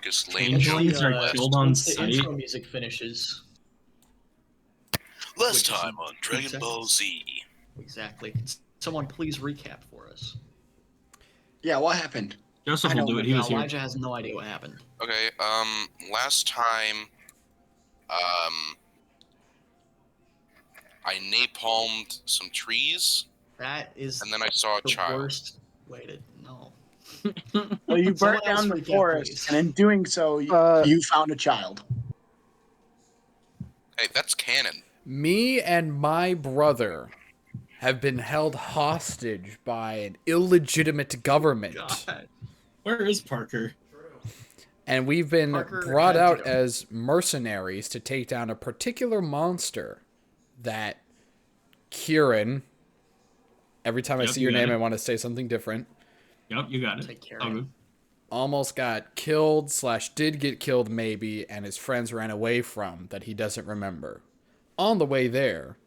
darkest lane Changelings are killed on Once the sight. intro music finishes. Last Which is time on 2 Dragon seconds. Ball Z. Exactly. Can someone please recap for us? Yeah, what happened? Joseph I will don't do it. He was here. Elijah has no idea what happened. Okay, last time, I napalmed some trees, That is and then I saw a the child. worst way to no. Well, you Someone burnt else down the recap, forest, please. and in doing so, you found a child. Hey, that's canon. Me and my brother have been held hostage by an illegitimate government. God. Where is Parker? And we've been Parker brought had out to- as mercenaries to take down a particular monster that Kieran, every time I Yep, see you your got name, it. I want to say something different, Yep, you got it. Take care All of good. him. almost got killed / did get killed maybe, and his friends ran away from that he doesn't remember. On the way there,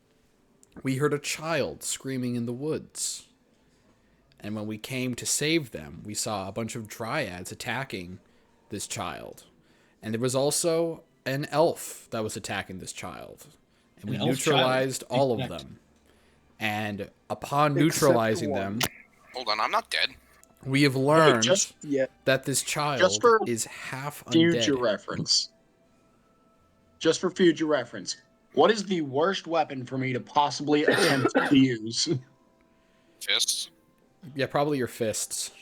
we heard a child screaming in the woods. And when we came to save them, we saw a bunch of dryads attacking this child. And there was also an elf that was attacking this child. And we An elf neutralized child? all of Exact. them. And upon Except neutralizing one. them, Hold on, I'm not dead. we have Hey, learned just that this child just for is half future undead. reference. Just for future reference. What is the worst weapon for me to possibly attempt to use? Fists. Yeah, probably your fists.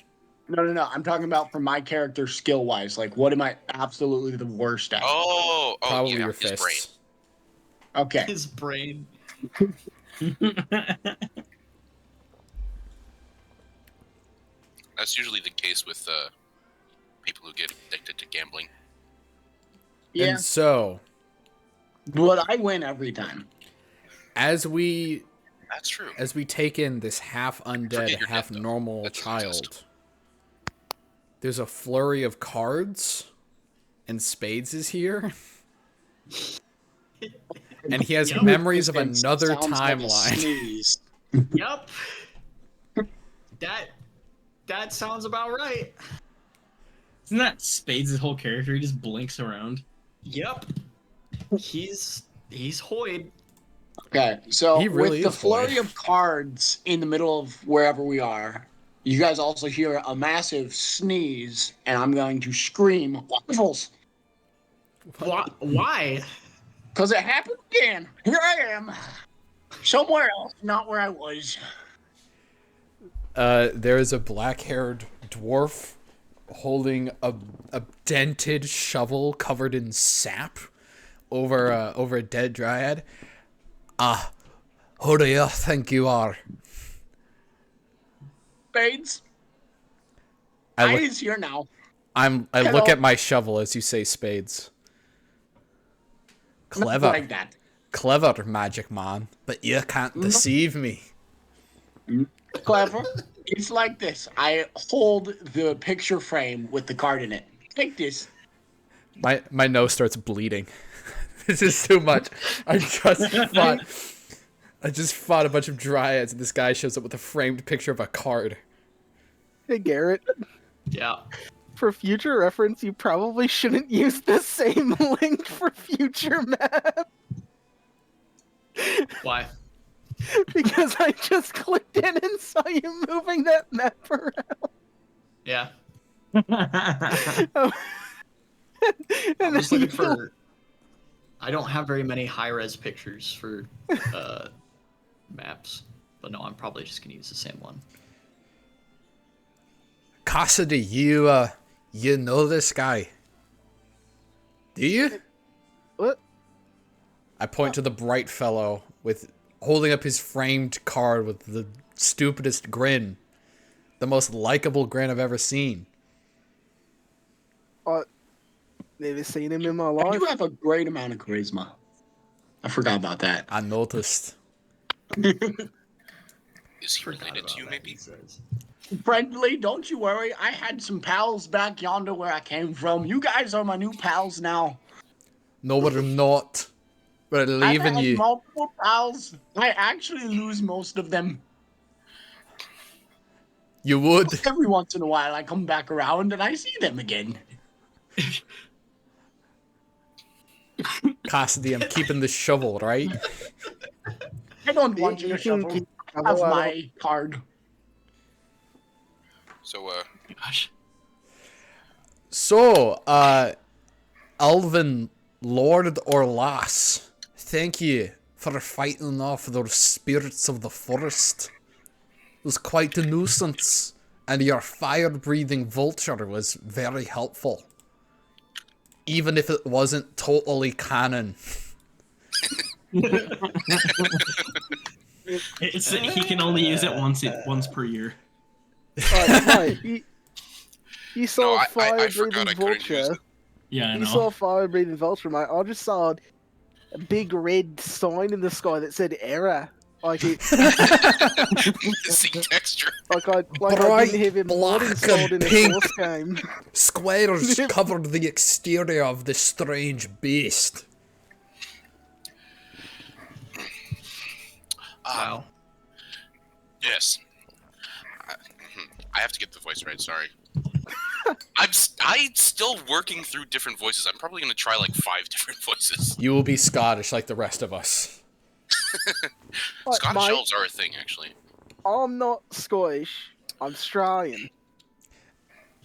No. I'm talking about for my character skill-wise. Like, what am I absolutely the worst at? Oh, Probably yeah, your his brain. fists. Okay. His brain. That's usually the case with people who get addicted to gambling. Yeah, And so, but I win every time. as we That's true. take in this half undead, Forget your half death, though. normal That doesn't child, exist. there's a flurry of cards, and Spades is here. And he has Yep. memories of It another sounds like a timeline. sneeze. Yep. That sounds about right. Isn't that Spades' whole character? He just blinks around. Yep. He's Hoyd. Okay, so He really with the is flurry Hoyd. of cards in the middle of wherever we are, you guys also hear a massive sneeze, and I'm going to scream, "Waffles!" Why? Because it happened again. Here I am. Somewhere else, not where I was. There is a black-haired dwarf holding a dented shovel covered in sap over a dead dryad. Ah, who do you think you are? Spades, I look, is here now. I look Hello. at my shovel as you say Spades. Not Clever. like that. Clever, magic man, but you can't deceive me. Clever. It's like this. I hold the picture frame with the card in it. Take this. My nose starts bleeding. This is too much. I just fought a bunch of dryads, and this guy shows up with a framed picture of a card. Hey, Garrett. Yeah. For future reference, you probably shouldn't use the same link for future map. Why? Because I just clicked in and saw you moving that map around. Yeah. Oh. I'm And just then looking you- for. I don't have very many high-res pictures for maps, but no, I'm probably just gonna use the same one. Cassidy, you know this guy? Do you? What? I point to the bright fellow with holding up his framed card with the stupidest grin, the most likable grin I've ever seen. Never seen him in my I life. do have a great amount of charisma. I forgot about that. I noticed. Is he Forgot related about to you, that, maybe? he says. Friendly, don't you worry. I had some pals back yonder where I came from. You guys are my new pals now. No, we're not. We're I've leaving had you. multiple pals. I actually lose most of them. You would. Every once in a while, I come back around and I see them again. Cassidy, I'm keeping the shovel, right? I don't want You you to can shuffle. keep- Have my card. So, Gosh. So, Elven Lord or Lass, thank you for fighting off those spirits of the forest. It was quite a nuisance, and your fire-breathing vulture was very helpful. Even if it wasn't totally canon. He can only use it once per year. Right, you saw No, a I fire-breathing forgot I couldn't use vulture. it. Yeah, I You saw know. a fire-breathing vulture, mate. I just saw a big red sign in the sky that said error. Like it, See texture. I Bright didn't have him black not installed in and a pink. Source game. Squares covered the exterior of this strange beast. Wow. Yes. I have to get the voice right. Sorry. I'm still working through different voices. I'm probably gonna try like 5 different voices. You will be Scottish like the rest of us. Like, Scottish mate, elves are a thing, actually. I'm not Scottish. I'm Australian.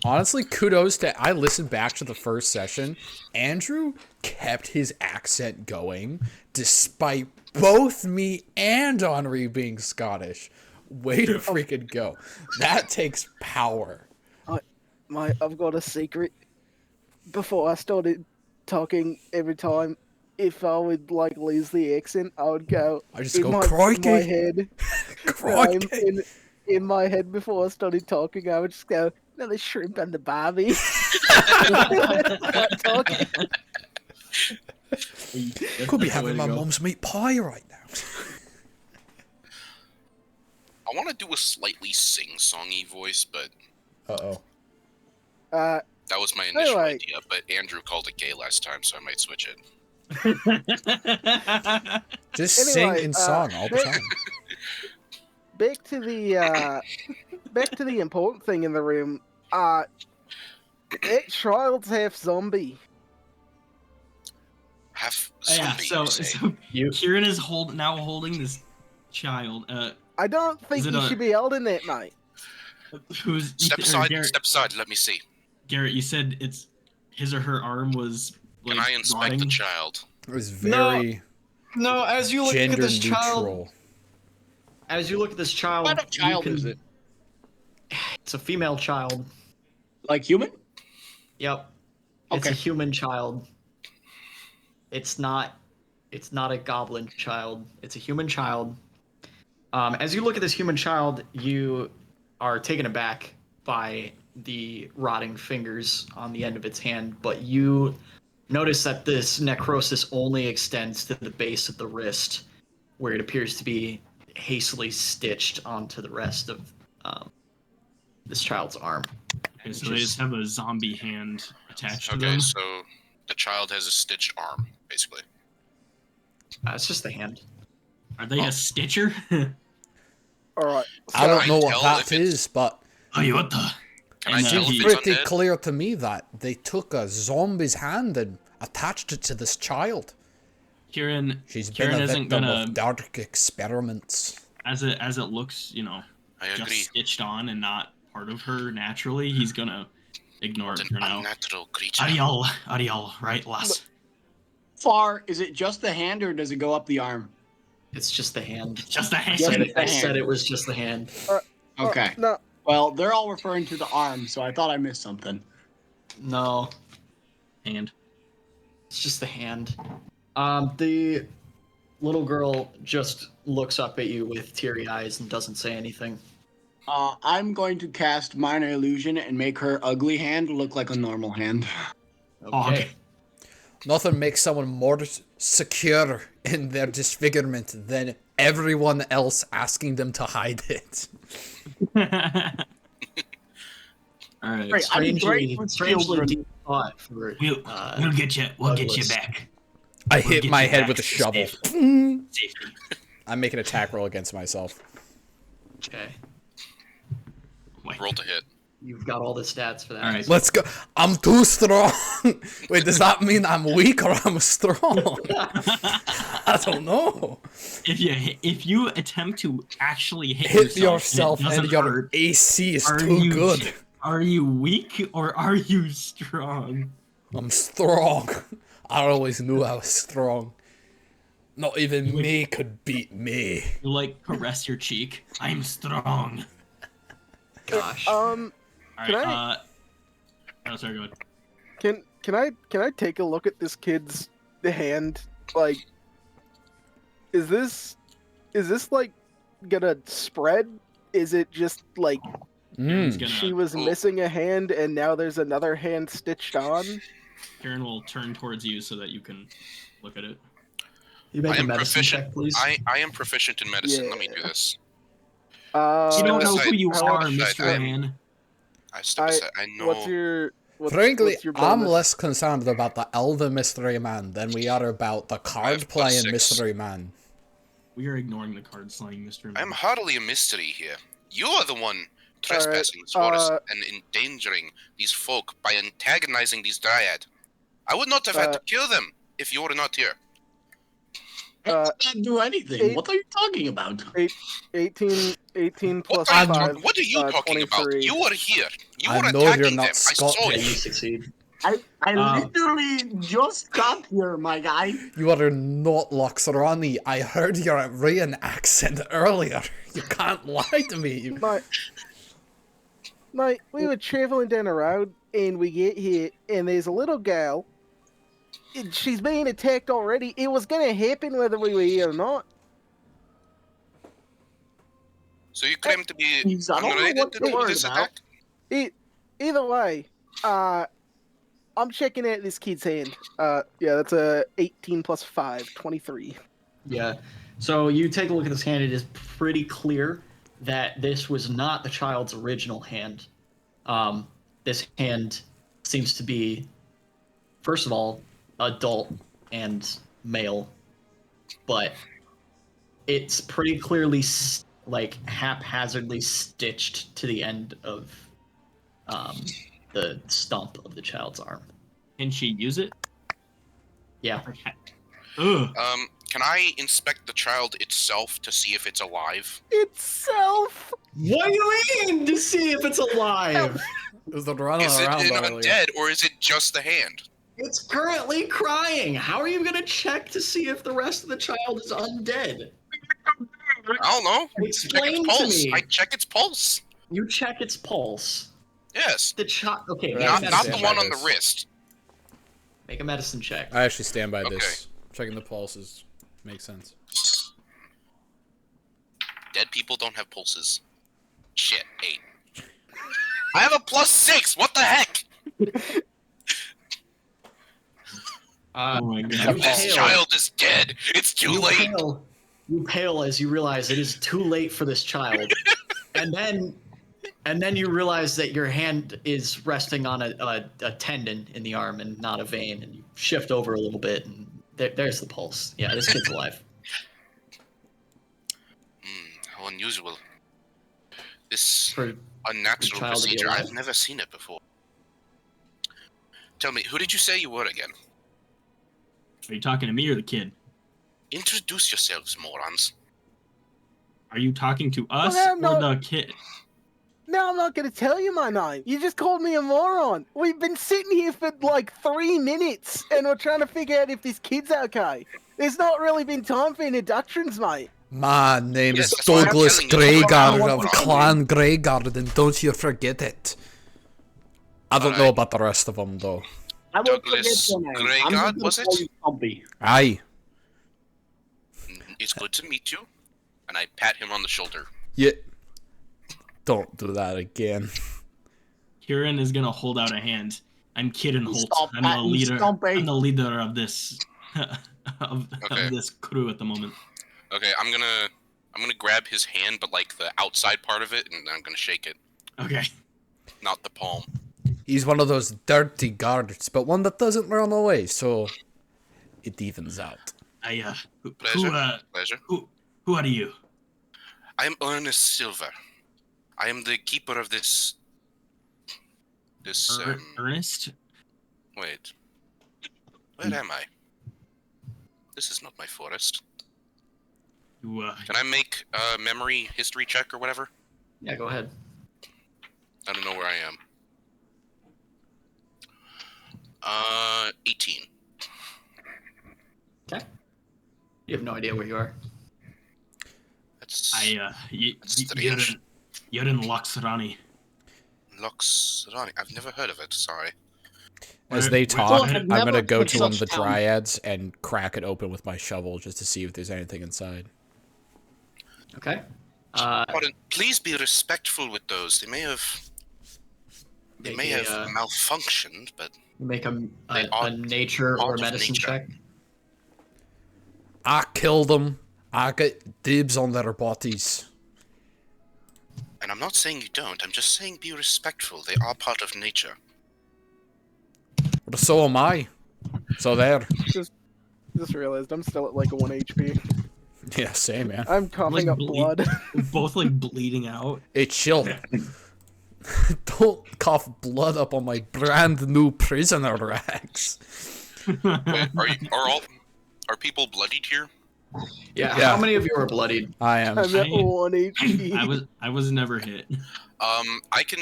Honestly, kudos to... I listened back to the first session. Andrew kept his accent going, despite both me and Henri being Scottish. Way to freaking go. That takes power. Mate, I've got a secret. Before I started talking, every time, if I would like lose the accent, I would go. I just in go, my crikey. head. Crikey. In my head, before I started talking, I would just go, "No, the shrimp and the barbie." Talking. Could be having my mum's meat pie right now. I want to do a slightly sing-songy voice, but Uh-oh. Uh, that was my initial Anyway. idea. But Andrew called it gay last time, so I might switch it. Just Anyway, sing in song all the time. back to the important thing in the room. That child's half zombie. Half Yeah, zombie, so you say? Kieran is now holding this child. I don't think Is it you a- should be holding that, mate. Who's Step or aside, Garrett, step aside, let me see. Garrett, you said it's his or her arm was like Can I inspect rotting. the child? It was very No, as you look at gender this child, neutral. as you look at this child, What kind of child you is can- it? It's a female child. Like human? Yep. It's a Okay. human child. It's not a goblin child. It's a human child. As you look at this human child, you are taken aback by the rotting fingers on the end of its hand, but you notice that this necrosis only extends to the base of the wrist, where it appears to be hastily stitched onto the rest of this child's arm. Okay, so they just have a zombie hand attached to Okay, them. so the child has a stitched arm, basically. It's just the hand. Are they a stitcher? All right. I don't I know tell what if that is, but Oh, you what the? Can I And, tell it's if he- it's pretty undead? clear to me that they took a zombie's hand and attached it to this child. Kieran, She's Kieran been a isn't victim gonna, of dark experiments. as it looks, I just agree. stitched on and not part of her naturally. He's gonna ignore It's it an for now. unnatural creature. Ariel, right, lass? Far is it just the hand, or does it go up the arm? It's just the hand. Just a I hand. Just said, the I said hand. it was just the hand. Okay. No, Well, they're all referring to the arm, so I thought I missed something. No, Hand. it's just the hand. The little girl just looks up at you with teary eyes and doesn't say anything. I'm going to cast Minor Illusion and make her ugly hand look like a normal hand. Okay. Nothing makes someone more secure in their disfigurement than everyone else asking them to hide it. All right. Right. I'd be great Strangely, with strangely children. deep thought for We'll get you. We'll get you Douglas. back. I We'll hit get my you head back with a to shovel. safety. I make an attack roll against myself. Okay. Wait. Roll to hit. You've got all the stats for that. All right. Let's go. I'm too strong. Wait, does that mean I'm weak or I'm strong? I don't know. If you attempt to actually Hit yourself yourself and, it and doesn't your hurt, AC is are too you good. Are you weak or are you strong? I'm strong. I always knew I was strong. Not even me could beat me. You like caress your cheek. I'm strong. Gosh. All Can right. I- Oh, sorry. Go ahead. Can I take a look at this kid's hand? Like, is this like gonna spread? Is it just like Karen's Mm. gonna, she was missing a hand and now there's another hand stitched on? Karen will turn towards you so that you can look at it. You make I a am medicine proficient. check, please. I am proficient in medicine. Let me do Yeah. this. You don't know aside, who you how are, aside, Mr. I am- Ann. I step aside. I know. Frankly, what's your I'm bonus? less concerned about the elder mystery man than we are about the card playing +6. mystery man. We are ignoring the card slaying Mr. I am Ann. hardly a mystery here. You are the one trespassing this forest and endangering these folk by antagonizing these dryad. I would not have had to kill them if you were not here. I can't do anything. What are you talking about? 18 plus What are, 5. what are you talking about? 23. You were here. You I were know you're attacking not them. I saw Scottish. Yeah, you you. succeed. I Um, literally just got here, my guy. You are not Loxorani. I heard your Rayan accent earlier. You can't lie to me. Mate, we were traveling down the road and we get here and there's a little girl. And she's being attacked already. It was gonna happen whether we were here or not. So you claim to be Jeez, I don't know unrelated what to you're worried this about. attack? Either way, I'm checking out this kid's hand. Yeah, that's a 18 plus 5, 23. Yeah. So you take a look at this hand. It is pretty clear that this was not the child's original hand. This hand seems to be, first of all, adult and male, but it's pretty clearly like haphazardly stitched to the end of the stump of the child's arm. Can she use it? Yeah. Ugh. Can I inspect the child itself to see if it's alive? Itself! What do you mean to see if it's alive? It was the running Is it around an earlier. undead or is it just the hand? It's currently crying. How are you gonna check to see if the rest of the child is undead? I don't know. Explain check its to pulse. me. I check its pulse. You check its pulse. Yes. The child. Okay, make Not- a Not medicine the check. one on the wrist. Make a medicine check. I actually stand by Okay. this. Checking the pulses makes sense. Dead people don't have pulses. Shit, 8. I have a +6. What the heck? Oh my you god. This pale. child is dead. It's too You late. pale. You pale as you realize it is too late for this child, and then you realize that your hand is resting on a tendon in the arm and not a vein, and you shift over a little bit, and there's the pulse. Yeah, this kid's alive. How unusual. This For unnatural child to be procedure. alive? I've never seen it before. Tell me, who did you say you were again? Are you talking to me or the kid? Introduce yourselves, morons. Are you talking to us I'm or not- the kid? No, I'm not gonna tell you my name. You just called me a moron. We've been sitting here for like 3 minutes and we're trying to figure out if this kid's okay. There's not really been time for introductions, mate. My name Yes, is that's why I'm Douglas telling you. Greyguard Oh, of wow. Clan Greyguard, and don't you forget it. I don't know Alright. about the rest of them, though. I will Douglas forget your name. Greyguard, I'm just gonna was it? call you Stumpy. Aye. It's good to meet you. And I pat him on the shoulder. Yeah. Don't do that again. Kieran is gonna hold out a hand. I'm Kieran Holt. Stop I'm the patting leader. Stumpy. I'm the leader of this Okay. of this crew at the moment. Okay, I'm gonna grab his hand, but like the outside part of it, and I'm gonna shake it, Okay. not the palm. He's one of those dirty guards, but one that doesn't run away, so it evens out. Pleasure. Pleasure. Who are you? I am Ernest Silver. I am the keeper of this This, Ernest? wait. Where am I? This is not my forest. You, Can I make a memory history check or whatever? Yeah, go ahead. I don't know where I am. 18. Okay. You have no idea where you are. That's you're in Laxarani. Loxrani. I've never heard of it, sorry. As they Where- talk, where- I'm gonna never go put to one of the such down. dryads and crack it open with my shovel just to see if there's anything inside. Okay. Pardon, please be respectful with those. They may have malfunctioned, but Make They a are nature part or of medicine nature. check. I killed them. I get dibs on their bodies. and I'm not saying you don't. I'm just saying be respectful. They are part of nature. But so am I. So there. Just realized I'm still at like 1 HP. Yeah, same, man. I'm coughing up blood. Both like bleeding out. Hey, chill. Don't cough blood up on my brand new prisoner rags. Wait, are people bloodied here? Yeah, Yeah. how many of you are bloodied? I am. I'm at 1 HP. I was never hit. I can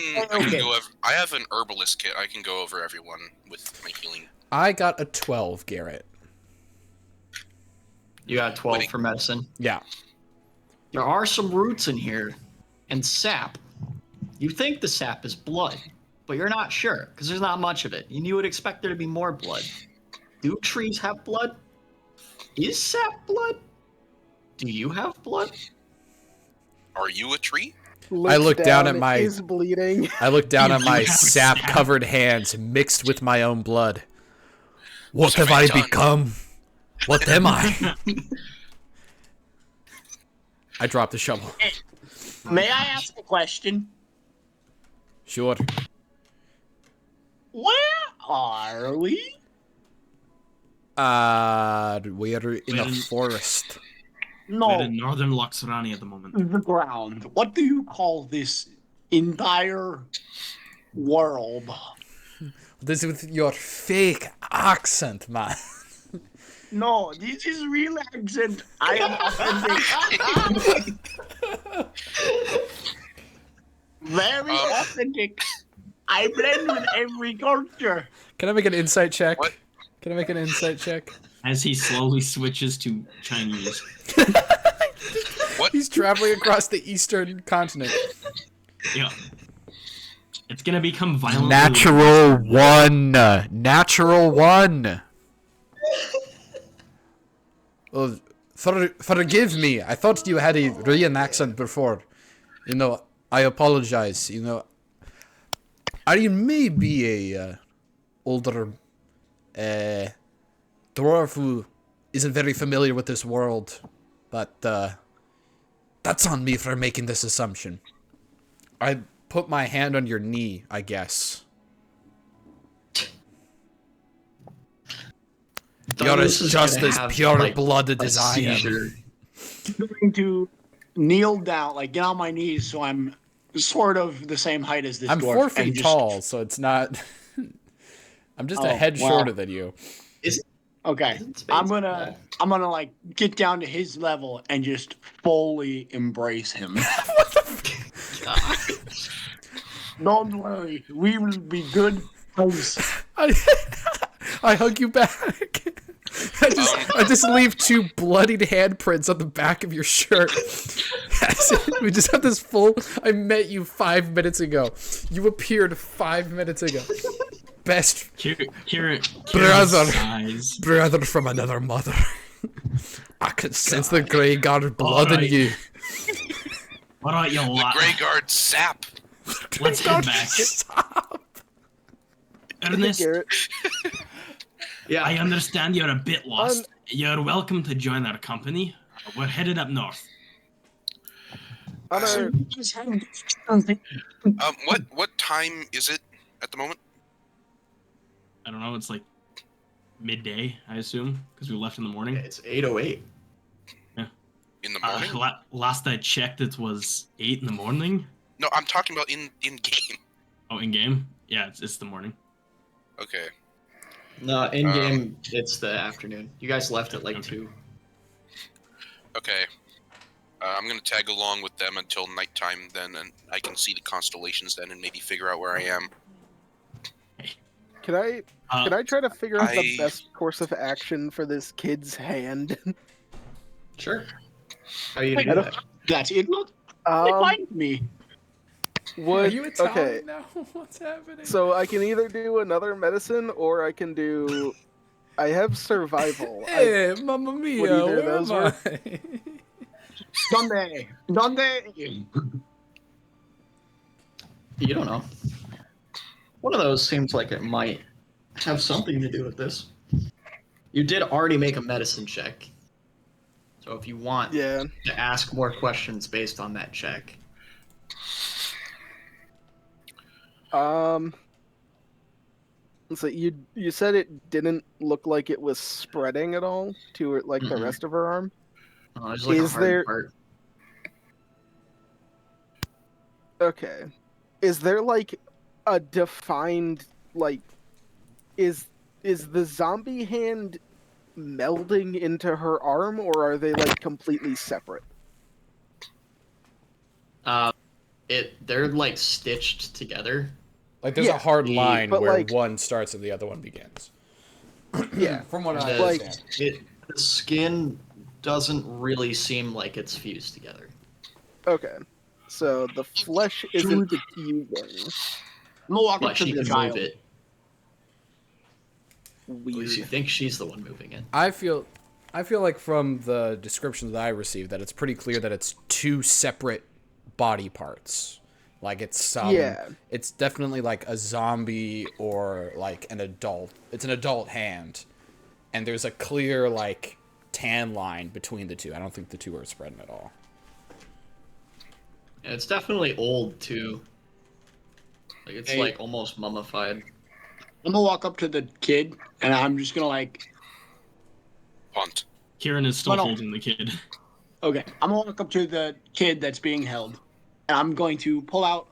go over. I have an herbalist kit. I can go over everyone with my healing. I got a 12, Garrett. You got 12 Wait. for medicine. Yeah. There are some roots in here and sap. You think the sap is blood, but you're not sure because there's not much of it. And you would expect there to be more blood. Do trees have blood? Is sap blood? Do you have blood? Are you a tree? I look down at it my- is bleeding. I look down at my You have sap-covered hands mixed with my own blood. What have have I I done? become? What am I? I dropped the shovel. May I ask a question? Sure. Where are we? We're in a When- forest. We're No, in northern Laxarani at the moment. the ground. What do you call this entire world? This is with your fake accent, man. No, this is real accent. I am authentic. Very authentic. I blend with every culture. Can I make an insight check? What? Can I make an insight check? As he slowly switches to Chinese. What? He's traveling across the eastern continent. Yeah. It's gonna become violently Natural one. Natural one. Well, forgive me. I thought you had a Korean accent before. You know, I apologize. You know, I may be a older dwarf who isn't very familiar with this world, but that's on me for making this assumption. I put my hand on your knee, I guess. You're as just as pure-blooded as I am. I'm going to kneel down, like get on my knees, so I'm sort of the same height as this I'm dwarf. 4 and feet just- tall, so it's not. I'm just a Oh, head well. shorter than you. Okay, Isn't space I'm gonna like get down to his level and just fully embrace him. Don't worry, we will be good friends. I hug you back. I just leave 2 bloodied handprints on the back of your shirt. We just have this full. I met you 5 minutes ago. You appeared 5 minutes ago. Best Brother. Size. brother from another mother. I could sense the Grey Guard blood in Alright. you. Alright, you The lot. Grey Guard sap. Let's head back. Stop. Ernest, Garrett, Yeah. I understand you're a bit lost. You're welcome to join our company. We're headed up north. I don't. What time is it at the moment? I don't know, it's like midday, I assume, because we left in the morning. It's 8:08. In the morning? Last I checked, it was 8 in the morning. No, I'm talking about in game. Oh, in game. Yeah, it's the morning. Okay. No, in game it's the afternoon. You guys left at like Okay. 2. Okay. I'm gonna tag along with them until nighttime then, and I can see the constellations then, and maybe figure out where I am. Can I try to figure out the I- best course of action for this kid's hand? Sure. How are you gonna I do don't- that? That's it. Look, find me. Are Would you Italian okay? now? What's happening? So I can either do another medicine or I can do. I have survival. Hey, mamma mia, either of where those am work? I? Donde? You don't know. One of those seems like it might have something to do with this. You did already make a medicine check. So if you want Yeah. to ask more questions based on that check. So you said it didn't look like it was spreading at all to like the Mm-mm. rest of her arm. There's like Is a hard there- part. Okay. Is there like a defined like is the zombie hand melding into her arm or are they like completely separate? They're like stitched together. Like, there's Yeah, a hard line but, where like- one starts and the other one begins. Yeah. From what I The- Like- understand. The skin doesn't really seem like it's fused together. Okay. So the flesh isn't fusing. I'm gonna walk But up to she the can child. move it. At least you Weird. think she's the one moving it. I feel like from the descriptions that I received that it's pretty clear that it's two separate body parts. Like it's Yeah. it's definitely like a zombie or like an adult. It's an adult hand. And there's a clear like tan line between the two. I don't think the two are spreading at all. Yeah, it's definitely old too. Like it's Hey. like almost mummified. I'm gonna walk up to the kid and I'm just gonna like, Punt. Kieran is still No, no. holding the kid. okay, I'm gonna walk up to the kid that's being held, and I'm going to pull out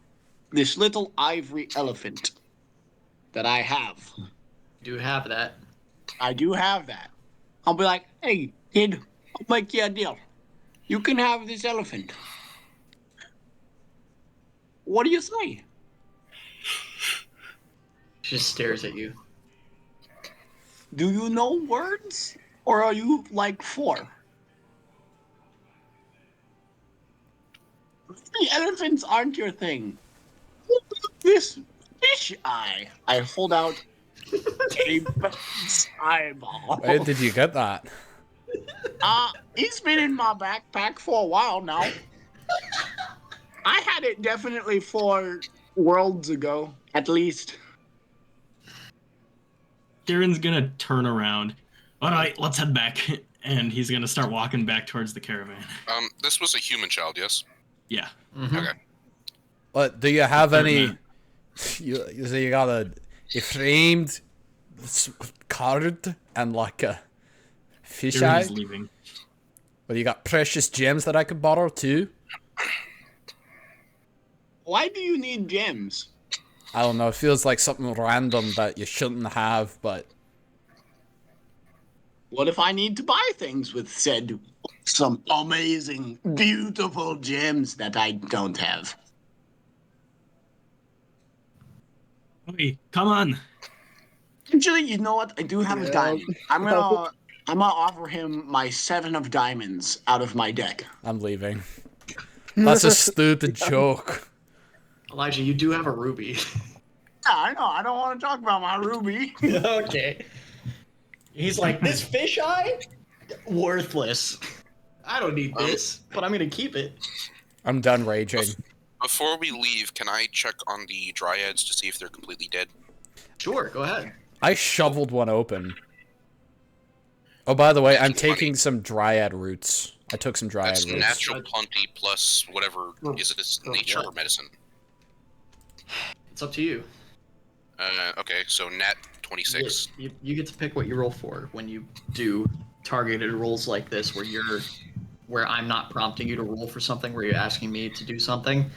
this little ivory elephant that I have. Do you have that? I do have that. I'll be like, hey, kid, I'll make you a deal. You can have this elephant. What do you say? She just stares at you. Do you know words? Or are you like 4? The elephants aren't your thing. What about this fish eye? I hold out a bird's eyeball. Where did you get that? He's been in my backpack for a while now. I had it definitely 4 worlds ago, at least. Kieran's gonna turn around. All right, let's head back. And he's gonna start walking back towards the caravan. This was a human child, yes? Yeah. Mhm. Okay. But do you have any? Mhm. You say you got a framed card and like a fish eye. Kieran's leaving. But you got precious gems that I could borrow too. Why do you need gems? I don't know. It feels like something random that you shouldn't have, but What if I need to buy things with said some amazing, beautiful gems that I don't have? Hey, come on. Actually, you know what? I do have a Yeah. diamond. I'm gonna offer him my 7 of diamonds out of my deck. I'm leaving. That's a stupid joke. Elijah, you do have a ruby. Yeah, I know. I don't want to talk about my ruby. Okay. He's like, this fish eye? Worthless. I don't need this, but I'm gonna keep it. I'm done raging. Before we leave, can I check on the dryads to see if they're completely dead? Sure, go ahead. I shoveled one open. Oh, by the way, I'm taking some dryad roots. I took some dryad That's roots. natural plenty plus whatever is it nature what? or medicine? It's up to you. Okay, so nat 26. You get to pick what you roll for when you do targeted rolls like this, where I'm not prompting you to roll for something, where you're asking me to do something.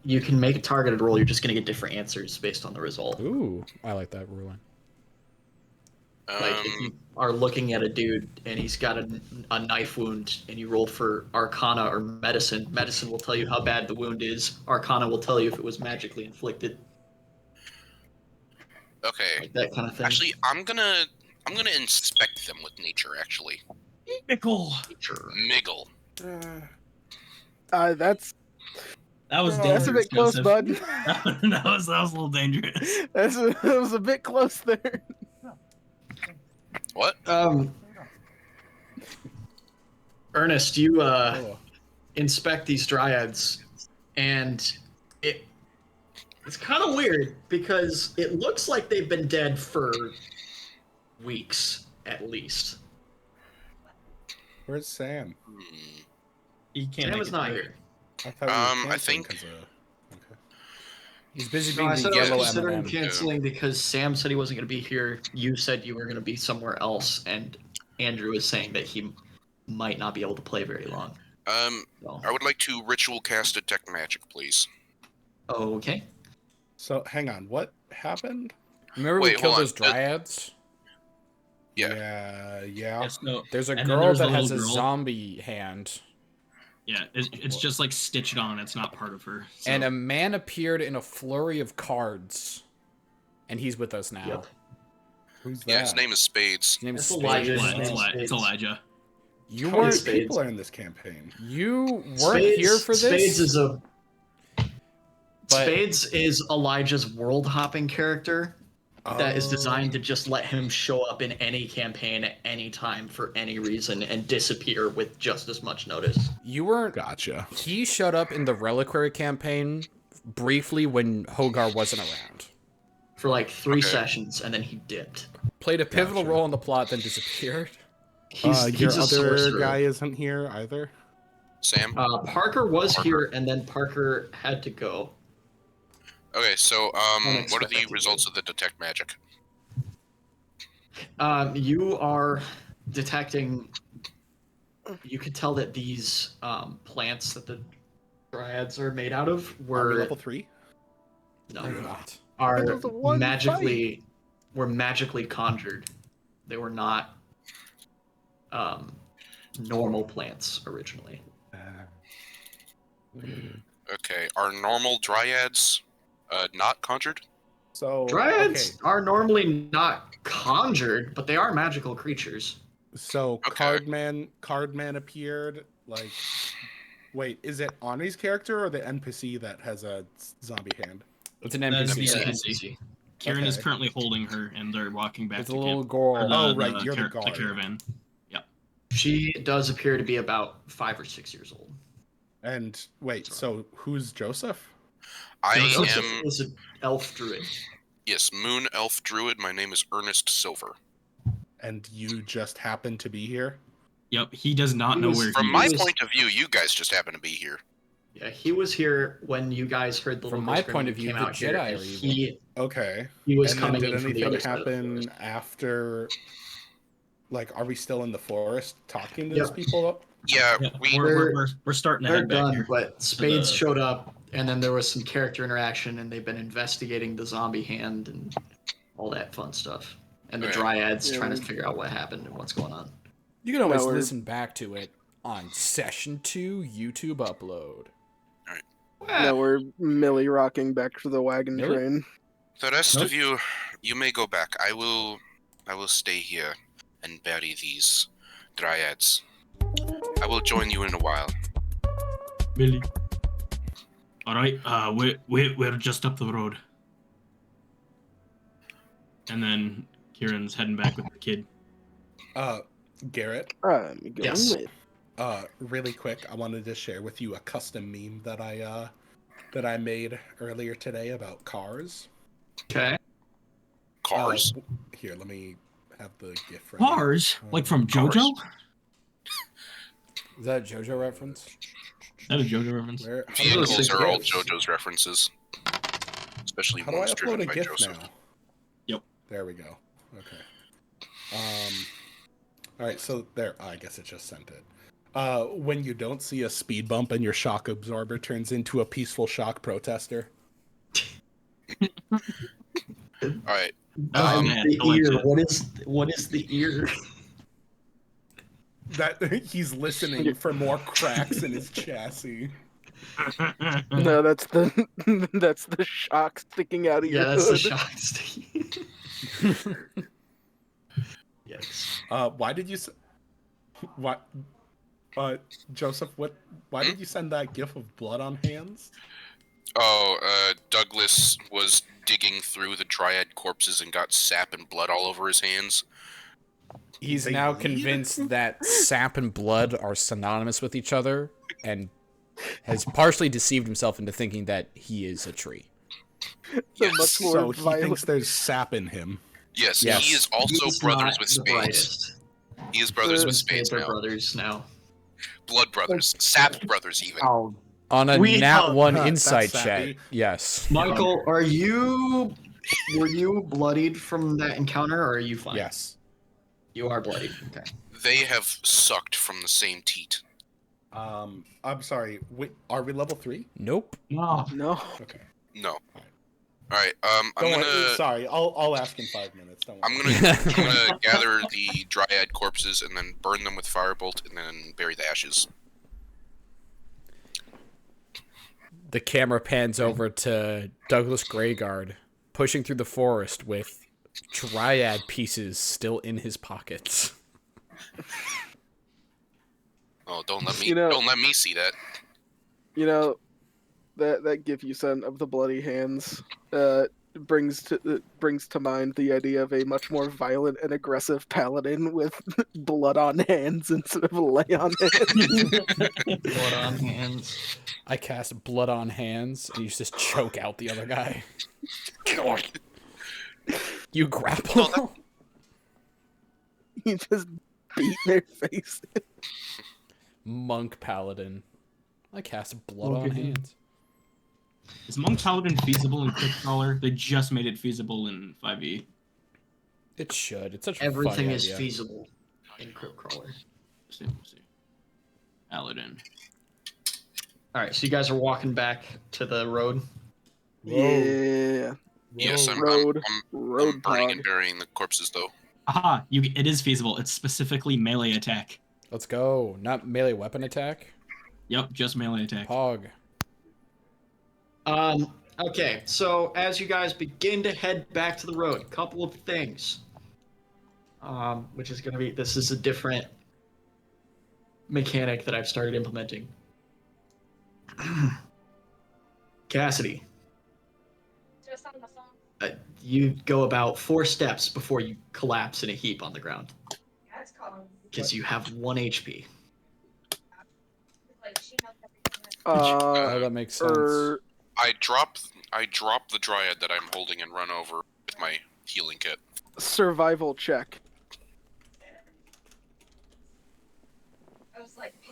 you can make a targeted roll. You're just going to get different answers based on the result. Ooh, I like that ruling. Like if you are looking at a dude and he's got a knife wound and you roll for Arcana or Medicine, Medicine will tell you how bad the wound is. Arcana will tell you if it was magically inflicted. Okay. Like that kind of thing. Actually, I'm gonna inspect them with nature. Actually, Mickle. Nature. Miggle. That's That was that's dangerous. a bit close, Joseph. bud. that was a little dangerous. That was a bit close there. What? Ernest, you Oh. inspect these dryads, and it's kind of weird because it looks like they've been dead for weeks at least. Where's Sam? He can't. Sam is not here. I thought I think- Okay. He's busy No, being I the said I was yellow considering M&M. canceling because Sam said he wasn't going to be here. You said you were going to be somewhere else, and Andrew was saying that he might not be able to play very long. So. I would like to ritual cast detect magic, please. Okay. So hang on, what happened? Remember Wait, we killed hold on. those dryads? Yeah. Yeah. Yes, no. There's a And then girl there's that a has a little girl. zombie hand. Yeah, it's just like stitched on. It's not part of her. So. And a man appeared in a flurry of cards. And he's with us now. Yep. Who's that? Yeah, his name is Spades. His name is That's Spades. Elijah. It's Elijah. You How many weren't Spades. people are in this campaign? you weren't here for this? Spades is Elijah's world hopping character that is designed to just let him show up in any campaign at any time for any reason and disappear with just as much notice. You weren't. Gotcha. He showed up in the Reliquary campaign briefly when Hogar wasn't around. For like 3 Okay. sessions, and then he dipped. Played a pivotal Gotcha. role in the plot, then disappeared. He's Your a other sorcerer. guy isn't here either. Sam. Parker was Parker. here, and then Parker had to go. Okay, so what are the Unexpected. results of the detect magic? You are detecting. You could tell that these plants that the dryads are made out of Are we were level 3? No, you're no, not. are That was a one magically conjured. They were not normal plants originally. Okay, are normal dryads not conjured? So Dryads are normally not conjured, but they are magical creatures. So Okay. Cardman appeared. Like, wait, is it Ani's character or the NPC that has a zombie hand? It's an That'd NPC. be Yeah, NPC. NPC. Kieran is Okay. currently holding her, and they're walking back It's to a little camp. girl. Or Oh, right, you're the the guard. caravan. She does appear to be about 5 or 6 years old. And wait, so who's Joseph? I Joseph am, was an elf druid. yes, Moon Elf Druid. My name is Ernest Silver. And you just happen to be here? Yep, he does not He know was- where From he my is. point of view, you guys just happen to be here. Yeah, he was here when you guys heard the From little my scream point and of view, came the out here, Jedi and are evil. Okay. He was And then coming did in from the anything other side of the happen forest. after? Like, are we still in the forest talking to Yeah. those people? Yeah, Yeah, we. we're starting to They're head back done, here. but Spades the- showed up, and then there was some character interaction, and they've been investigating the zombie hand and all that fun stuff. And the Yeah. dryads Yeah, trying to we- figure out what happened and what's going on. You can always No, we're- listen back to it on Session 2 YouTube upload. No, we're Millie rocking back to the wagon Millie? train. The rest Nope. of you, you may go back. I will stay here and bury these dryads. I will join you in a while. Billy. All right, we're just up the road. And then Kieran's heading back with the kid. Garrett, I'm going Yes. with. really quick, I wanted to share with you a custom meme that I made earlier today about cars. Okay. Cars. Here, let me have the GIF. Right Cars, like from Cars. JoJo. Is that a JoJo reference? Is that a JoJo reference? Where, Vehicles are all GIFs? JoJo's references, especially How do I ones upload driven a by GIF Joseph. now? Yep. There we go. Okay. All right. So there. I guess it just sent it. When you don't see a speed bump and your shock absorber turns into a peaceful shock protester. All right. The ear. What is the ear? That he's listening for more cracks in his chassis. No, that's the shock sticking out of your Yeah, that's the hood. shock stick. Yes. Why did you? What? Joseph, why did you send that gif of blood on hands? Oh, Douglas was digging through the dryad corpses and got sap and blood all over his hands. He's They now bleed? convinced that sap and blood are synonymous with each other, and has partially deceived himself into thinking that he is a tree. Yes. Much more So he violent. thinks there's sap in him. Yes, Yes. he is also He's brothers not with the spades. brightest. He is brothers with They're spades now. brothers now. Blood brothers. Sap brothers, even. Oh, On a We nat have- one that's insight sappy. check, yes. Michael, were you bloodied from that encounter, or are you fine? Yes. You are bloodied. Okay. They have sucked from the same teat. I'm sorry. Are we level 3? Nope. No. No. Okay. No. Alright, I'm Don't worry. gonna... Sorry, I'll ask in 5 minutes. Don't worry. I'm gonna gather the dryad corpses and then burn them with firebolt and then bury the ashes. The camera pans over to Douglas Greyguard, pushing through the forest with dryad pieces still in his pockets. Oh, don't let me You know- don't let me see that. You know, that gif you sent of the bloody hands brings to mind the idea of a much more violent and aggressive paladin with blood on hands instead of lay on hands. Blood on hands. I cast blood on hands, and you just choke out the other guy. You grapple. You just beat their face. Monk paladin. I cast blood on Okay. hands. Is Monk Paladin feasible in Cryptcrawler? They just made it feasible in 5e. It should. It's such a Everything funny is idea. feasible in Crypt Crawler. See. Paladin. All right, so you guys are walking back to the road. Yeah. Yes, I'm Road burning pog. and burying the corpses though. Aha! It is feasible. It's specifically melee attack. Let's go. Not melee weapon attack. Yep, just melee attack. Pog. Okay, so as you guys begin to head back to the road, a couple of things. Which is going to be, this is a different mechanic that I've started implementing. Cassidy, you go about 4 steps before you collapse in a heap on the ground. Because you have 1 HP. Oh, that makes sense. I drop the dryad that I'm holding and run over with my healing kit. Survival check.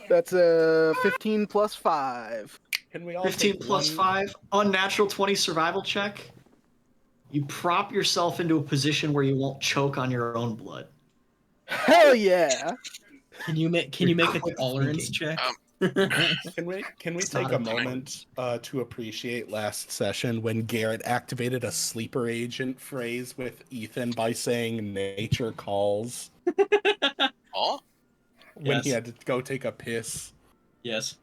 That's a 15 plus 5. Can we all 15 take plus one- 5, unnatural 20 survival check. You prop yourself into a position where you won't choke on your own blood. Hell yeah! Can you make a Quick tolerance thinking. check? Can we It's take not a a thing. moment to appreciate last session when Garrett activated a sleeper agent phrase with Ethan by saying "nature calls" Oh? when he Yes. had to go take a piss? Yes.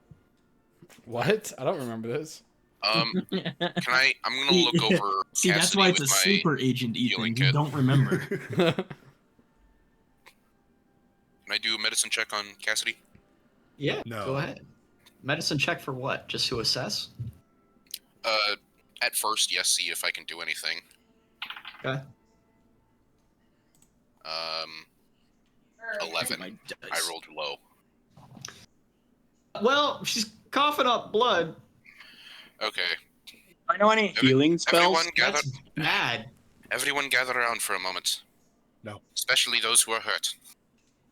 What? I don't remember this. I'm gonna look over. See, that's Cassidy why it's a with my sleeper agent, healing Ethan. You kit. don't remember. Can I do a medicine check on Cassidy? Yeah, No. go ahead. Medicine check for what? Just to assess? At first, yes. See if I can do anything. Okay. 11. My dice. I rolled low. Well, she's coughing up blood. Okay. I know any healing spells. Everyone gather. That's bad. Everyone gather around for a moment. No. Especially those who are hurt.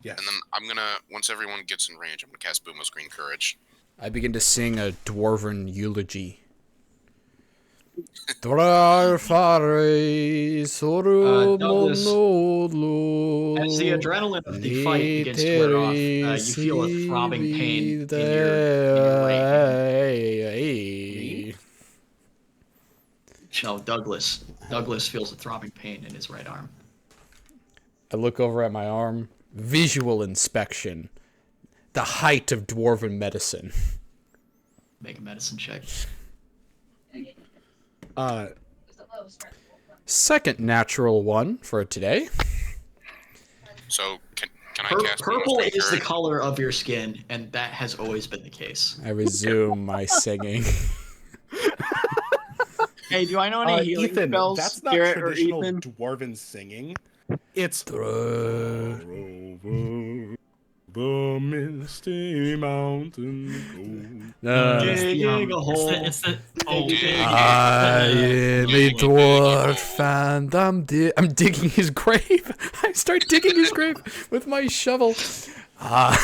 Yes. And then I'm gonna, once everyone gets in range, I'm gonna cast Booma's Green Courage. I begin to sing a dwarven eulogy. Douglas, as the adrenaline of the fight begins to wear off, you feel a throbbing pain in your right. No, Douglas. Douglas feels a throbbing pain in his right arm. I look over at my arm. Visual inspection. The height of dwarven medicine. Make a medicine check. Second natural one for today. So can I cast Purple Boom's is the Green color of your skin, and that has always been the case. I resume my singing. Hey, do I know any healing Ethan, spells? that's not Garrett or traditional Ethan? dwarven singing. It's Throw- over the misty mountain. Digging a hole. It's the oh, I am a dwarf and I'm digging his grave. I start digging his grave with my shovel. I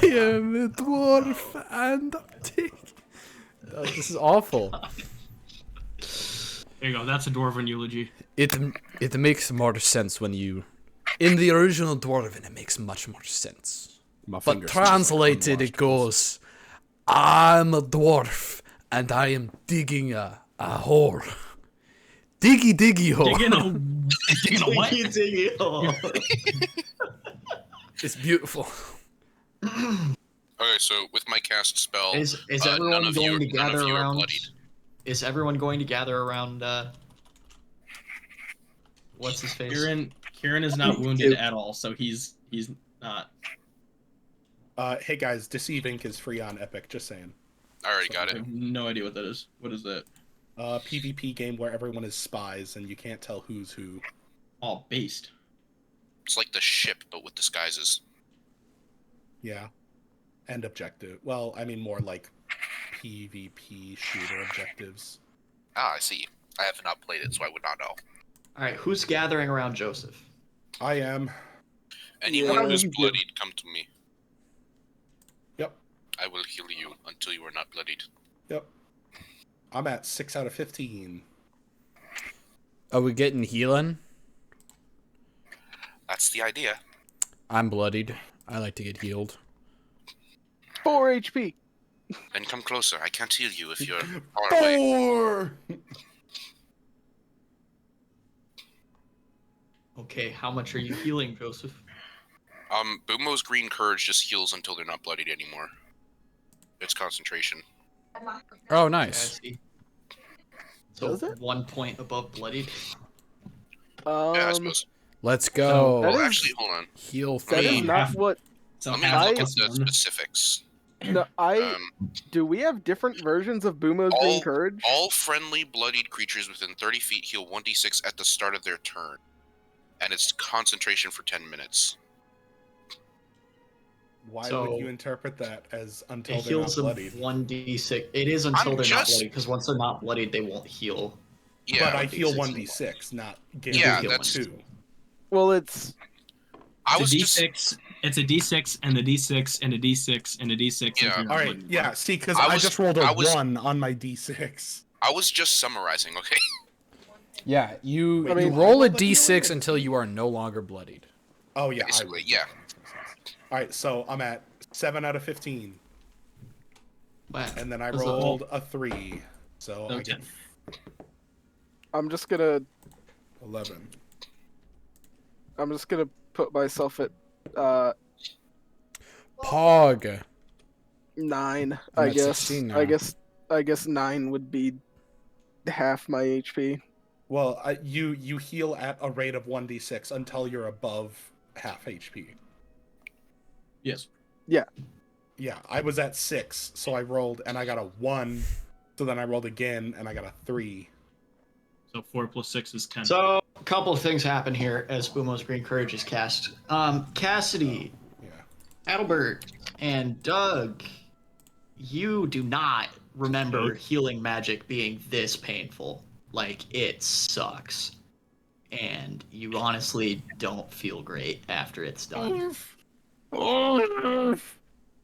am a dwarf and I'm digging. Oh, this is awful. there you go. That's a dwarven eulogy. It makes more sense when you, in the original dwarven, it makes much more sense. My But fingers smell like translated, it unwashed goes, I'm a dwarf and I am digging a hole. Diggy diggy hole. Digging a what? Digging a hole. It's beautiful. Okay, so with my cast spell, Is none everyone of going to none of gather you are around? bloodied. Is everyone going to gather around? What's his face? Kieran is not wounded at all, so he's not. Hey guys, Deceive Inc. is free on Epic, just saying. I already got I it. have no idea what that is. What is that? PvP game where everyone is spies and you can't tell who's who. Oh, based. It's like the ship, but with disguises. Yeah. And objective. Well, I mean more like PvP shooter objectives. Ah, I see. I have not played it, so I would not know. All right, who's gathering around Joseph? I am. Anyone Yeah. who's bloodied, come to me. Yep. I will heal you until you are not bloodied. Yep. I'm at 6 out of 15. Are we getting healing? That's the idea. I'm bloodied. I like to get healed. 4 HP. Then come closer. I can't heal you if you're far away. 4! Okay, how much are you healing, Joseph? Bumo's Green Courage just heals until they're not bloodied anymore. It's concentration. Oh, I nice. see. So Does it? 1 point above bloodied. Yeah, I suppose. Let's go. That Oh, is- actually, hold on. Heal That is free. not what. So Let me half look at plus the one. specifics. No, do we have different versions of Bumo's Green Courage? All friendly bloodied creatures within 30 feet heal 1d6 at the start of their turn. And it's concentration for 10 minutes. Why So, would you interpret that as until It they're not heals them bloodied? 1d6. It is until I'm they're not just- bloodied, because once they're not bloodied, they won't heal. Yeah, But I heal 1d6. 1d6, not Yeah, guarantee that's- 2. Well, it's I It's was a just D6. It's a D6 and a D6 and a D6 and a D6. Yeah. and All right, yeah, see, because I I was- just rolled a I was- 1 on my d6. I was just summarizing, okay? Yeah, you, I mean, you roll a I rolled a d6 healing. until you are no longer bloodied. Oh, yeah. Basically, yeah. Alright, so I'm at 7 out of 15. Wow. And then I Was the- rolled a 3. So I Okay. get I'm just gonna 11. put myself at Pog. 9. I'm I at guess. 16 now. I guess 9 would be half my HP. Well, you heal at a rate of 1d6 until you're above half HP. Yes. Yeah, I was at 6, so I rolled and I got a 1. So then I rolled again and I got a 3. So 4 plus 6 is 10. So, a couple of things happen here as Bumo's Green Courage is cast. Cassidy, Yeah. Adelbert, and Doug, you do not remember healing magic being this painful. Like, it sucks. And you honestly don't feel great after it's done.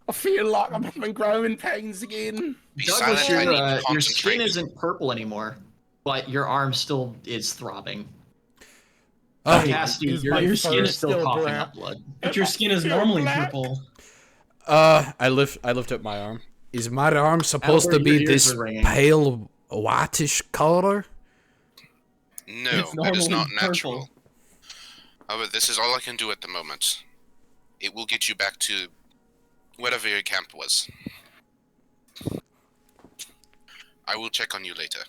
I feel like I'm having growing pains again. Be Douglas, silent, I need your skin concentrate. isn't purple anymore. but your arm still is throbbing. Oh, Cassidy, is your my skin fur is still still coughing black? up blood. But your skin is normally black? purple. I lift up my arm. Is my arm supposed to Albert, your be ears this are ringing. pale whitish color? No, It's that is not normally natural. purple. However, this is all I can do at the moment. It will get you back to whatever your camp was. I will check on you later.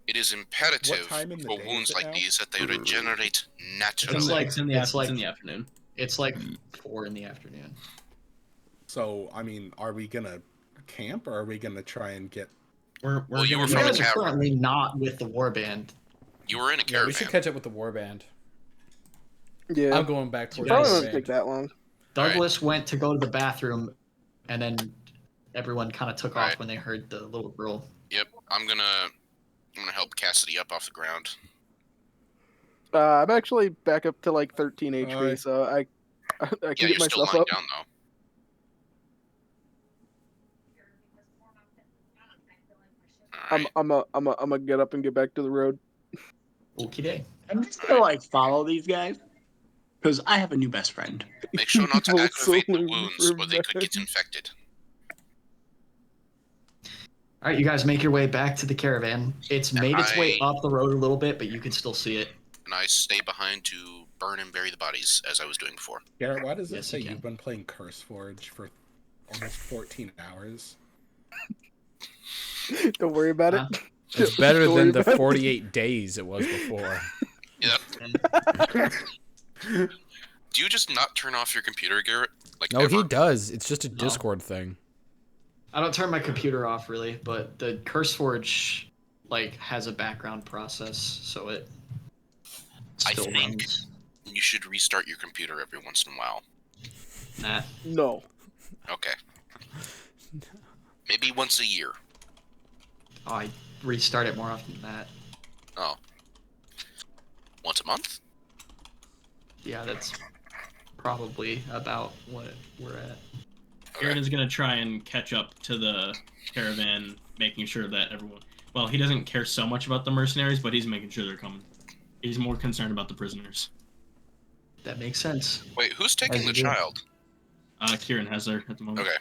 It is imperative time in the for day wounds is it like now? these that they regenerate naturally. It's like It's in the afternoon. It's like 4 in the afternoon. So, I mean, are we gonna camp or are we gonna try and get? We're Well, you gonna were You from a guys are cavern. currently not with the warband. You were in a Yeah, we caravan. should catch up with the warband. Yeah. I'm going back towards Probably the won't take warband. that long. Douglas went to go to the bathroom, and then everyone kind of took off Alright. when they heard the little girl. Yep, I'm gonna help Cassidy up off the ground. I'm actually back up to like 13 HP, Alright. so I Yeah, can you're get still myself lying up. down though. Alright. I'm gonna get up and get back to the road. Okie day. I'm just gonna like follow these guys because I have a new best friend. Make sure not to Will aggravate the slowly wounds, or they could get revenge. infected. All right, you guys make your way back to the caravan. It's made its way I- up the road a little bit, but you can still see it. And I stay behind to burn and bury the bodies, as I was doing before. Garrett, why does it Yes, say you can. you've been playing CurseForge for almost 14 hours? Don't worry about Huh? it. It's better Don't than worry the about it. 48 days it was before. Yep. Do you just not turn off your computer, Garrett? Like No, ever? he does. It's just a Discord thing. I don't turn my computer off really, but the CurseForge like has a background process, so it I still think- runs. You should restart your computer every once in a while. Nah. No. Okay. Maybe once a year. Oh, I restart it more often than that. Oh. Once a month? Yeah, that's probably about what we're at. Aaron is gonna try and catch up to the caravan, making sure that everyone. Well, he doesn't care so much about the mercenaries, but he's making sure they're coming. He's more concerned about the prisoners. That makes sense. Wait, who's taking As the you do. child? Kieran has her at the moment. Okay.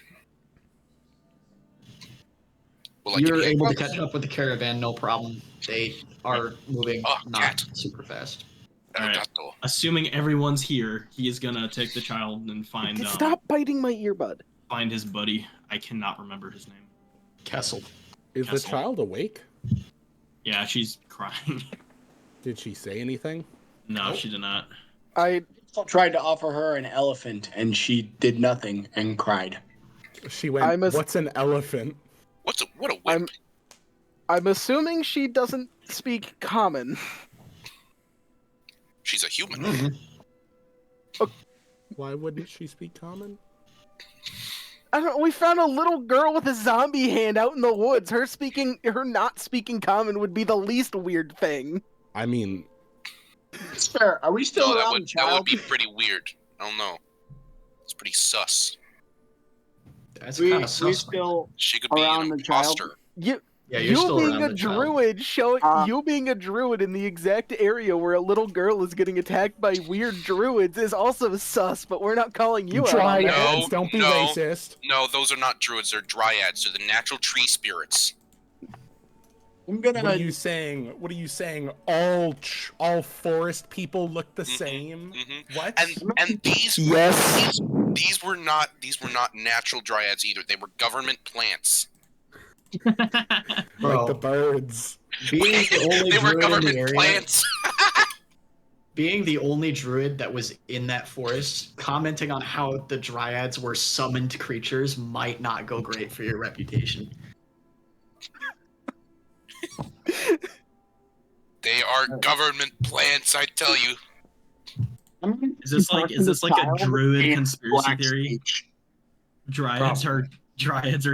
Well, like, You're if he able to comes- catch up with the caravan, no problem. They are moving Oh, not cat. super fast. Alright. Arigato. Assuming everyone's here, he is gonna take the child and find Stop biting my earbud. find his buddy. I cannot remember his name. Kessel. Is the Castle. child awake? Yeah, she's crying. Did she say anything? No, Nope. she did not. I Tried to offer her an elephant and she did nothing and cried. She went, I'm a- what's an elephant? What a whip. I'm assuming she doesn't speak common. She's a human. Mm-hmm. Why wouldn't she speak common? I don't know. We found a little girl with a zombie hand out in the woods. Her not speaking common would be the least weird thing. I mean, It's fair. Are we still No, around the that would child? be pretty weird. I don't know. It's pretty sus. That's We kind of sus. still She could be Around an the child? imposter. You Yeah, you're still being around a the child. druid Uh, you being a druid in the exact area where a little girl is getting attacked by weird druids is also sus, but we're not calling you out. on that. No, Dryads, don't be no. racist. No, those are not druids. They're dryads. They're the natural tree spirits. I'm gonna. What are you saying? What are you saying? All forest people look the Mhm, same? hmm What? And these Yes. these were not natural dryads either. They were government plants. Bro, like the birds. being the only They were druid in the government area, plants. being the only druid that was in that forest, commenting on how the dryads were summoned creatures might not go great for your reputation. They are government plants, I tell you. Is this like a druid conspiracy theory? Dryads are settlers Dryads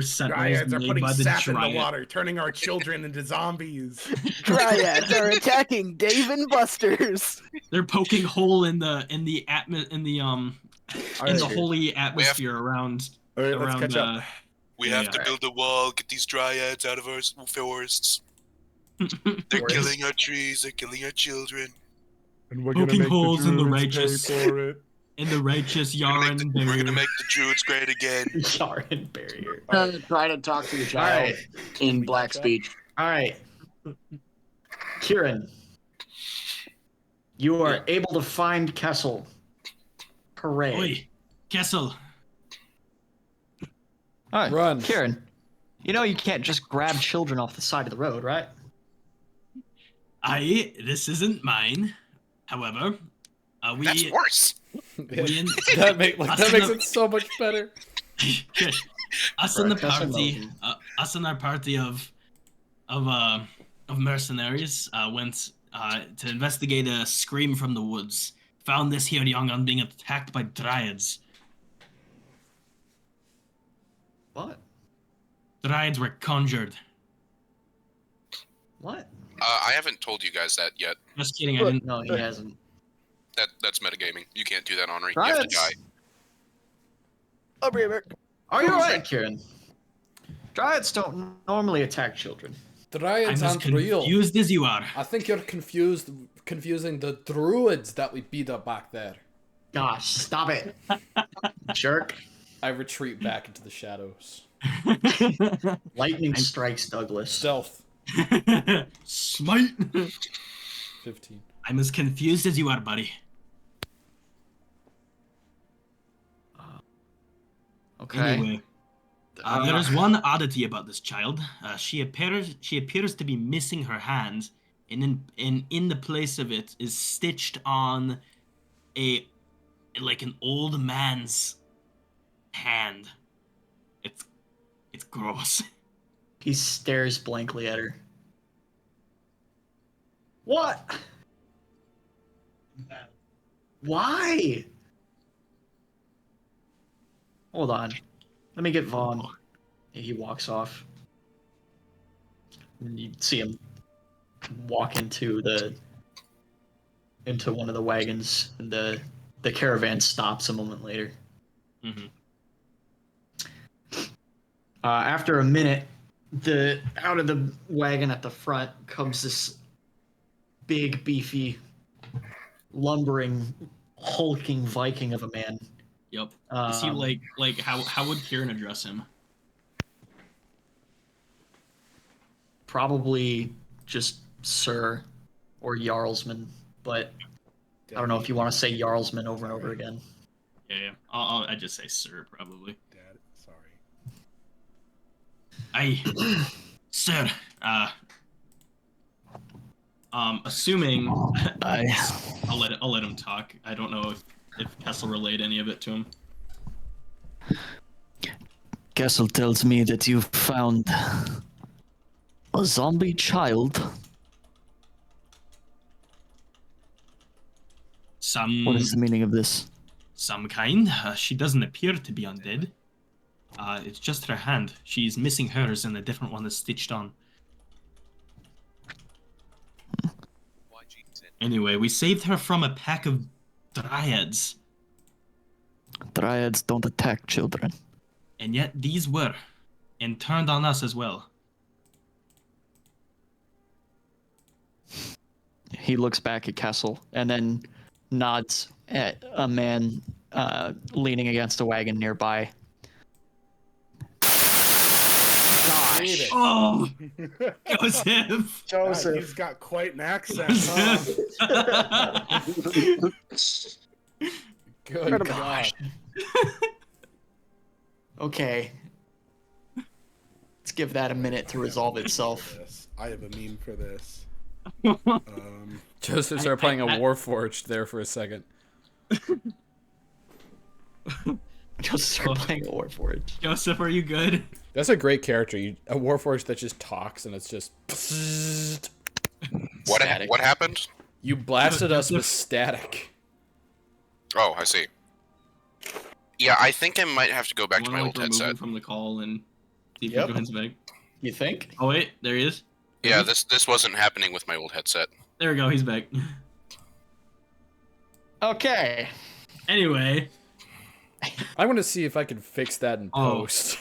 are made putting by the sap in the dryad. water, turning our children into zombies. Dryads are attacking Dave and Buster's. They're poking hole in the All in right, the holy atmosphere around all right, let's around catch up. We Yeah, have to build a wall, get these dryads out of our forests. They're Forests. killing our trees, they're killing our children. And we're Poking gonna make holes the in the Druids righteous. pay for it. In the righteous We're Yaren gonna barrier. make the Druids great again. Yaren barrier. Try to talk to the All child right. in we black catch up? speech. All right. Kieran, you are able to find Kessel. Hooray. Oi, Kessel. All right. Run. Kieran, you know you can't just grab children off the side of the road, right? This isn't mine. However, That's worse. that makes it so much better. us in the Kessel party, knows. us and our party of mercenaries went to investigate a scream from the woods. Found this here young un being attacked by dryads. What? Dryads were conjured. What? I haven't told you guys that yet. Just kidding, I didn't. No, he hasn't. That's metagaming. You can't do that, Henri. You have to die. Dryads. I'll be back. Are you alright, Kieran? Dryads don't normally attack children. Dryads I'm as aren't real. confused as you are. I think you're confusing the druids that we beat up back there. Gosh, stop it. Jerk. I retreat back into the shadows. Lightning strikes Douglas. Stealth. Smite. 15. I'm as confused as you are, buddy. Okay. Anyway, there is one oddity about this child. She appears to be missing her hand, and in the place of it is stitched on an old man's hand. It's gross. He stares blankly at her. What? Why? Hold on. Let me get Vaughn. He walks off. And you see him walk into one of the wagons, and the caravan stops a moment later. Mm-hmm. After a minute, out of the wagon at the front comes this big, beefy, lumbering, hulking Viking of a man. Yep. Is he like how would Kieran address him? Probably just Sir or Jarlsman, but I don't know if you want to say Jarlsman over and over again. Yeah. I just say sir probably. Dad, sorry. Sir. Assuming I'll let him talk. I don't know if Kessel relayed any of it to him. Kessel tells me that you found a zombie child. What is the meaning of this? Some kind. She doesn't appear to be undead. It's just her hand. She's missing hers, and a different one is stitched on. Anyway, we saved her from a pack of dryads. Dryads don't attack children. And yet these were, and turned on us as well. He looks back at Kessel and then nods at a man leaning against a wagon nearby. Gosh. Oh, Joseph! He's got quite an accent, huh? Good gosh. Okay. Let's give that a minute to resolve itself. I have a meme for this. Joseph started playing a Warforged there for a second. Just start playing a Warforged. Joseph, are you good? That's a great character. A Warforged that just talks and it's just. What happened? You blasted us with static. Oh, I see. Yeah, I think I might have to go back to my old remove him headset. from the call and see if Yep. he joins back. You think? Oh wait, there he is. Yeah, this wasn't happening with my old headset. There we go. He's back. Okay. Anyway, I want to see if I can fix that in Oh. post.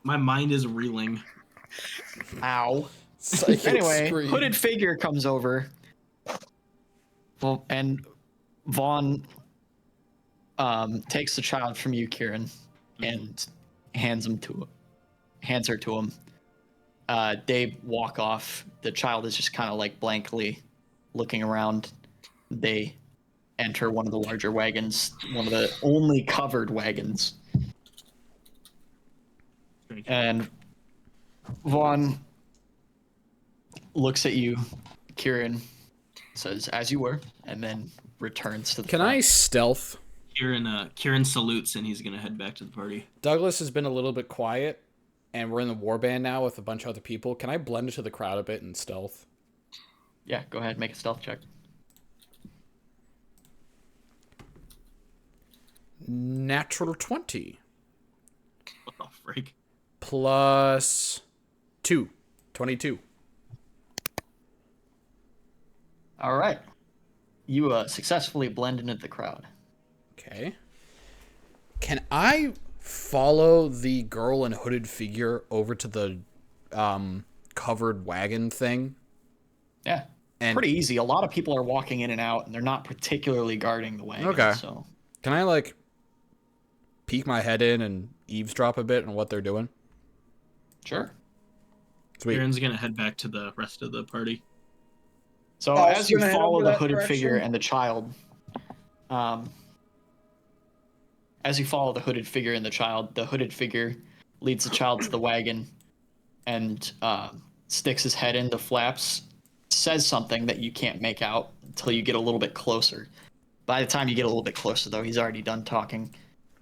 My mind is reeling. Ow. Psychic Anyway, scream. hooded figure comes over. Well, and Vaughn takes the child from you, Kieran, and hands her to him. They walk off. The child is just kind of like blankly looking around. They enter one of the larger wagons, one of the only covered wagons. And Vaughn looks at you, Kieran, says, "As you were," and then returns to the Can front. I stealth? Kieran salutes and he's gonna head back to the party. Douglas has been a little bit quiet, and we're in the warband now with a bunch of other people. Can I blend into the crowd a bit and stealth? Yeah, go ahead, make a stealth check. Natural 20. What the freak? Plus 2. 22. All right. You successfully blend into the crowd. Okay. Can I follow the girl and hooded figure over to the covered wagon thing? Yeah. And Pretty easy. A lot of people are walking in and out, and they're not particularly guarding the wagon. Okay. So can I, like, peek my head in and eavesdrop a bit on what they're doing? sure. Sweet. Kieran's gonna head back to the rest of the party. So Oh, as so you gonna head follow over the that hooded figure direction? and the child, as you follow the hooded figure and the hooded figure leads the child to the wagon and sticks his head in the flaps, says something that you can't make out until you get a little bit closer. By the time you get a little bit closer, though, he's already done talking,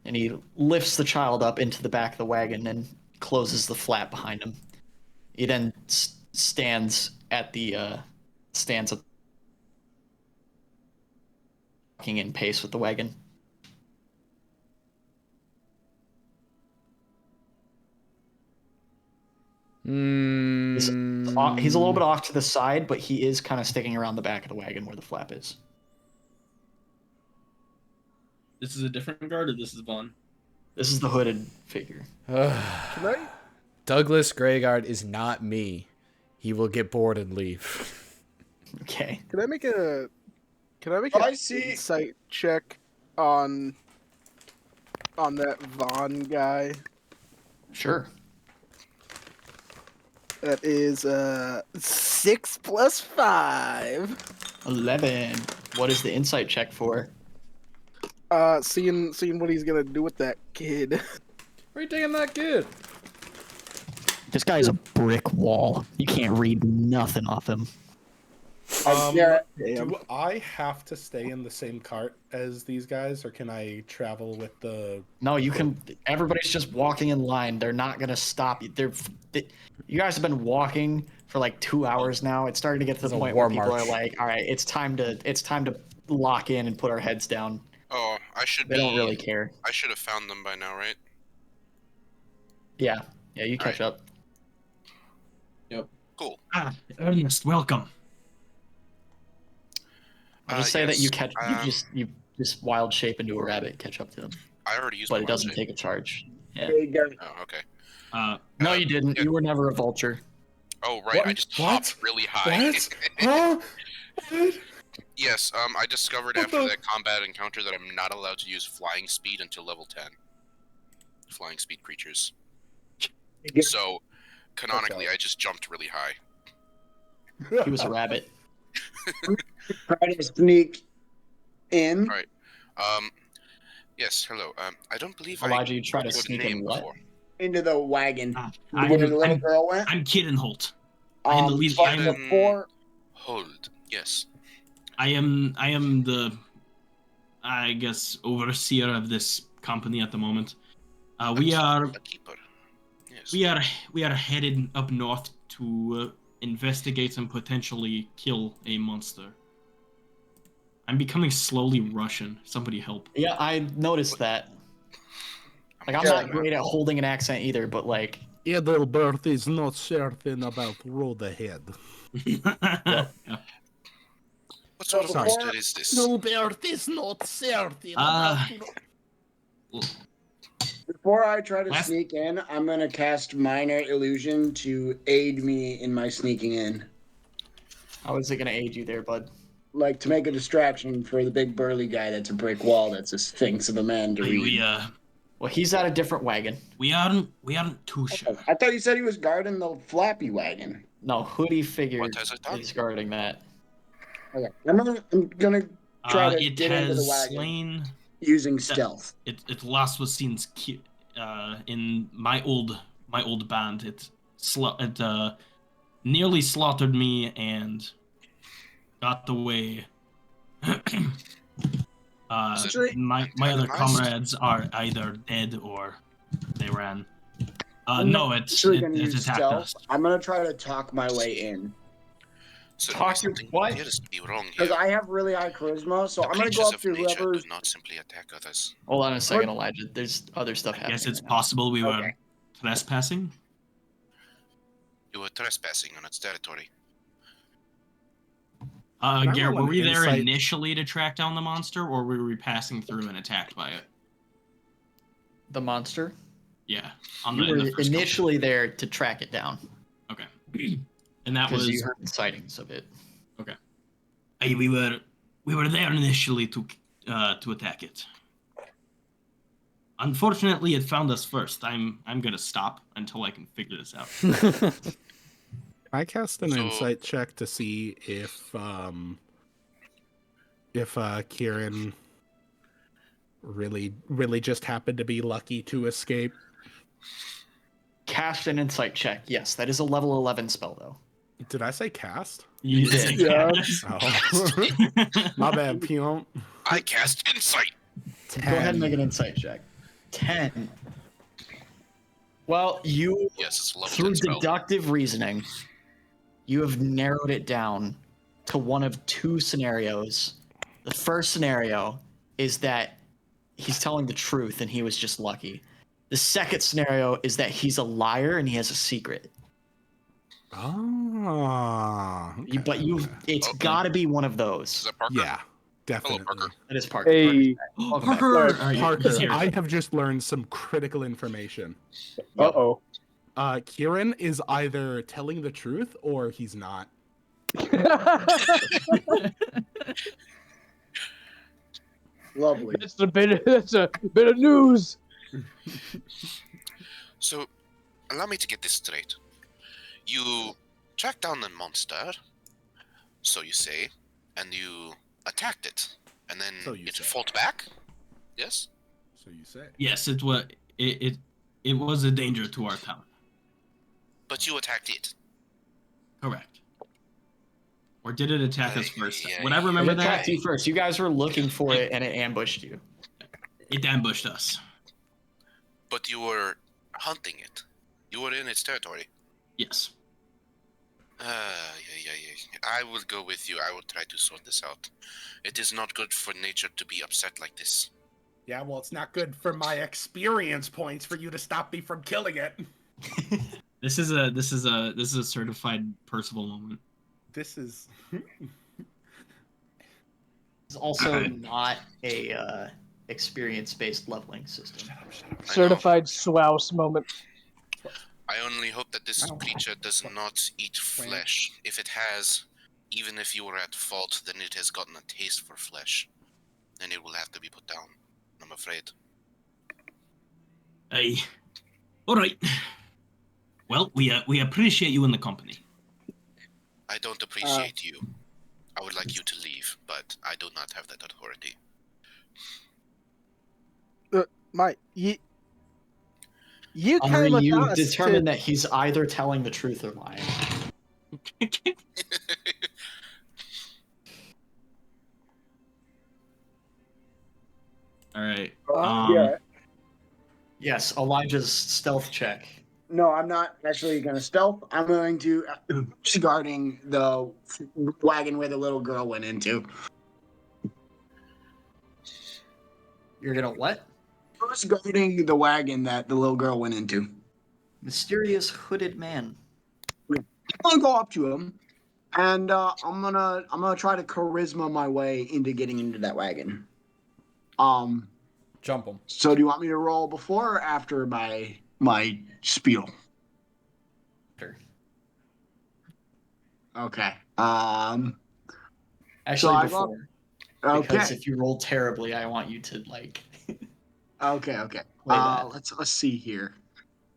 and he lifts the child up into the back of the wagon and closes the flap behind him. He then stands at walking in pace with the wagon. He's a little bit off to the side, but he is kind of sticking around the back of the wagon where the flap is. This is a different guard, or this is Vaughn? This is the hooded figure. Can I? Douglas Greyguard is not me. He will get bored and leave. Okay. Can I make a? I see. Insight check on that Vaughn guy? Sure. That is 6 plus 5. 11. What is the insight check for? Seeing what he's gonna do with that kid. Where are you taking that kid? This guy is a brick wall. You can't read nothing off him. Yeah. Do I have to stay in the same cart as these guys, or can I travel with the? No, you can. Everybody's just walking in line. They're not gonna stop you. You guys have been walking for like 2 hours now. It's starting to get to It's the a point war where people march. are like, "All right, it's time to lock in and put our heads down." Oh, I should They be. don't really care. I should have found them by now, right? Yeah, you catch up. Cool. Ah, Ernest, welcome. I'll just say that you yes, catch. You just wild shape into a rabbit, catch up to them, I already used but my it doesn't wild take a charge. Yeah. There you go. shape. Oh, okay. No, you didn't. yeah. You were never a vulture. Oh, right. I What? just What? hopped really high. What? Huh? What? Yes, I discovered What after the- that combat encounter that I'm not allowed to use flying speed until level 10. Flying speed creatures. So, canonically, I just jumped really high. He was a rabbit. Try to sneak in. Right. Yes, hello. I don't believe Elijah, you try to heard your sneak in name what? before. Into the wagon. I'm, Where the little I'm, girl went. I'm Kieran Holt. I am the lead. But I'm, before. Hold. Yes. I am the, I guess, overseer of this company at the moment. We are A keeper. Yes. we are headed up north to investigate and potentially kill a monster. I'm becoming slowly Russian. Somebody help. Yeah, I noticed that. Like, I'm Yeah. not great at holding an accent either, but like, Edelbert is not certain about road ahead. Yeah. What sort of Before- monster is this? Edelbert is not certain Uh, Before I try to Last- sneak in, I'm gonna cast Minor Illusion to aid me in my sneaking in. How is it gonna aid you there, bud? Like to make a distraction for the big burly guy that's a brick wall that's a sphinx of a man to read. Well, he's at a different wagon. We aren't too sure. I thought you said he was guarding the flappy wagon. No, Hoodie figure What has it done? is guarding that. Okay. I'm gonna try to It get into the has wagon slain. using stealth. It last was seen in my old band. It nearly slaughtered me and got away. Actually, my other nice. comrades are either dead or they ran. I'm No, not it actually gonna use attacked stealth. us. I'm gonna try to talk my way in So Talk to something what? appears to be wrong because here. I have really high charisma. So The I'm gonna go creatures up of to nature whoever's do not simply attack others. Hold on a second, Elijah. There's other stuff I happening. guess it's right now. possible we were Okay. trespassing. You were trespassing on its territory. I Garrett, roll were an we there insight? initially to track down the monster, or were we passing through and attacked by it? The monster. Yeah, You in the were first initially there to track it down Okay, and that because was you heard sightings of it. we were there initially to attack it. Unfortunately, it found us first. I'm gonna stop until I can figure this out. I cast an So- insight check to see if Kieran really just happened to be lucky to escape. Cast an insight check. Yes, that is a level 11 spell though. Did I say cast? You did. Yeah. Oh. My bad, Pion. I cast insight. Go ahead and make an insight check. 10. Well, you Yes, it's a level through 10 spell. deductive reasoning, you have narrowed it down to one of two scenarios. The first scenario is that he's telling the truth and he was just lucky. The second scenario is that he's a liar and he has a secret. Ah. But it's Okay. got to be one of Is those. that Parker? Yeah, Hello, definitely. Parker. That is Parker. Hey. Welcome back. Parker, Parker, he's here. I have just learned some critical information. Uh-oh. Kieran is either telling the truth or he's not. lovely. That's a bit of news. So, allow me to get this straight. You tracked down the monster, so you say, and you attacked it, and then So you it say. fought back? Yes? So you say. Yes, it was a danger to our town. But you attacked it. Correct. Or did it attack us first? Yeah, Would I yeah. remember It attacked that? you first. You guys were looking for it and it ambushed you. It ambushed us. But you were hunting it. You were in its territory. Yes. Yeah. I will go with you. I will try to sort this out. It is not good for nature to be upset like this. Yeah, well, it's not good for my experience points for you to stop me from killing it. This is a certified Percival moment. This is. It's also not a experience-based leveling system. Certified swouse moment. I only hope that this creature does not eat flesh. If it has, even if you were at fault, then it has gotten a taste for flesh. And it will have to be put down, I'm afraid. Hey. All right. Well, we appreciate you in the company. I don't appreciate you. I would like you to leave, but I do not have that authority. Mate, you Henry, came with you us determined to... that he's either telling the truth or lying. All right. Yeah. Yes, Elijah's stealth check. No, I'm not actually going to stealth. I'm going to guarding the wagon where the little girl went into. You're gonna what? Who's guarding the wagon that the little girl went into? Mysterious hooded man. I'm gonna go up to him, and I'm gonna try to charisma my way into getting into that wagon. Jump him. So do you want me to roll before or after my spiel? Sure. Okay. Actually, I before. Okay. Because if you roll terribly, I want you to like. Okay. Play that. Let's see here.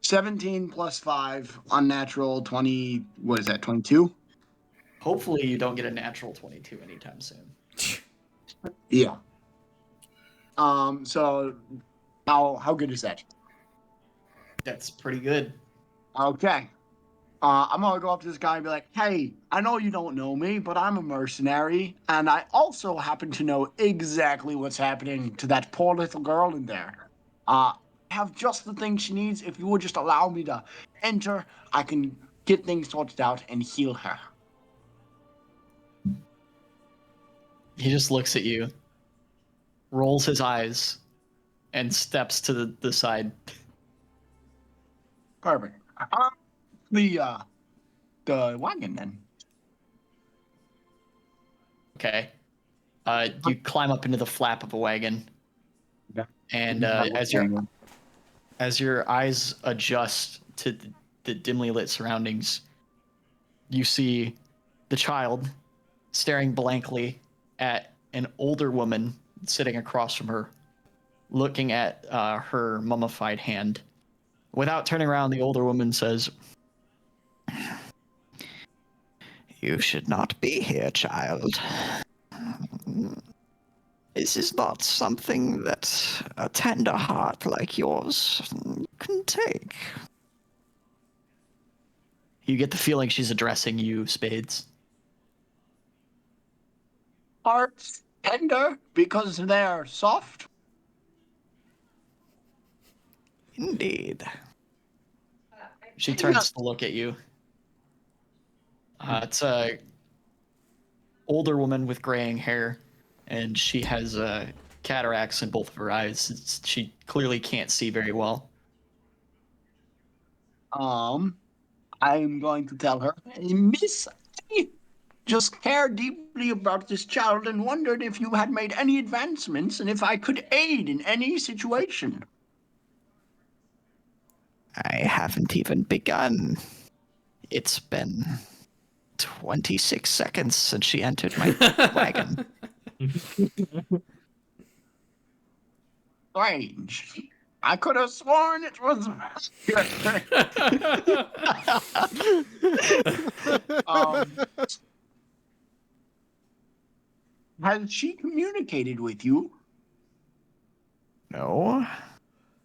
17 plus 5, unnatural 20. What is that? 22. Hopefully, you don't get a natural 22 anytime soon. Yeah. So how good is that? That's pretty good. Okay. I'm gonna go up to this guy and be like, "Hey, I know you don't know me, but I'm a mercenary, and I also happen to know exactly what's happening to that poor little girl in there. I have just the thing she needs. If you would just allow me to enter, I can get things sorted out and heal her." He just looks at you, rolls his eyes, and steps to the side. Perfect. The wagon then. Okay. You climb up into the flap of a wagon, Yeah. and as your eyes adjust to the dimly lit surroundings, you see the child staring blankly at an older woman sitting across from her, looking at her mummified hand. Without turning around, the older woman says, "You should not be here, child. This is not something that a tender heart like yours can take." You get the feeling she's addressing you, Spades. Hearts tender because they're soft. Indeed. She turns to look at you. It's a older woman with graying hair, and she has cataracts in both of her eyes. She clearly can't see very well. I'm going to tell her, "Hey, Miss, I just care deeply about this child and wondered if you had made any advancements and if I could aid in any situation." I haven't even begun. It's been 26 seconds since she entered my wagon. Strange. I could have sworn it was. Has she communicated with you? No,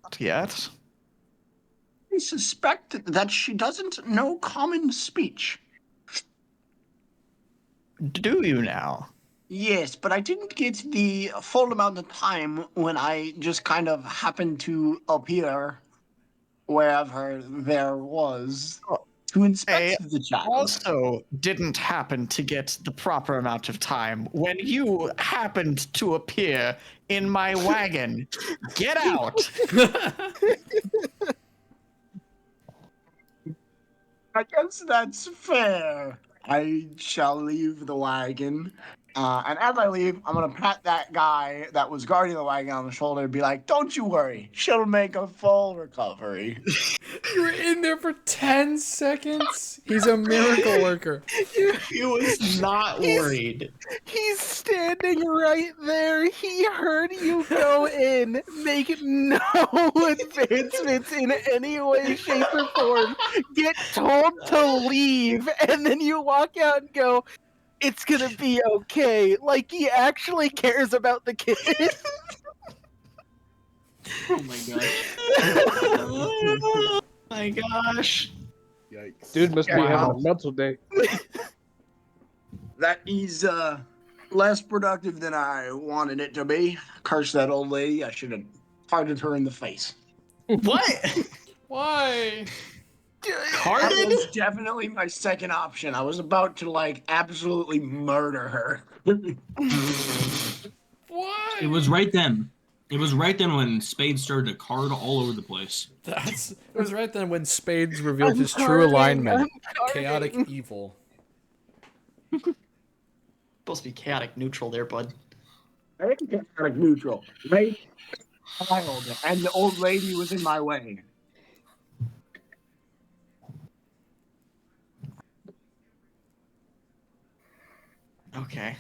not yet. I suspect that she doesn't know common speech. Do you now? Yes, but I didn't get the full amount of time when I just kind of happened to appear wherever there was to inspect the child. Also didn't happen to get the proper amount of time when you happened to appear in my wagon. Get out! I guess that's fair. I shall leave the wagon. And as I leave, I'm going to pat that guy that was guarding the wagon on the shoulder and be like, "Don't you worry. She'll make a full recovery." You were in there for 10 seconds? He's a miracle worker. He was not worried. He's standing right there. He heard you go in, make no advancements in any way, shape, or form, get told to leave, and then you walk out and go, "It's gonna be okay." Like he actually cares about the kid. Oh my gosh. Oh my gosh. Yikes. Dude must be having a mental day. That is less productive than I wanted it to be. Curse that old lady. I should have farted her in the face. What? Why? That Carded? was definitely my second option. I was about to like absolutely murder her. Why? It was right then. It was right then when Spade started to card all over the place. It was right then when Spades revealed I'm his true carding, alignment. I'm Chaotic carding. evil. Supposed to be chaotic neutral there, bud. I think chaotic neutral. Right? child, and the old lady was in my way. Okay.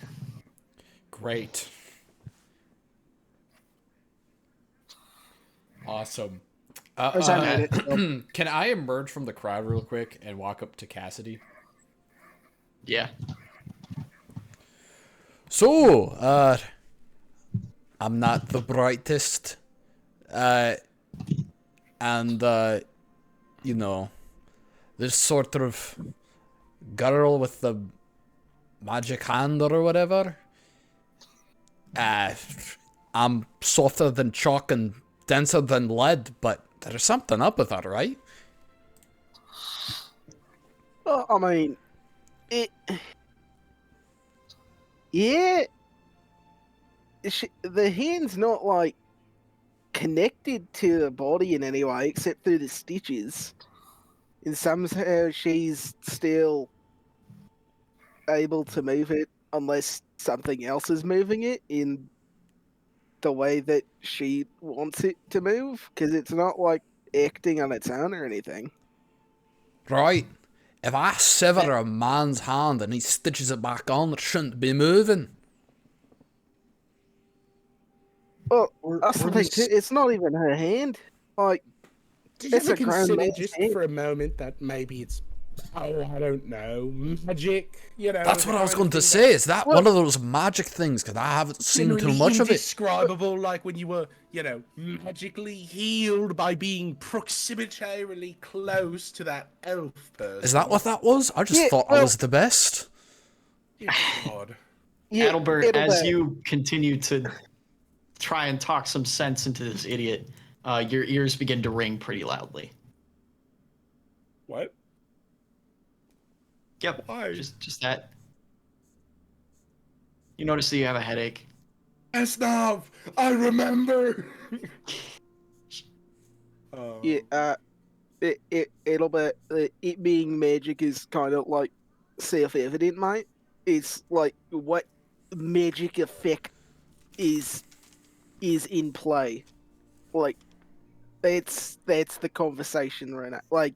Great. Awesome. As I made it. Can I emerge from the crowd real quick and walk up to Cassidy? Yeah. So, I'm not the brightest. And, you know, this sort of girl with the magic hand or whatever. I'm softer than chalk and denser than lead, but there's something up with her, right? Well, I mean, it. Yeah. The hand's not like connected to the body in any way except through the stitches. And somehow she's still able to move it unless something else is moving it in the way that she wants it to move, because it's not like acting on its own or anything. Right. If I sever a man's hand and he stitches it back on, it shouldn't be moving. Well, that's the thing too. It's not even her hand. Like, Did you it's ever a grown consider man's just hand. for a moment that maybe it's, I don't know, magic? You know, That's the what I was kind going of to thing say. Is that one of those magic things? Because I haven't seen too genuinely much of it. indescribable, like when you were, you know, magically healed by being proximitarily close to that elf person. Is that what that was? I just Yeah, thought I well- was the best. Dear God. Yeah, Adelbert, as Adelbert. you continue to try and talk some sense into this idiot, your ears begin to ring pretty loudly. What? Yep. Why? Just that. You notice that you have a headache. Esnav, I remember. Yeah, it being magic is kind of like self-evident, mate. It's like what magic effect is in play. Like that's the conversation right now. Like,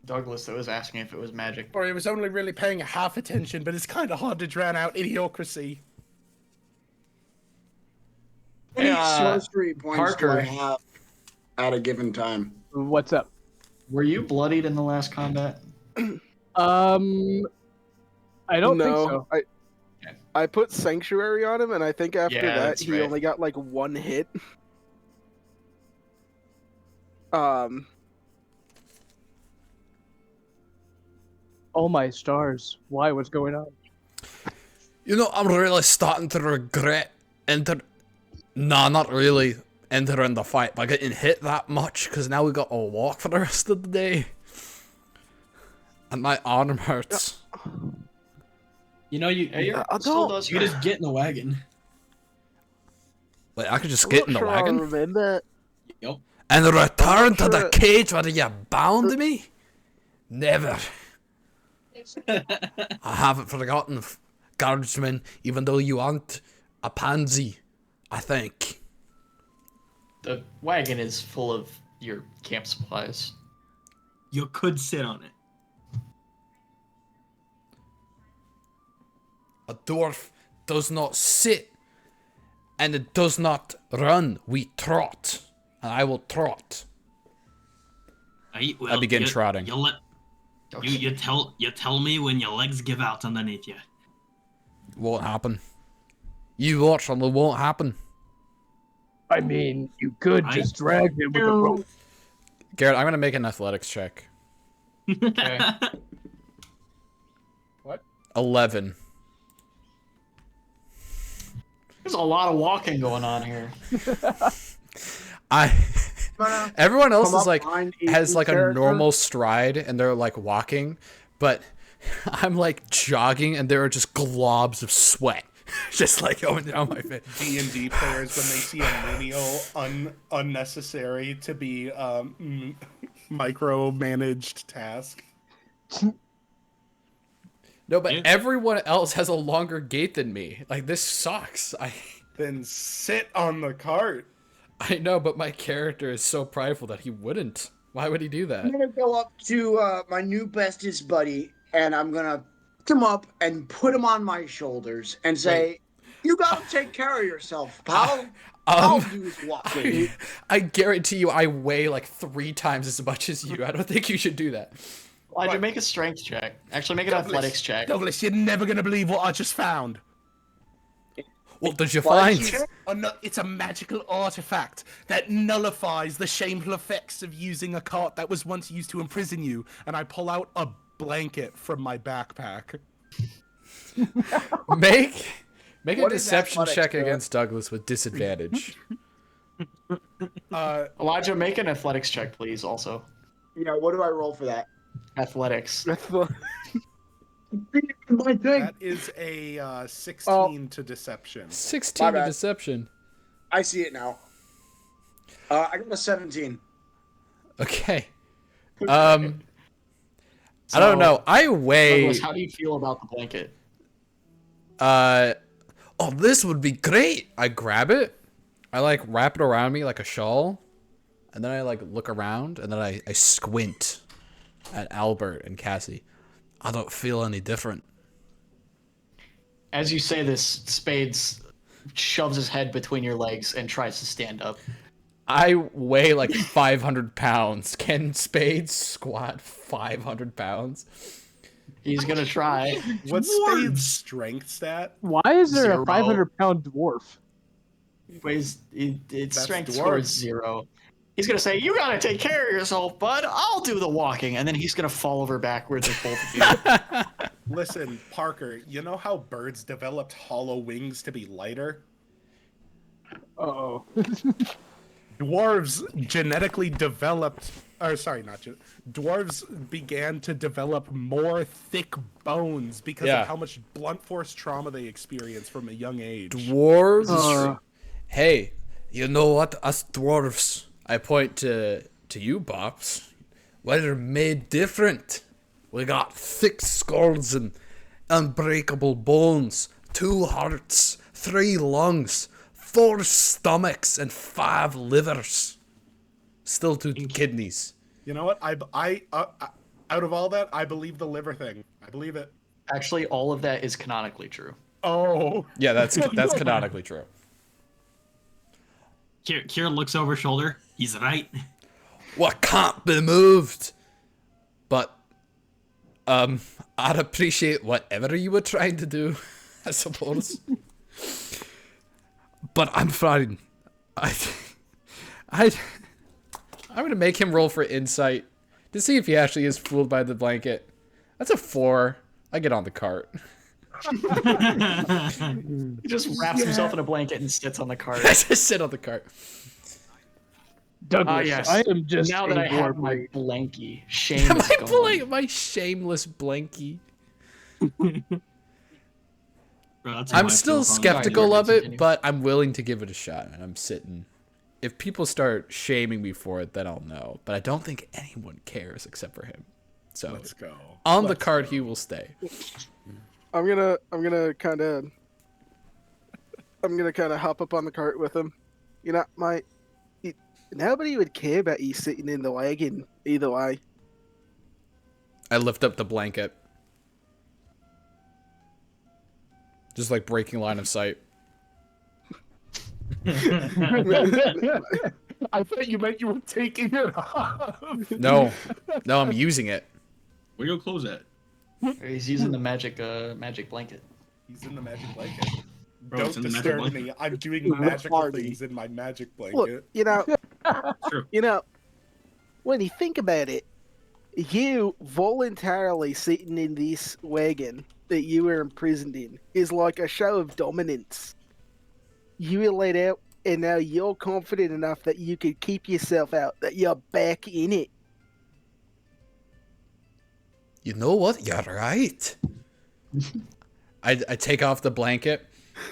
Douglas that was asking if it was magic. Or I was only really paying half attention, but it's kind of hard to drown out idiocracy. How many Hey, sorcery points Parker. do I have at a given time? what's up? Were you bloodied in the last combat? I don't think so. I put sanctuary on him, and I think after Yeah, that that's he right. only got like one hit. Oh my stars! Why? What's going on? You know, I'm really starting to regret Nah, not really entering the fight by getting hit that much, because now we got to walk for the rest of the day. And my arm hurts. You know, you Still does you hurt. just get in the wagon. Like, I could just I'm get not in the sure I wagon remember. Yep. and return to the sure- cage where you bound me? Never. I haven't forgotten, guardsman, even though you aren't a pansy, I think. The wagon is full of your camp supplies. You could sit on it. A dwarf does not sit, and it does not run. We trot, and I will trot. Right, I begin you, trotting. You let you tell me when your legs give out underneath you. Won't happen. You watch, and it won't happen. I mean, you could just drag him with a rope. Garrett, I'm gonna make an athletics check. Okay. 11. There's a lot of walking going on here. Everyone else Come is up like behind has Ethan's like a character. normal stride and they're like walking, but I'm like jogging and there are just globs of sweat just like going down my face. D&D players, when they see a menial, unnecessary to be micromanaged task. No, but Yeah. everyone else has a longer gait than me. Like, this sucks. Then sit on the cart. I know, but my character is so prideful that he wouldn't. Why would he do that? I'm gonna go up to my new bestest buddy, and I'm gonna pick him up and put him on my shoulders and say, "You gotta take care of yourself, pal. I'll do this walking." I guarantee you I weigh like 3 times as much as you. I don't think you should do that. Elijah, make a strength check. Actually, make an athletics check. Douglas, you're never gonna believe what I just found. What did you Why find? did you- It's a magical artifact that nullifies the shameful effects of using a cart that was once used to imprison you. And I pull out a blanket from my backpack. Make a What is deception athletics, check bro? against Douglas with disadvantage. Elijah, make an athletics check, please. Also, Yeah, what do I roll for that? athletics. That's the- My thing. That is a 16 to deception. 16 My to bad. deception. I see it now. I got a 17. Okay. I don't know. I weigh. Douglas, how do you feel about the blanket? Oh, this would be great. I grab it. I like wrap it around me like a shawl, and then I like look around, and then I squint at Albert and Cassie. I don't feel any different. As you say this, Spades shoves his head between your legs and tries to stand up. I weigh like 500 pounds. Can Spades squat 500 pounds? He's gonna try. What's Spade's strength stat? Why is there Zero. a 500-pound dwarf? Weighs its That's strength dwarf. scores 0. He's gonna say, "You gotta take care of yourself, bud. I'll do the walking," and then he's gonna fall over backwards with both of you. Listen, Parker, you know how birds developed hollow wings to be lighter? Uh-oh. Dwarves genetically developed, or sorry, not dwarves began to develop more thick bones because Yeah. of how much blunt force trauma they experienced from a young age. Dwarves. Hey, you know what? Us dwarves. I point to you, Bops. We're made different. We got thick skulls and unbreakable bones, 2 hearts, 3 lungs, 4 stomachs, and 5 livers. Still 2 kidneys. You know what? I out of all that, I believe the liver thing. I believe it. Actually, all of that is canonically true. Oh, Yeah, that's canonically true. Kieran looks over his shoulder. He's right. What can't be moved? But, I'd appreciate whatever you were trying to do, I suppose. But I'm fine. I'm gonna make him roll for insight to see if he actually is fooled by the blanket. That's a 4. I get on the cart. He just wraps himself in a blanket and sits on the cart. I just sit on the cart. Douglas, Yes. I am just Now a that I have my warblade. blankie, shame is gone. my shameless blankie. Bro, that's how I'm I still feel. skeptical Sorry, of it, continue. but I'm willing to give it a shot. And I'm sitting. If people start shaming me for it, then I'll know. But I don't think anyone cares except for him. So let's go. on the card, he will stay. I'm gonna kind of hop up on the cart with him. You know, nobody would care about you sitting in the wagon either way. I lift up the blanket. Just like breaking line of sight. I thought you meant you were taking it off. No, I'm using it. Where your clothes at? He's using the magic blanket. He's in the magic blanket. Bro, Don't it's in the magic disturb blanket. me. I'm doing magical Party. things in my magic blanket. Look, you know, True. when you think about it, you voluntarily sitting in this wagon that you were imprisoned in is like a show of dominance. You were let out, and now you're confident enough that you could keep yourself out, that you're back in it. You know what? You're right. I take off the blanket,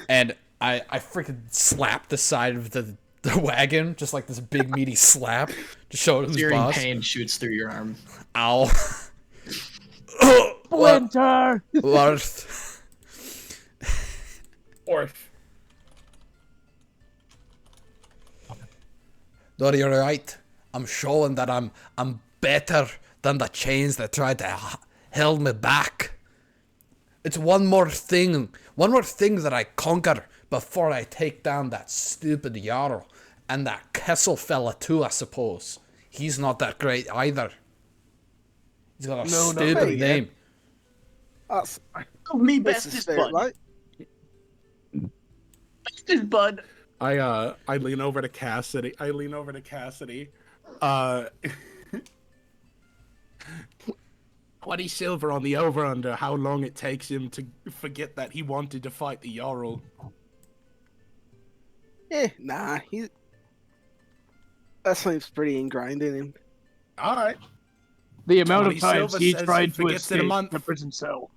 and I freaking slap the side of the wagon, just like this big meaty slap, to show it who's Searing boss. pain shoots through your arm. Ow. Splinter! Worth. Orf. No, you're right. I'm showing that I'm better than the chains that tried to hold me back. It's one more thing that I conquer before I take down that stupid Jarl. And that Kessel fella too, I suppose. He's not that great either. He's got a stupid name. That's Me this is bestest fair, bud. right? Bestest bud. I lean over to Cassidy. Uh 20 silver on the over-under how long it takes him to forget that he wanted to fight the Jarl. Nah, that seems pretty ingrained in him. Alright. The amount 20 of times silver he says tried he to forgets it a escape month. the prison cell.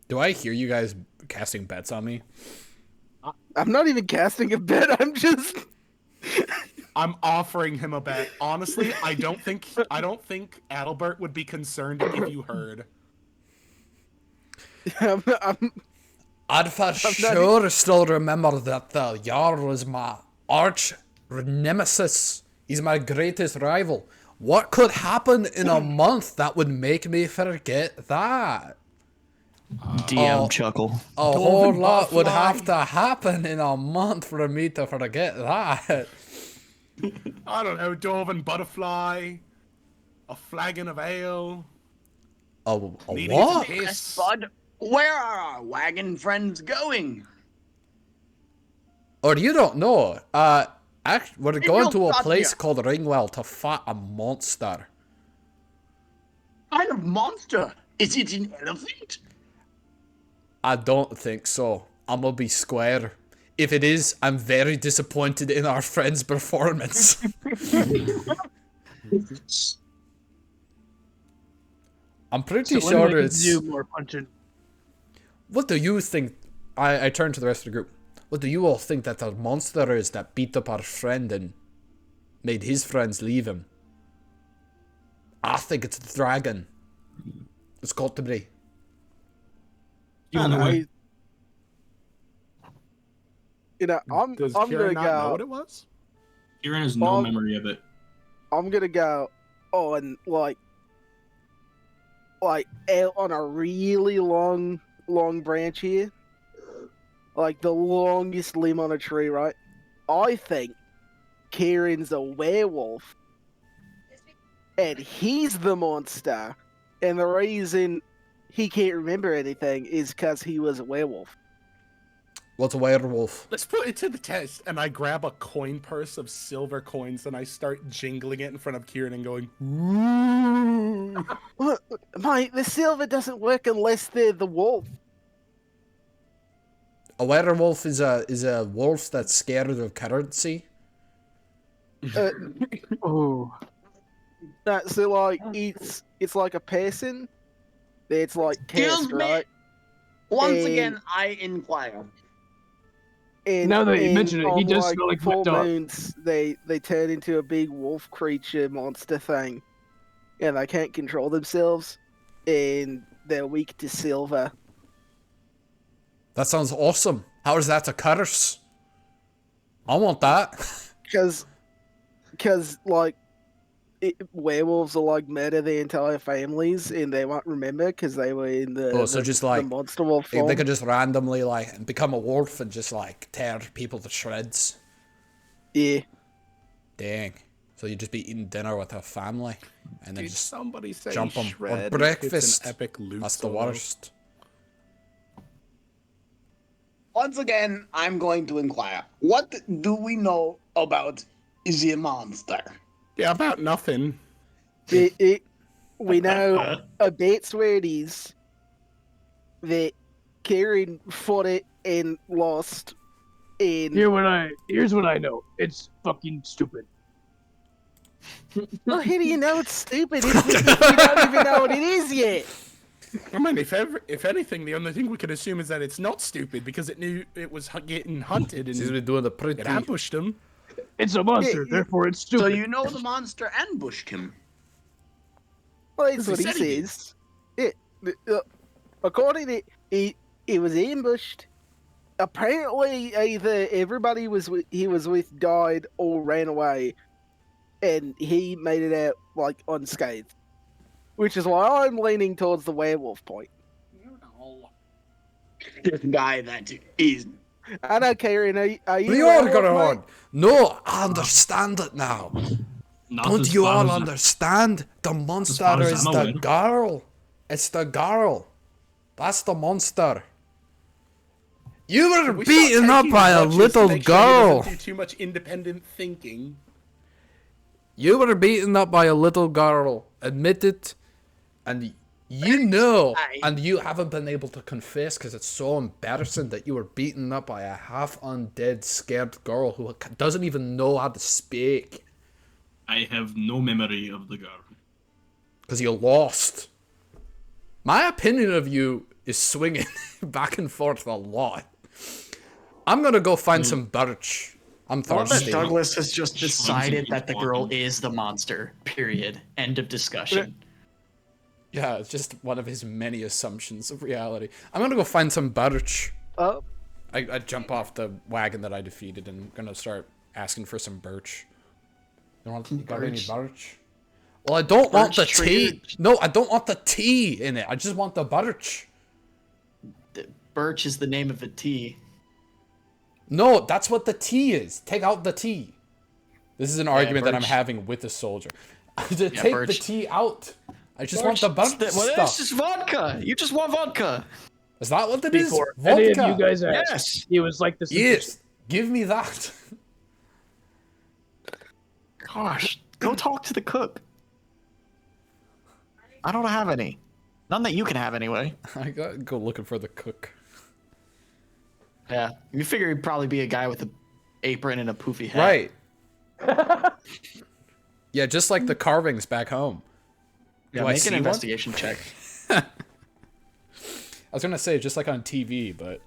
Do I hear you guys casting bets on me? I'm not even casting a bet. I'm just. I'm offering him a bet. Honestly, I don't think Adalbert would be concerned if you heard. I'd for sure still remember that the Jarl is my arch nemesis. He's my greatest rival. What could happen in a month that would make me forget that? DM chuckle. A whole lot would have to happen in a month for me to forget that. I don't know, Dwarven butterfly, a flagon of ale. A needing what? to piss. Bud, where are our wagon friends going? Or you don't know. We're going to a not place here. called Ringwell to fight a monster. Kind of monster? Is it an elephant? I don't think so. I'm gonna be square. If it is, I'm very disappointed in our friend's performance. I'm pretty So when sure they can it's... do more punching. What do you think? I turn to the rest of the group. What do you all think that the monster is that beat up our friend and made his friends leave him? I think it's the dragon. It's got to be. Even the way I'm Does gonna Kieran not know go. what it was? Kieran has no Um, memory of it. I'm gonna go on like out on a really long branch here, like the longest limb on a tree. Right? I think Kieran's a werewolf, and he's the monster, and the reason he can't remember anything is because he was a werewolf. What's a werewolf? Let's put it to the test. And I grab a coin purse of silver coins and I start jingling it in front of Kieran and going, "Ooh." What, mate? The silver doesn't work unless they're the wolf. A werewolf is a wolf that's scared of currency. Oh. So like it's like a person. It's like Excuse cast, me? right? Once And- again, I inquire. And, Now that you and mention it, he on, does like smell like full wet dog. moons, they turn into a big wolf creature monster thing, and they can't control themselves, and they're weak to silver. That sounds awesome. How is that a curse? I want that. Because like werewolves are like murder their entire families, and they won't remember because they were in the Oh, so the, just the like monster wolf they form. could just randomly like become a wolf and just like tear people to shreds. Yeah. Dang. So you'd just be eating dinner with a family and then Did just somebody say jump 'em. Or shred? breakfast. It's an epic loot that's the solo. worst. Once again, I'm going to inquire. What do we know about the monster? Yeah, about nothing. We know a bit's where it is. That Kieran fought it and lost. And Here's what I know. It's fucking stupid. well, how do you know it's stupid if we don't even know what it is yet? I mean, if anything, the only thing we could assume is that it's not stupid because it knew it was getting hunted Seems to and be doing the pretty it ambushed him. It's a monster, therefore it's stupid. So you know the monster ambushed him. Well, that's what He he said he did. says. According to he was ambushed. Apparently, either everybody he was with died or ran away, and he made it out like unscathed. Which is why I'm leaning towards the werewolf point. This guy that is. I don't care. Are you? We the all werewolf, got mate? on. No, I understand it now. Not Don't as you far all as- understand? The monster far as is I'm the aware. girl. It's the girl. That's the monster. You were We beaten start up taking by a watches to little make sure he girl. doesn't do too much independent thinking. You were beaten up by a little girl. Admit it. And you know, and you haven't been able to confess because it's so embarrassing that you were beaten up by a half undead, scared girl who doesn't even know how to speak. I have no memory of the girl. Because you lost. My opinion of you is swinging back and forth a lot. I'm gonna go find some birch. I'm I love that thirsty. Douglas has just Shrubs decided and that the keeps girl walking. is the monster. Period. End of discussion. Yeah, it's just one of his many assumptions of reality. I'm gonna go find some birch. Oh, I jump off the wagon that I defeated and gonna start asking for some birch. You got any Birch? birch? Well, I don't want the Birch tree tea. No, I don't want the tea in it. I just want the birch. Birch is the name of the tea. No, that's what the tea is. Take out the tea. This is an argument that I'm birch. having with the soldier. To take the birch. tea out. I just want the birch Well, stuff. that's just vodka. You just want vodka. Is that what it is? Before any Vodka. of you guys asked, Yes. he was like the Yes. Give me that. Gosh, go talk to the cook. I don't have any. None that you can have anyway. I gotta go looking for the cook. Yeah. You figure he'd probably be a guy with an apron and a poofy hat. Right. Yeah, just like the carvings back home. Yeah, Do I make see an one? investigation check. I was gonna say just like on TV, but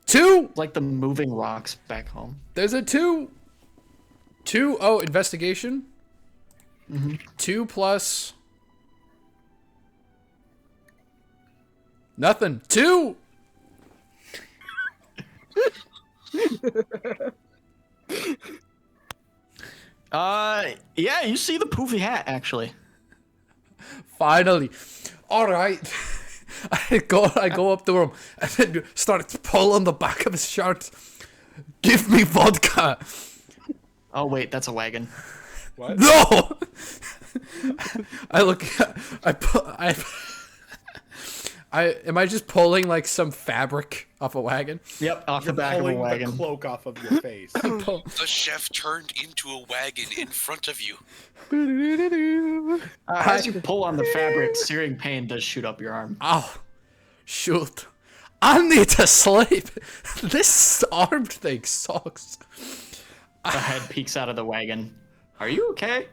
2. Like the moving rocks back home. There's a 2. 2. Oh, investigation. 2 plus nothing. 2. Yeah, you see the poofy hat actually. Finally. All right. I go up to him and then start pulling the back of his shirt. Give me vodka. Oh wait, that's a wagon. What? No. Am I just pulling like some fabric off a wagon? Yep, off the back of a Pulling the wagon. cloak off of your face. The chef turned into a wagon in front of you. As you pull on the fabric, searing pain does shoot up your arm. Oh, shoot. I need to sleep. This armed thing sucks. The head peeks out of the wagon. Are you okay?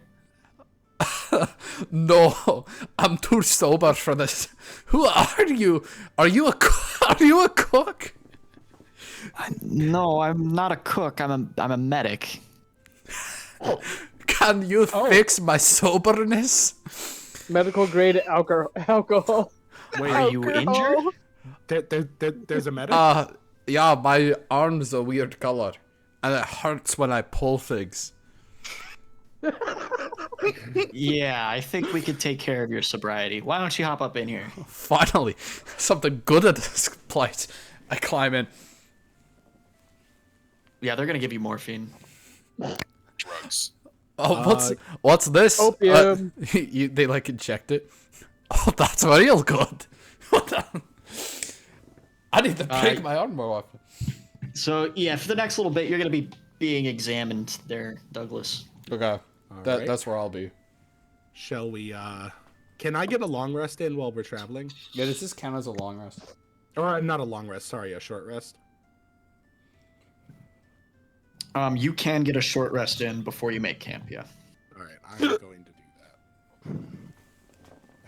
No, I'm too sober for this. Who are you? Are you a cook? No, I'm not a cook. I'm a medic. Can you fix my soberness? medical grade alcohol. Wait, Are you injured? there's a medic? Yeah, my arm's a weird color, and it hurts when I pull things. Yeah, I think we could take care of your sobriety. Why don't you hop up in here? Finally, something good at this place. I climb in. Yeah, they're gonna give you morphine. Drugs. Oh, what's this? Opium. They like inject it. Oh, that's real good. What the? I need to break my arm more often. So yeah, for the next little bit, you're gonna be being examined there, Douglas. Okay, right. that's where I'll be. Shall we, can I get a long rest in while we're traveling? Yeah, does this count as a long rest? Or not a long rest, sorry, a short rest. You can get a short rest in before you make camp. Yeah. All right, I'm going to do that.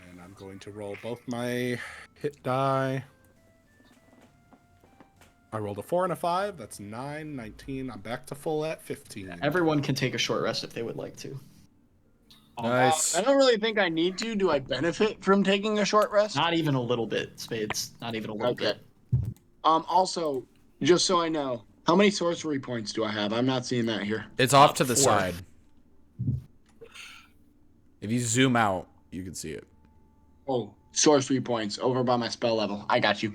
And I'm going to roll both my hit die. I rolled a 4 and a 5. That's 9, 19. I'm back to full at 15. Everyone can take a short rest if they would like to. Nice. I don't really think I need to. Do I benefit from taking a short rest? Not even a little bit, Spades. Not even a little Okay. bit. Also, just so I know, how many sorcery points do I have? I'm not seeing that here. It's off to the 4. side. If you zoom out, you can see it. Oh, sorcery points over by my spell level. I got you.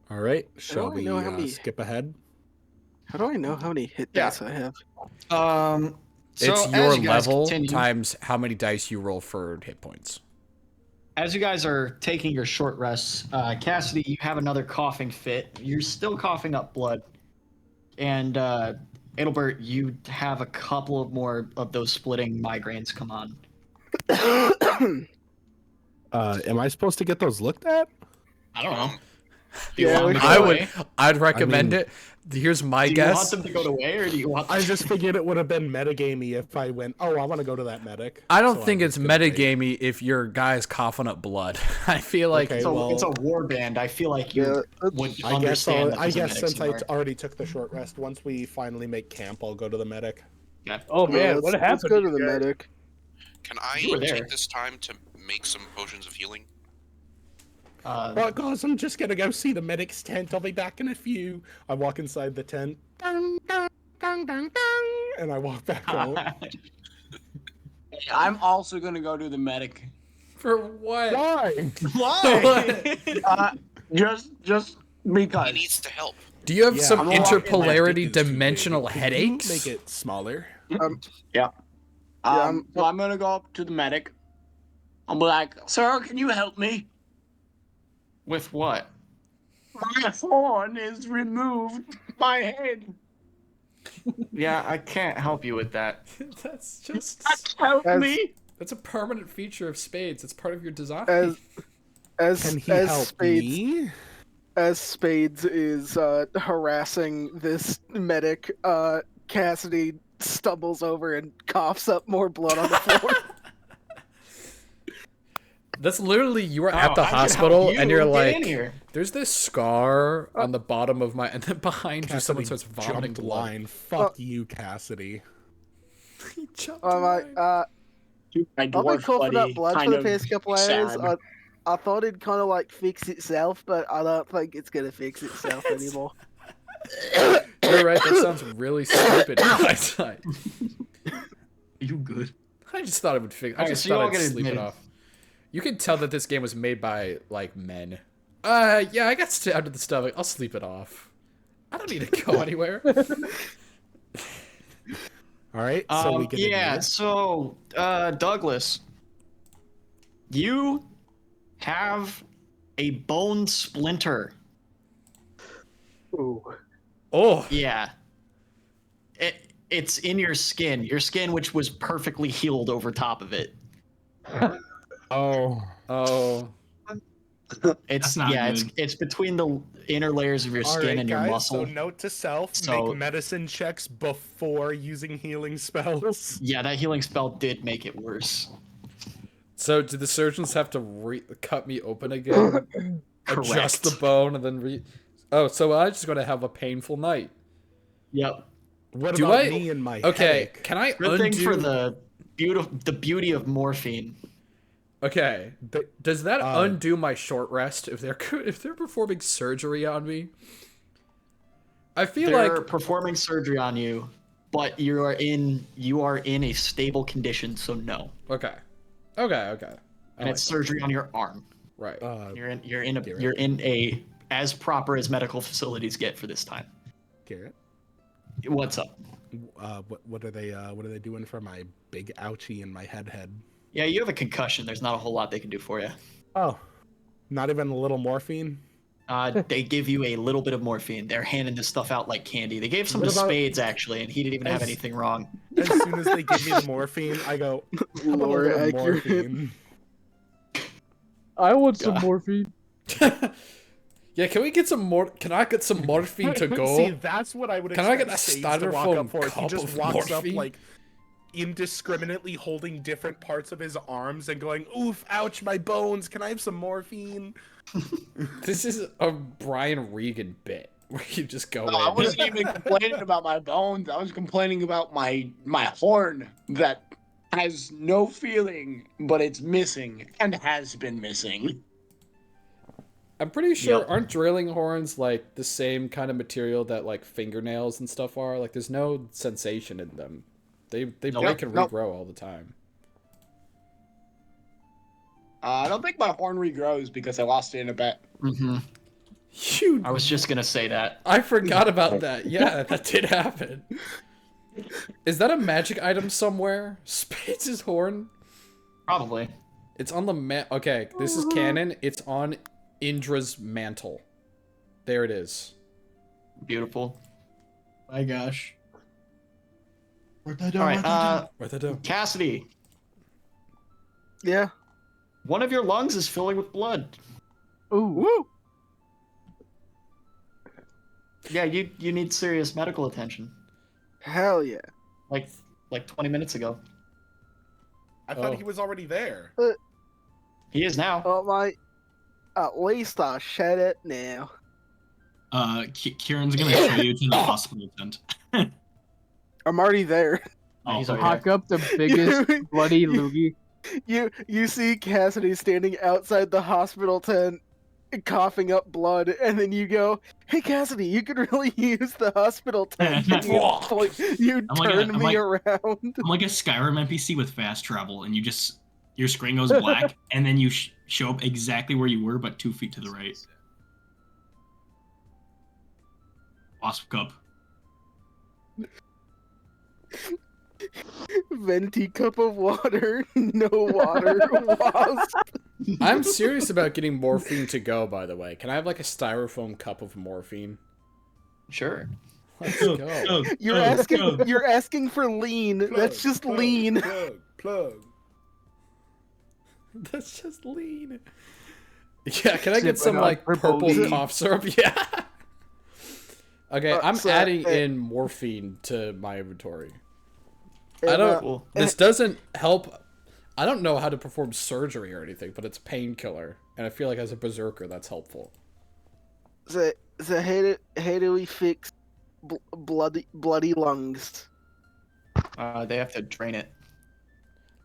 All right. I Shall don't we know how many- skip ahead? How do I know how many hit Yeah. dice I have? So It's as your you guys level continue- times how many dice you roll for hit points. As you guys are taking your short rests, Cassidy, you have another coughing fit. You're still coughing up blood. And Adelbert, you have a couple of more of those splitting migraines come on. Am I supposed to get those looked at? I don't know. Um, Do you Yeah, want them to I go would. away? I'd recommend mean- it. Here's my Do you want guess. them to go away, or do you want? I just figured it would have been metagamey if I went, oh, I want to go to that medic. I don't So think was it's gonna wait. metagamey if your guy's coughing up blood. I feel like Okay. It's a war band. I feel like you Yeah, would I guess, understand. that I there's a guess medic since I somewhere. already took the short rest, once we finally make camp, I'll go to the medic. Yeah. Oh man, let's, what let's happened? go to you the guys? medic. Can I You were there. take this time to make some potions of healing? Right, guys, I'm just gonna go see the medic's tent. I'll be back in a few. I walk inside the tent. Dun, dun, dun, dun, dun, and I walk back out. I'm also gonna go to the medic. for what? Why? Why? Just He because. needs to help. Do you have Yeah, some I'm walking, my dick interpolarity is too dimensional big. Can you headaches? Make it smaller. So I'm gonna go up to the medic. I'm like, sir, can you help me? With what? My horn is removed. My head. Yeah, I can't help you with that. That's just. Help As- me. That's a permanent feature of Spades. It's part of your design. As Can he as help Spades me? as Spades is harassing this medic, Cassidy stumbles over and coughs up more blood on the floor. That's literally you were Oh, at the I can hospital help you. and you're Get like, in here. there's this scar on the bottom of my, and then behind you someone Cassidy starts vomiting jumped blood. line. Fuck you, Cassidy. He jumped I'm like, line. My I've been dwarf coughing buddy up blood kind for the of past couple hours. sad. I thought it'd kind of like fix itself, but I don't think it's gonna fix itself anymore. You're right. That sounds really stupid in hindsight. You good? I just thought it would fix. I Alright, just so you thought all I'd get sleep it admitted. off. You can tell that this game was made by like men. Yeah, I got stabbed in the stomach. I'll sleep it off. I don't need to go anywhere. All right. So we get yeah, admitted. so Douglas, you have a bone splinter. Ooh. Oh, Yeah. It's in your skin. Your skin, which was perfectly healed over top of it. Oh. It's That's not it's between the inner layers of your All skin right, and your guys. muscle. So note to self: So- make medicine checks before using healing spells. Yeah, that healing spell did make it worse. so did the surgeons have to cut me open again, adjust the Correct. bone, and then Oh, so I'm just gonna have a painful night. Yep. What Do about I- me and my Okay, headache? can I Good undo? thing for the beauty of morphine. Okay, But- does that Uh, undo my short rest if they're performing surgery on me? I feel They're like performing surgery on you, but you are in a stable condition, so no. okay. I And like it's surgery on your arm. that. Right. You're in Garrett. a as proper as medical facilities get for this time. Garrett, What's up? what are they doing for my big ouchie in my head? Yeah, you have a concussion. There's not a whole lot they can do for you. Oh, not even a little morphine. They give you a little bit of morphine. They're handing this stuff out like candy. They gave some What to about- Spades actually, and he didn't even have As- anything wrong. As soon as they give me the morphine, I go, "How about a Lore little accurate. morphine?" I want some God. morphine. Yeah, can we get some more? Can I get some morphine to go? See, that's what I would Can I expect get a Spades to walk styrofoam up for. He cup just of walks up morphine? like, indiscriminately holding different parts of his arms and going, "Oof, ouch, my bones. Can I have some morphine?" This is a Brian Regan bit where you just go No, I in. wasn't even complaining about my bones. I was complaining about my horn that has no feeling, but it's missing and has been missing. I'm pretty sure Yep. aren't drilling horns like the same kind of material that like fingernails and stuff are? Like there's no sensation in them. They break and Nope. regrow all the time. I don't think my horn regrows because I lost it in a bet. Mm-hmm. I was just gonna say that. I forgot about that. Yeah, that did happen. Is that a magic item somewhere? Space's horn? Probably. It's on the okay, this is canon. It's on Indra's mantle. There it is. Beautiful. My gosh. All right, Write that down. Cassidy, Yeah. one of your lungs is filling with blood. Ooh. Woo. Yeah, you need serious medical attention. Hell yeah. Like 20 minutes ago. I thought Oh. he was already there. He is now. Oh my. At least I'll shut it now. Kieran's gonna show you to the hospital tent. I'm already there. Oh, He's okay. already Hock up the biggest bloody loogie. You see Cassidy standing outside the hospital tent, coughing up blood, and then you go, "Hey Cassidy, you could really use the hospital tent." And you turn me around. I'm like a Skyrim NPC with fast travel, and your screen goes black, and then you show up exactly vhere you were, but 2 feet to the right. Wasp cup. Venti cup of water, no water, wasp. I'm serious about getting morphine to go, by the way. Can I have like a styrofoam cup of morphine? Sure. Let's go. You're asking for lean. That's just lean. Plug. That's just lean. Yeah, can I get Sip some on like purple purple lean. cough syrup? Yeah. Okay, I'm So, adding in morphine to my inventory. I And, don't. Cool. This doesn't help. I don't know how to perform surgery or anything, but it's painkiller, and I feel like as a berserker, that's helpful. So how do we fix bloody lungs? They have to drain it.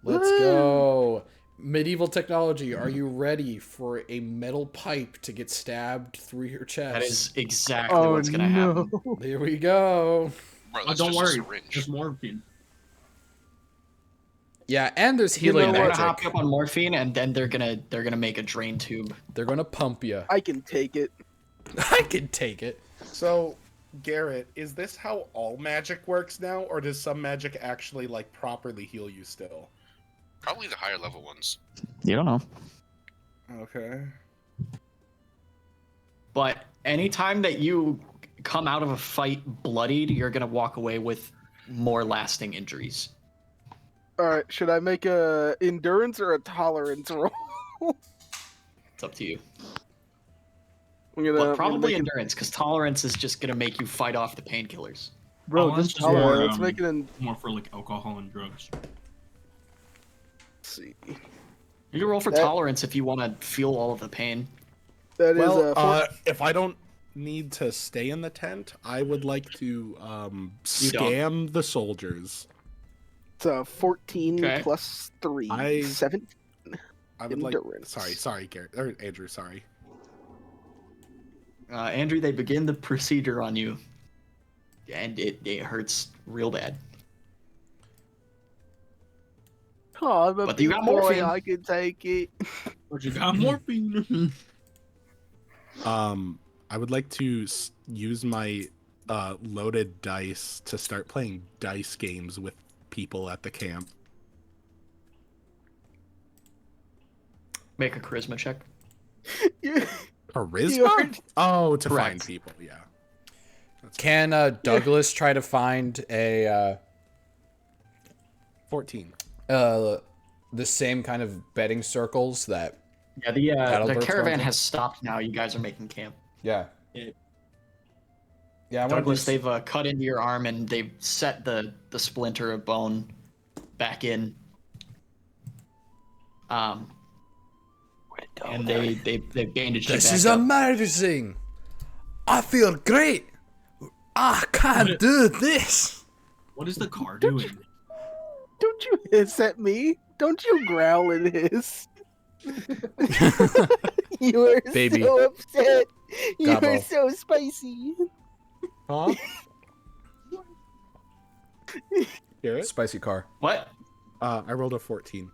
Let's Woo! go. Medieval technology. Are you ready for a metal pipe to get stabbed through your chest? That is exactly Oh what's gonna happen. no. There we go. Bro, Oh, that's don't just a worry. syringe. Just morphine. Yeah, and there's You know healing They're what? gonna hop magic. you up on morphine, and then they're gonna make a drain tube. They're gonna pump you. I can take it. I can take it. So, Garrett, is this how all magic works now, or does some magic actually like properly heal you still? Probably the higher level ones. You don't know. Okay. But anytime that you come out of a fight bloodied, you're gonna walk away with more lasting injuries. All right, should I make a endurance or a tolerance roll? It's up to you. I'm gonna, But probably make endurance, because tolerance is just gonna make you fight off the painkillers. Bro, Tolerance just is more, let's make it in. more for like alcohol and drugs. Let's see. You can roll for That- tolerance if you want to feel all of the pain. That is Well, if I don't need to stay in the tent, I would like to You don't. scam the soldiers. it's a 14 Okay. plus 3. I- 7. I would Endurance. like. Sorry, Garrett or Andrew. Sorry. Andrew, they begin the procedure on you, and it hurts real bad. Oh, I'm a But you big got boy, morphine. I can take it. But you got morphine. I would like to use my loaded dice to start playing dice games with people at the camp. Make a charisma check. You- Charisma? Oh, to find Correct. people. Yeah. Can Douglas try to find a 14. the same kind of betting circles that? Yeah, the Paddlebird's caravan going to? has stopped now. You guys are making camp. Yeah. Yeah. Yeah, I want Douglas, to. they've cut into your arm and they've set the splinter of bone back in. And they bandaged you This back is up. amazing. I feel great. I can't do this. What is the car doing? Don't you hiss at me? Don't you growl and hiss? You are Baby. so upset. You are Gobbo. so spicy. Huh? Hear it? Spicy car. What? I rolled a 14.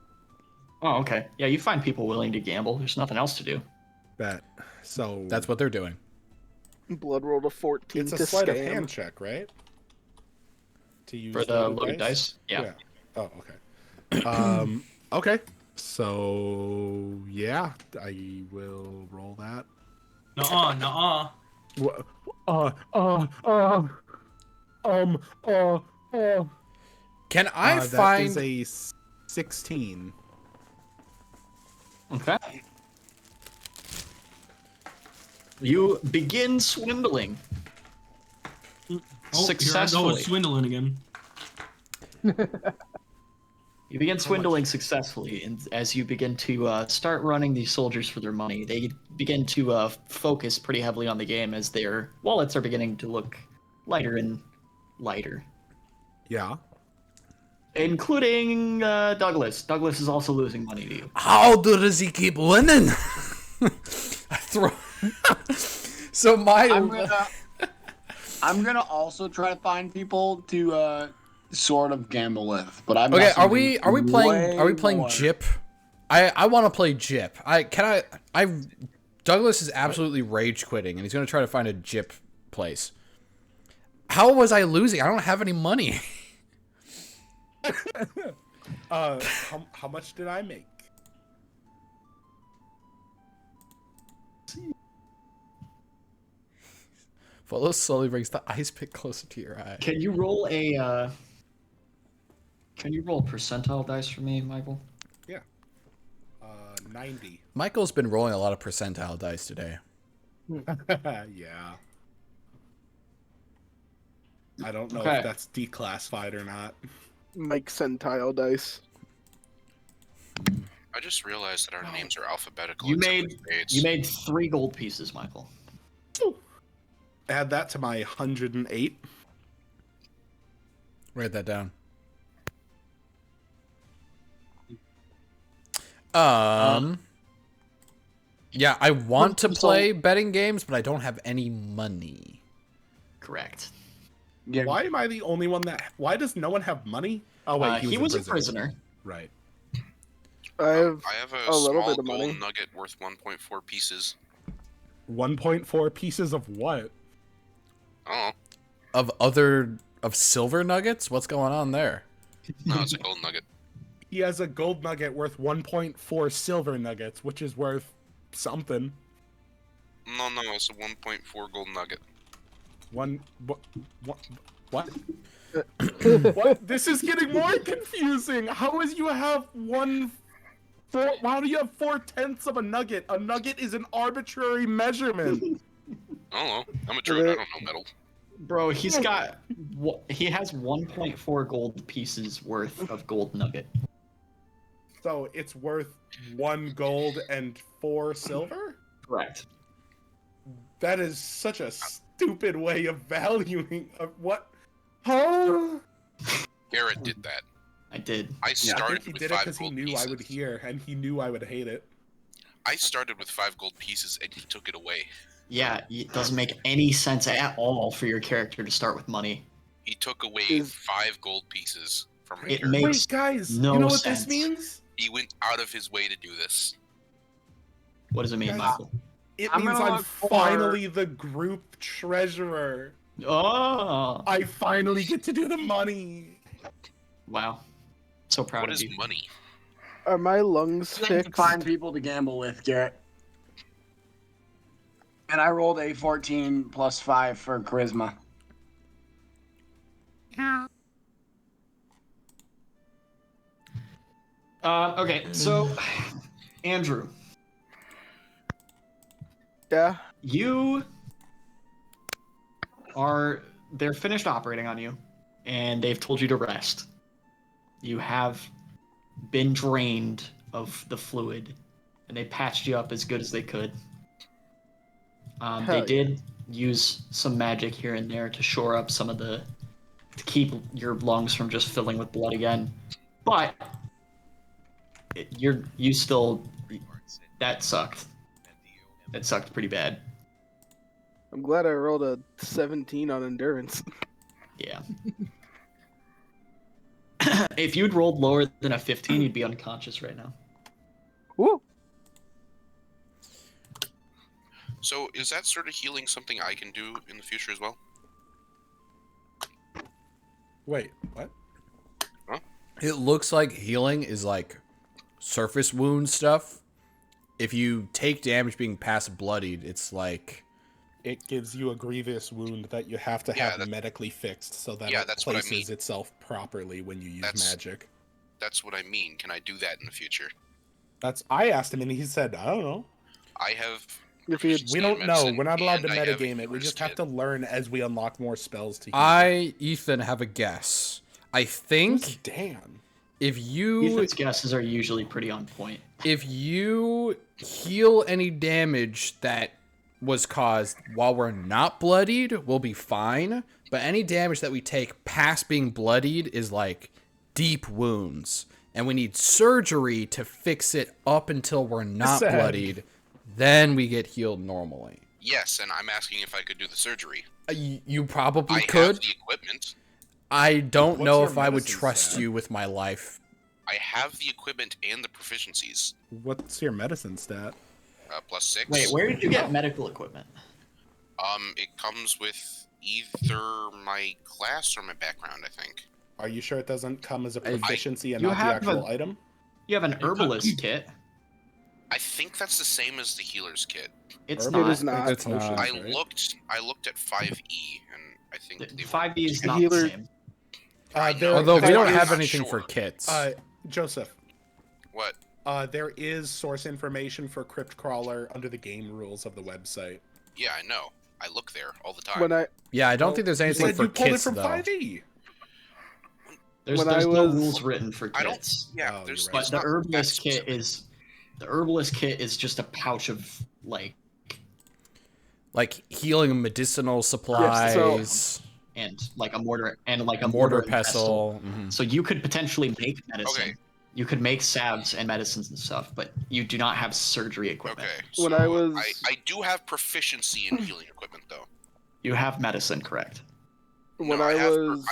Oh, okay. Yeah, you find people willing to gamble. There's nothing else to do. Bet. So That's what they're doing. Blood rolled a 14 it's to a sleight of scam. hand check, right? To use For the loaded dice? Yeah. Oh, okay. Okay. So yeah, I will roll that. Nuh-uh. Can I That find is a 16. Okay. You begin swindling. Oh, Successfully. Here I go with swindling again. You begin swindling successfully, and as you begin to start running these soldiers for their money, they begin to focus pretty heavily on the game as their wallets are beginning to look lighter and lighter. Yeah. Including Douglas. Douglas is also losing money to you. How does he keep winning? I throw. So I'm gonna also try to find people to sort of gamble with, but I'm okay. got Are we something playing more. Jip? I want to play Jip. Douglas is absolutely rage quitting, and he's gonna try to find a Jip place. How was I losing? I don't have any money. How much did I make? Follow slowly brings the ice pick closer to your eye. Can you roll a percentile dice for me, Michael? Yeah. 90. Michael's been rolling a lot of percentile dice today. Yeah. I don't know Okay. if that's declassified or not. Mike Centile dice. I just realized that our names are alphabetical. You except made for spades. you made 3 gold pieces, Michael. Add that to my 108. Write that down. Yeah, I want to play betting games, but I don't have any money. Correct. Yeah, Why am I the only one that... Why does no one have money? Oh, wait, He was a prisoner. Right. I have I have a little small bit of gold money. nugget worth 1.4 pieces. 1.4 pieces of what? Oh, Of silver nuggets? What's going on there? no, it's a gold nugget. He has a gold nugget worth 1.4 silver nuggets, which is worth something. No, it's a 1.4 gold nugget. What? What? This is getting more confusing. How is you have why do you have 4/10 of a nugget? A nugget is an arbitrary measurement. I don't know. I'm a druid. I don't know metal. Bro, he has 1.4 gold pieces worth of gold nugget. So it's worth 1 gold and 4 silver? Correct. That is such a stupid way of valuing what? Huh? Garrett did that. I did. I I started think he with did it 5 because he gold knew pieces. I would hear, and he knew I would hate it. I started with 5 gold pieces, and he took it away. Yeah, it doesn't make any sense at all for your character to start with money. He took away Is- 5 gold pieces from my It character. makes Wait, guys, no you know what sense. this means? He went out of his way to do this. What does it mean, Guys, Michael? It I'm means gonna I'm look for- finally the group treasurer. Oh, I finally get to do the money. wow. So proud What of is you. money? Are my lungs I need to fixed? find people to gamble with, Garrett. And I rolled a 14 plus 5 for charisma. Okay, so Andrew, Yeah. they're finished operating on you, and they've told you to rest. You have been drained of the fluid, and they patched you up as good as they could. They did use some magic here and there to shore up some of to keep your lungs from just filling with blood again. But that sucked. That sucked pretty bad. I'm glad I rolled a 17 on endurance. Yeah. If you'd rolled lower than a 15, you'd be unconscious right now. Woo! So is that sort of healing something I can do in the future as well? Wait, what? Huh? It looks like healing is like surface wound stuff. If you take damage being past bloodied, it's like... It gives you a grievous wound that you have to have medically fixed so that it that's what I places mean. itself properly when you use magic. That's what I mean. Can I do that in the future? I asked him and he said, I don't know. I have... We don't know. We're not allowed to metagame it. We just have to learn as we unlock more spells to heal. Ethan, have a guess. I think... Dan? If you... Ethan's guesses are usually pretty on point. If you heal any damage that was caused while we're not bloodied, we'll be fine. But any damage that we take past being bloodied is like deep wounds. And we need surgery to fix it up until we're not bloodied. Then we get healed normally. Yes, and I'm asking if I could do the surgery. You probably could. I have the equipment. I don't know if I would trust you with my life. I have the equipment and the proficiencies. What's your medicine stat? +6. Wait, where did you get medical equipment? It comes with either my class or my background, I think. Are you sure it doesn't come as a proficiency and You not the have actual item? You have an herbalist kit. I think that's the same as the healer's kit. It's It is not. not. It's not. I looked at 5e, and I think they were 5e is not Healer- the same. Although we don't I'm have not anything for sure. kits. Joseph, What? there is source information for Crypt Crawler under the game rules of the website. Yeah, I know. I look there all the time. When I Yeah, I don't think there's anything for you pulled kits, it from though. 5e. There's When no I was- rules written for I don't. kits. Yeah, Oh, there's. you're right. But it's the not herbalist that kit specific. is just a pouch of like healing medicinal supplies, and like a mortar and like a mortar and pestle. pestle. Mhm. So you could potentially make medicine. Okay. You could make salves and medicines and stuff, but you do not have surgery equipment. Okay. When so I was- I do have proficiency in healing equipment, though. You have medicine, correct? when No, I have, was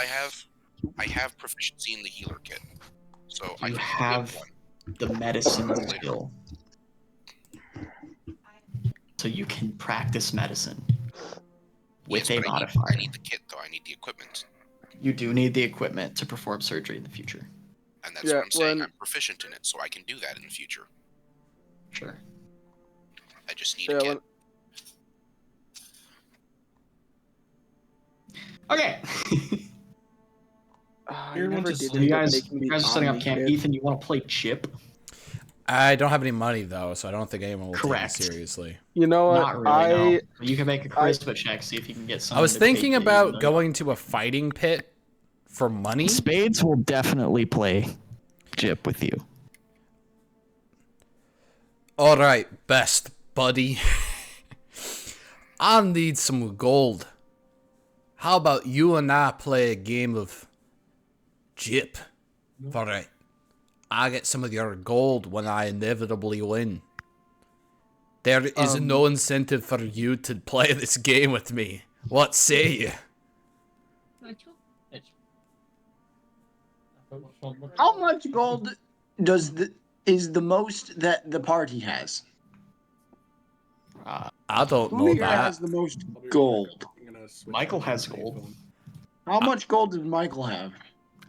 I have proficiency in the healer kit. So I You can have get one. the medicine skill. So you can practice medicine with Yes, a but modifier. I need the kit, though. I need the equipment. You do need the equipment to perform surgery in the future. And that's Yeah, what I'm saying. when- I'm proficient in it, so I can do that in the future. Sure. I just need yeah, a kit. Okay. I Everyone never just did So end you up guys, making the you guys are setting up Omni camp. kit. Ethan, you want to play chip? I don't have any money though, so I don't think anyone will Correct. take it seriously. You know what? Not really. No. You can make a charisma check, see if you can get some. I was thinking about going to a fighting pit for money. Spades will definitely play Jip with you. All right, best buddy. I need some gold. How about you and I play a game of Jip? All right. I get some of your gold when I inevitably win. There is no incentive for you to play this game with me. What say you? How much gold is the most that the party has? I don't Who know here that. has the most gold? Michael has gold. How much gold does Michael have?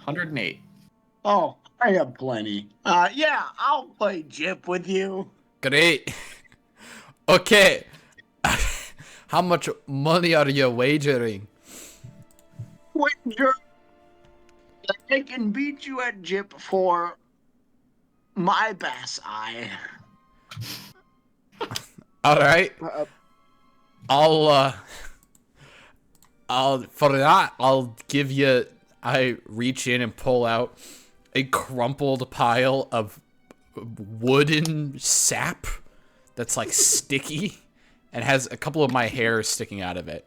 108. Oh, I have plenty. Yeah, I'll play Jip with you. Great. Okay. How much money are you wagering? Wager. I can beat you at Jip for my bass eye. All right. I'll for that I'll give you. I reach in and pull out a crumpled pile of wooden sap that's like sticky and has a couple of my hairs sticking out of it.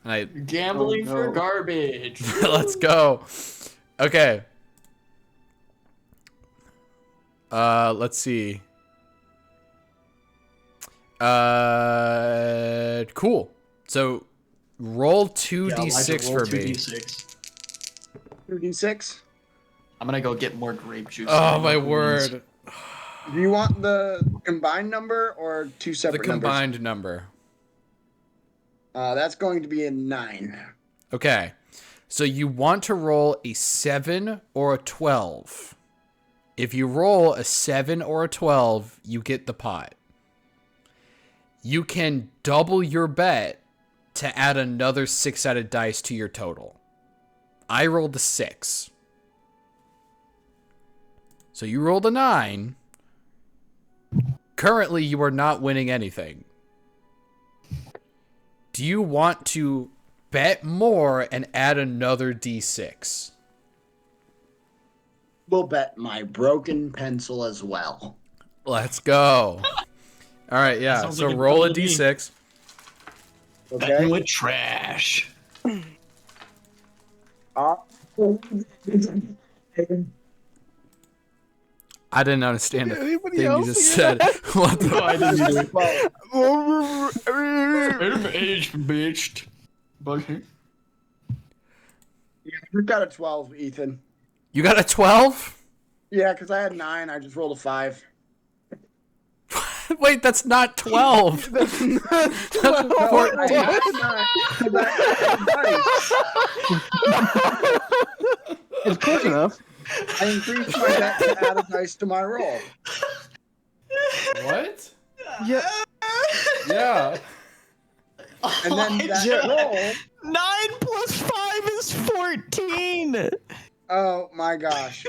And I Gambling for garbage. let's go. Okay. Let's see. Cool. So roll 2d6 for me. 2d6. I'm gonna go get more grape juice. Oh my word. Do you want the combined number or two The separate combined number. That's going to be a 9. Okay. So you want to roll a 7 or a 12. If you roll a 7 or a 12, you get the pot. You can double your bet to add another 6-sided dice to your total. I rolled a 6. So you rolled a 9. Currently, you are not winning anything. Do you want to bet more and add another d6? We'll bet my broken pencil as well. Let's go. All right, yeah. Sounds So like a roll a deal to me. d6. Betting with trash. I didn't understand a thing Anybody you else just hear said. What the? Bitched. You've got a 12, Ethan. You got a 12? Yeah, because I had 9. I just rolled a 5. Wait, that's not 12. That's 14. I had 9. 'cause I It's close enough. I increased my bet to add a dice to my roll. What? Yeah. Yeah. And then that roll... 9 plus 5 is 14. Oh my gosh.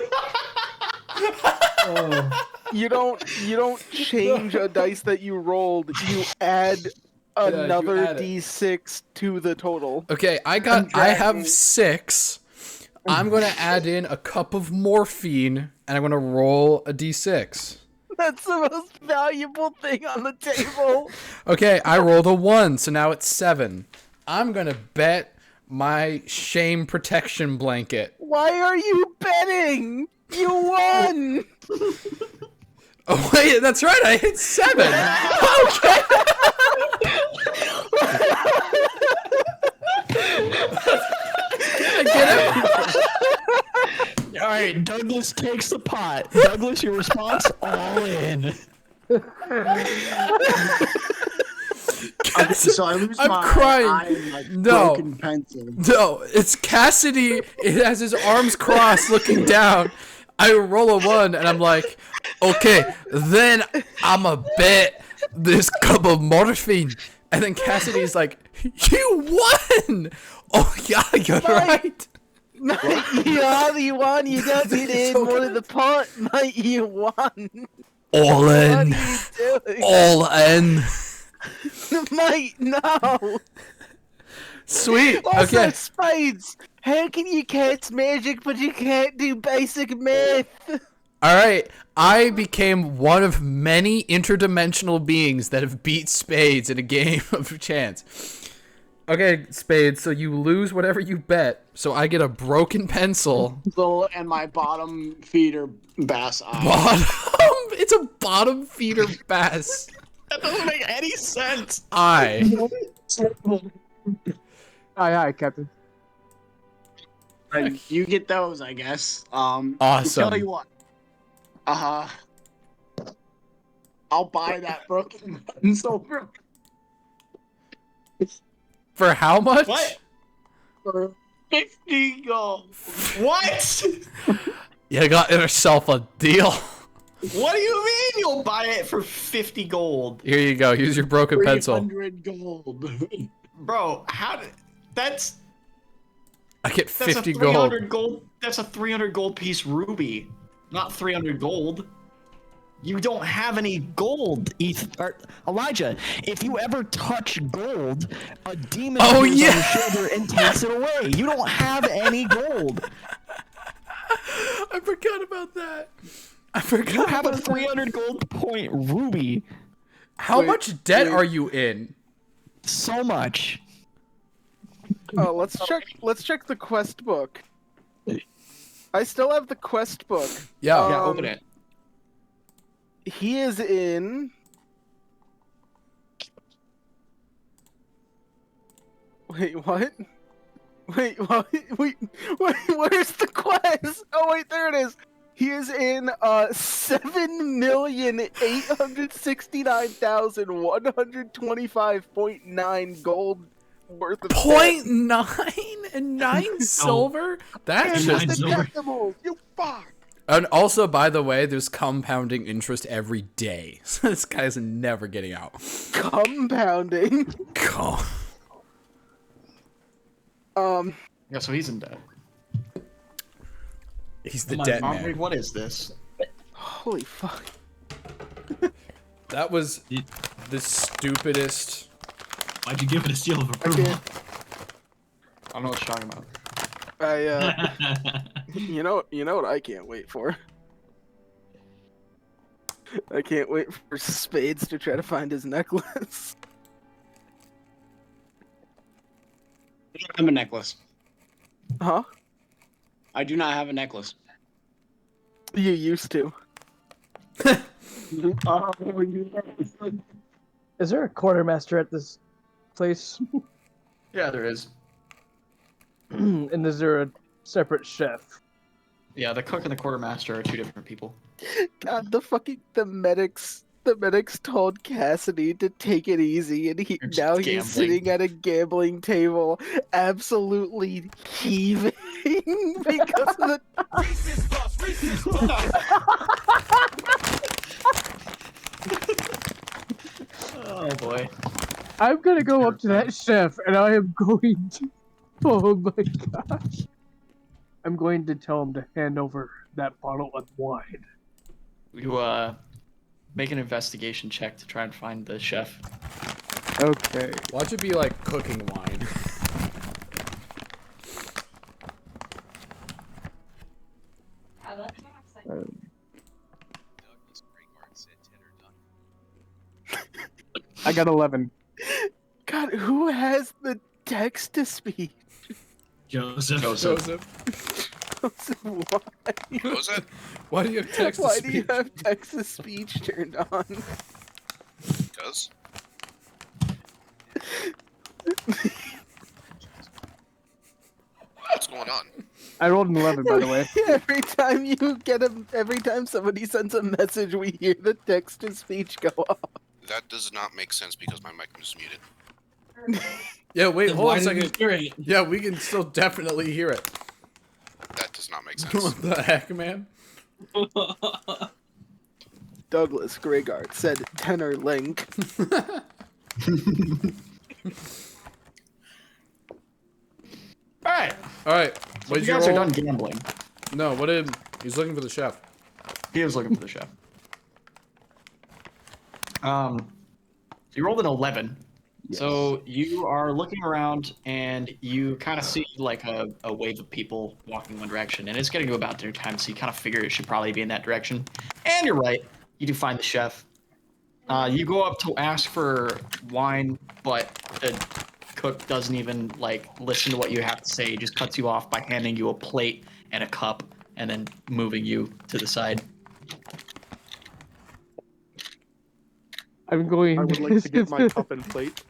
You don't change a dice that you rolled. You add another add it. d6 to the total. Okay, I have 6. I'm going to add in a cup of morphine, and I'm going to roll a d6. That's the most valuable thing on the table. Okay, I rolled a 1, so now it's 7. I'm going to bet my shame protection blanket. Why are you betting? You won. Oh, wait, that's right, I hit 7. Okay. Get it? All right, Douglas takes the pot. Douglas, your response? All in. So I lose I'm my crying. eye and, like, No. broken pencil. No, it's Cassidy. It has his arms crossed looking down. I roll a 1 and I'm like, okay, then I'ma bet this cup of morphine. And then Cassidy's like, you won! Oh yeah, you're right. Mate, you won. You got it in one of the pot. Mate, you won. All What in. are you doing? All in. Mate, no. Sweet. Also, Okay. Spades. How can you cast magic but you can't do basic math? Alright. I became one of many interdimensional beings that have beat Spades in a game of chance. Okay, Spades, so you lose whatever you bet, so I get a broken pencil. And my bottom feeder bass eye. Bottom? It's a bottom feeder bass. That doesn't make any sense. Eye. Aye, Captain. And you get those, I guess. Awesome. Tell you what. I'll buy that broken pencil For how much? What? for 50 gold. What? You got yourself a deal. What do you mean you'll buy it for 50 gold? Here you go. Use your broken pencil. 300 gold. Bro, how did... That's I get a 50 300 gold. gold. That's a 300 gold piece ruby, not 300 gold. You don't have any gold, Elijah. If you ever touch gold, a demon Oh, appears yeah. on your shoulder and takes it away. You don't have any gold. I forgot about that. I You forgot have a about that. 300 gold point ruby. How Wait, much debt wait. are you in? So much. Oh, let's check the quest book. I still have the quest book. Yeah. Yeah, open Um, it. He is in. Wait, what? Wait, what? Wait, where's the quest? Oh, wait, there it is. He is in 7,869,125.9 gold worth of debt. 0.9 and 9 silver? That's And Nine the just... silver. decimals, you fuck! And also, by the way, there's compounding interest every day. So this guy's never getting out. Compounding. God. Yeah, so he's in debt. He's the My debt mom, man. what is this? Holy fuck. That was the stupidest... Why'd you give it a seal of I approval? can't. I don't know what you're talking about. You know what I can't wait for? I can't wait for Spades to try to find his necklace. I don't have a necklace. Huh? I do not have a necklace. You used to. Is there a quartermaster at this place? Yeah, there is. And is there a separate chef? Yeah, the cook and the quartermaster are two different people. God, the medics told Cassidy to take it easy, and You're just now he's gambling. sitting at a gambling table, absolutely heaving because of the. Oh boy. I'm gonna go up to that chef and I am going to. Oh my gosh. I'm going to tell him to hand over that bottle of wine. You make an investigation check to try and find the chef. Okay. Watch it be like cooking wine. I got 11. God, who has the text to speech? Joseph. Joseph. Why? What was that? Why do you have text to Why do you speech? have text to speech turned on? Does? What's going on? I rolled an 11, by the way. Every time somebody sends a message, we hear the text to speech go off. That does not make sense because my mic was muted. Yeah, wait, hold on a Why did second. you hear it? Yeah, we can still definitely hear it. That does not make sense. What the heck, man? Douglas Greygard said tenor link. Alright. Alright, So what you did you guys are roll? done gambling. No, what did... He's looking for the chef. He was looking for the chef. So you rolled an 11. So you are looking around and you kind of see like a wave of people walking one direction, and it's getting to about dinner time, so you kind of figure it should probably be in that direction. And you're right, you do find the chef. You go up to ask for wine, but the cook doesn't even like listen to what you have to say. He just cuts you off by handing you a plate and a cup, and then moving you to the side. I'm going I would like to get my cup and plate.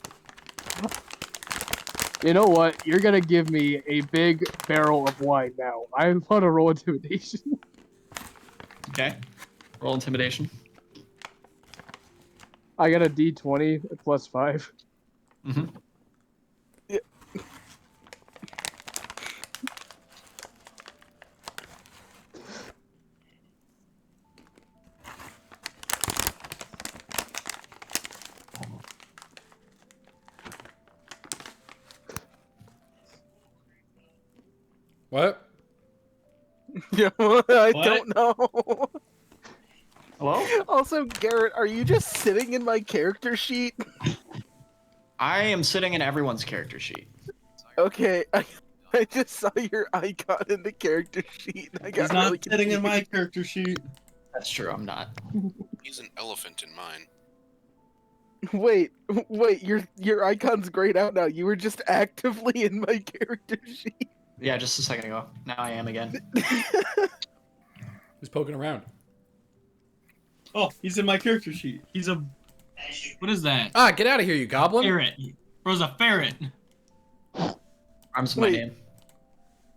You know what? You're gonna give me a big barrel of wine now. I want to roll intimidation. Okay. Roll intimidation. I got a D20 at +5. Mm-hmm. What? Yeah, I don't know. Hello? Also, Garrett, are you just sitting in my character sheet? I am sitting in everyone's character sheet. Okay, I I just saw your icon in the character sheet. And I got He's not really sitting in my confused. character sheet. That's true. I'm not. He's an elephant in mine. Wait, your icon's grayed out now. You were just actively in my character sheet. Yeah, just a second ago. Now I am again. Who's poking around? Oh, he's in my character sheet. He's a. What is that? Ah, get out of here, you goblin! Ferret. Bro's a ferret. Arms my Wait. name.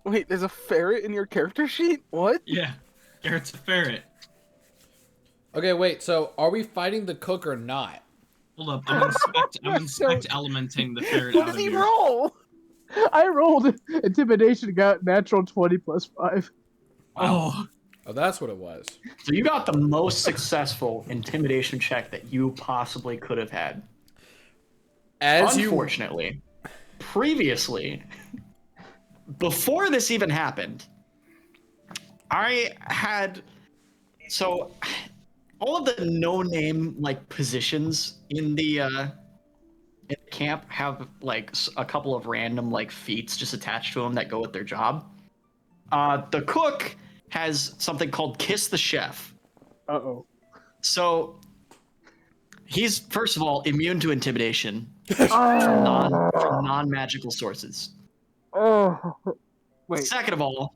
Wait, there's a ferret in your character sheet? What? Yeah, Garrett's a ferret. Okay, wait. So, are we fighting the cook or not? Hold up, I'm inspect elementing the ferret What out did of he here. roll? I rolled intimidation, got natural 20 plus 5. Oh, Oh, that's what it was. So you got the most successful intimidation check that you possibly could have had. Unfortunately, previously, before this even happened, I had all of the no-name like positions in the camp have like a couple of random like feats just attached to them that go with their job. The cook has something called Kiss the Chef. Uh-oh. So he's first of all immune to intimidation Oh. from non-magical sources. Oh. Wait. Second of all,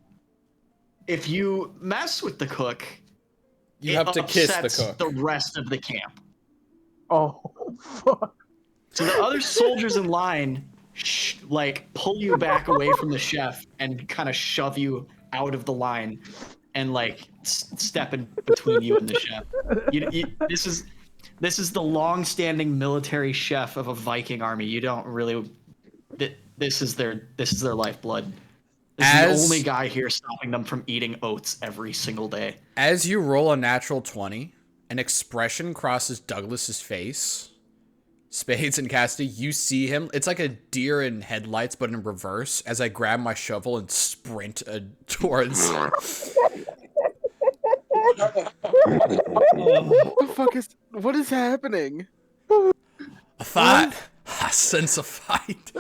if you mess with the cook, You have to kiss the upsets cook. the rest of the camp. Oh, fuck. So the other soldiers in line like pull you back away from the chef and kind of shove you out of the line and like step in between you and the chef. This is the long-standing military chef of a Viking army. You don't really. This is their lifeblood. This is the only guy here stopping them from eating oats every single day. As you roll a natural 20, an expression crosses Douglas's face. Spades and Cassidy, you see him. It's like a deer in headlights, but in reverse. As I grab my shovel and sprint towards. What is happening? A fight. A sense of fight.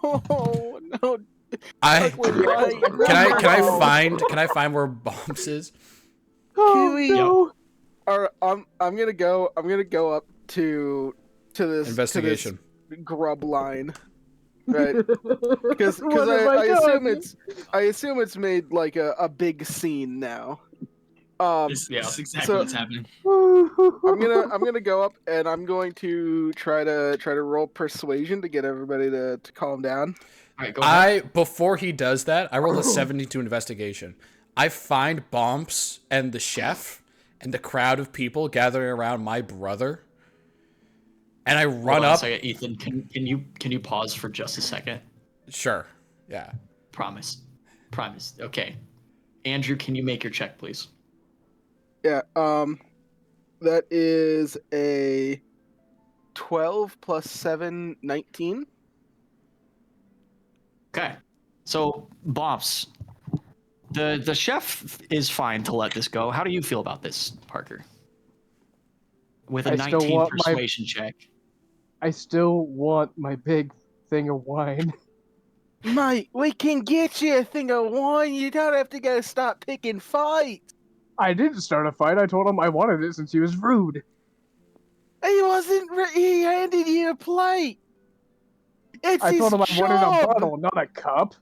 Oh no! Can I find where Bumps is? Oh, Kiwi. no. Or I'm gonna go up to this Investigation. to this grub line, right? Because What have I assume it's made like a big scene now. this is exactly so- what's happening. I'm gonna go up and I'm going to try to roll persuasion to get everybody to calm down. All right, go ahead. Before he does that, I rolled a 72 investigation. I find Bumps and the chef and the crowd of people gathering around my brother, and I run Hold on a up. second, Ethan, can you pause for just a second? Sure. Yeah. Promise. Okay. Andrew, can you make your check, please? Yeah. That is a 12 plus 7, 19. Okay. So, Bumps, the chef is fine to let this go. How do you feel about this, Parker? With a I still 19 want my- persuasion check. I still want my big thing of wine. Mate, we can get you a thing of wine. You don't have to go start picking fights. I didn't start a fight. I told him I wanted it since he was rude. He wasn't. He handed you a plate. It's I his told him I wanted a job. bottle, not a cup.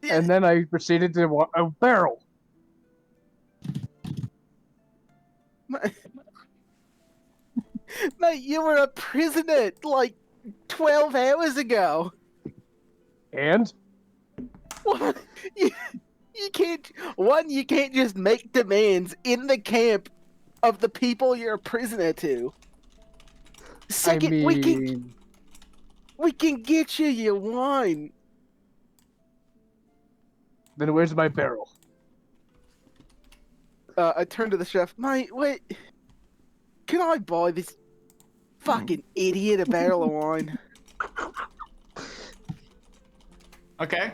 Yeah. And then I proceeded to want a barrel. Mate, you were a prisoner like 12 hours ago. And What? You can't. One, you can't just make demands in the camp of the people you're a prisoner to. Second, I we mean, can get you your wine. then where's my barrel? I turned to the chef. Mate, wait. Can I buy this fucking idiot a barrel of wine? Okay.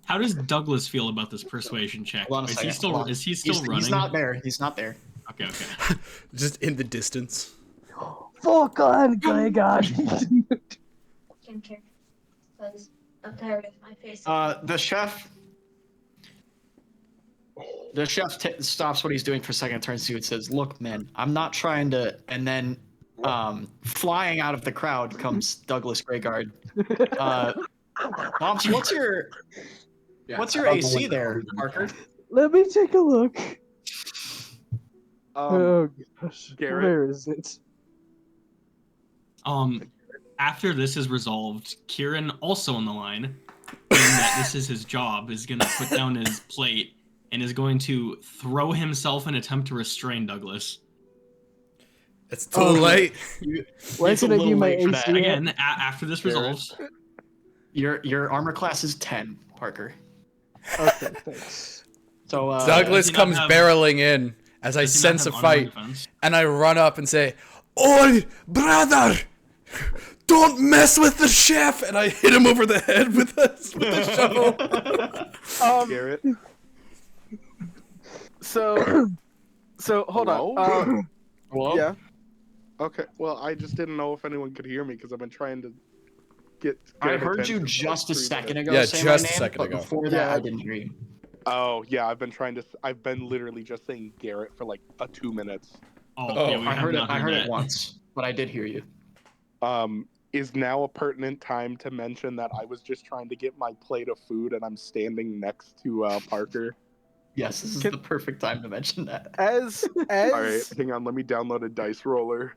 How does Douglas feel about this persuasion check? Hold on a Is second, hold on. he still running? He's not there. He's not there. Okay. Just in the distance. Fuck on, Gregor. Skincare. Because I'm tired of my face. The chef stops what he's doing for a second, turns to you and says, "Look, man, I'm not trying to." And then, flying out of the crowd comes Douglas Greygard. Bumps, what's your AC there, Parker? Let me take a look. Oh gosh, Garrett? where is it? After this is resolved, Kieran, also on the line, being that this is his job, is going to put down his plate and is going to throw himself in an attempt to restrain Douglas. It's too late. Why It's a can I little do my late for AC? that. Again, after this resolves, Your armor class is 10, Parker. Okay, thanks. So Douglas does he not comes have- barreling in as I does he not sense a have fight, unarmed defense? and I run up and say, "Oi, brother! Don't mess with the chef!" And I hit him over the head with the shovel. Garrett? So hold Hello? on. Hello? Yeah. Okay, well, I just didn't know if anyone could hear me because I've been trying to get. I Garrett heard you attention for just a 3 second minutes. ago Yeah, say just my a name, second but ago. before that Yeah. I didn't hear you. Oh yeah, I've been literally just saying Garrett for like 2 minutes. Oh, yeah, we I have heard it. not I heard that. it once, but I did hear you. Is now a pertinent time to mention that I was just trying to get my plate of food and I'm standing next to Parker? Yes, this is the perfect time to mention that. As All right, hang on, let me download a dice roller.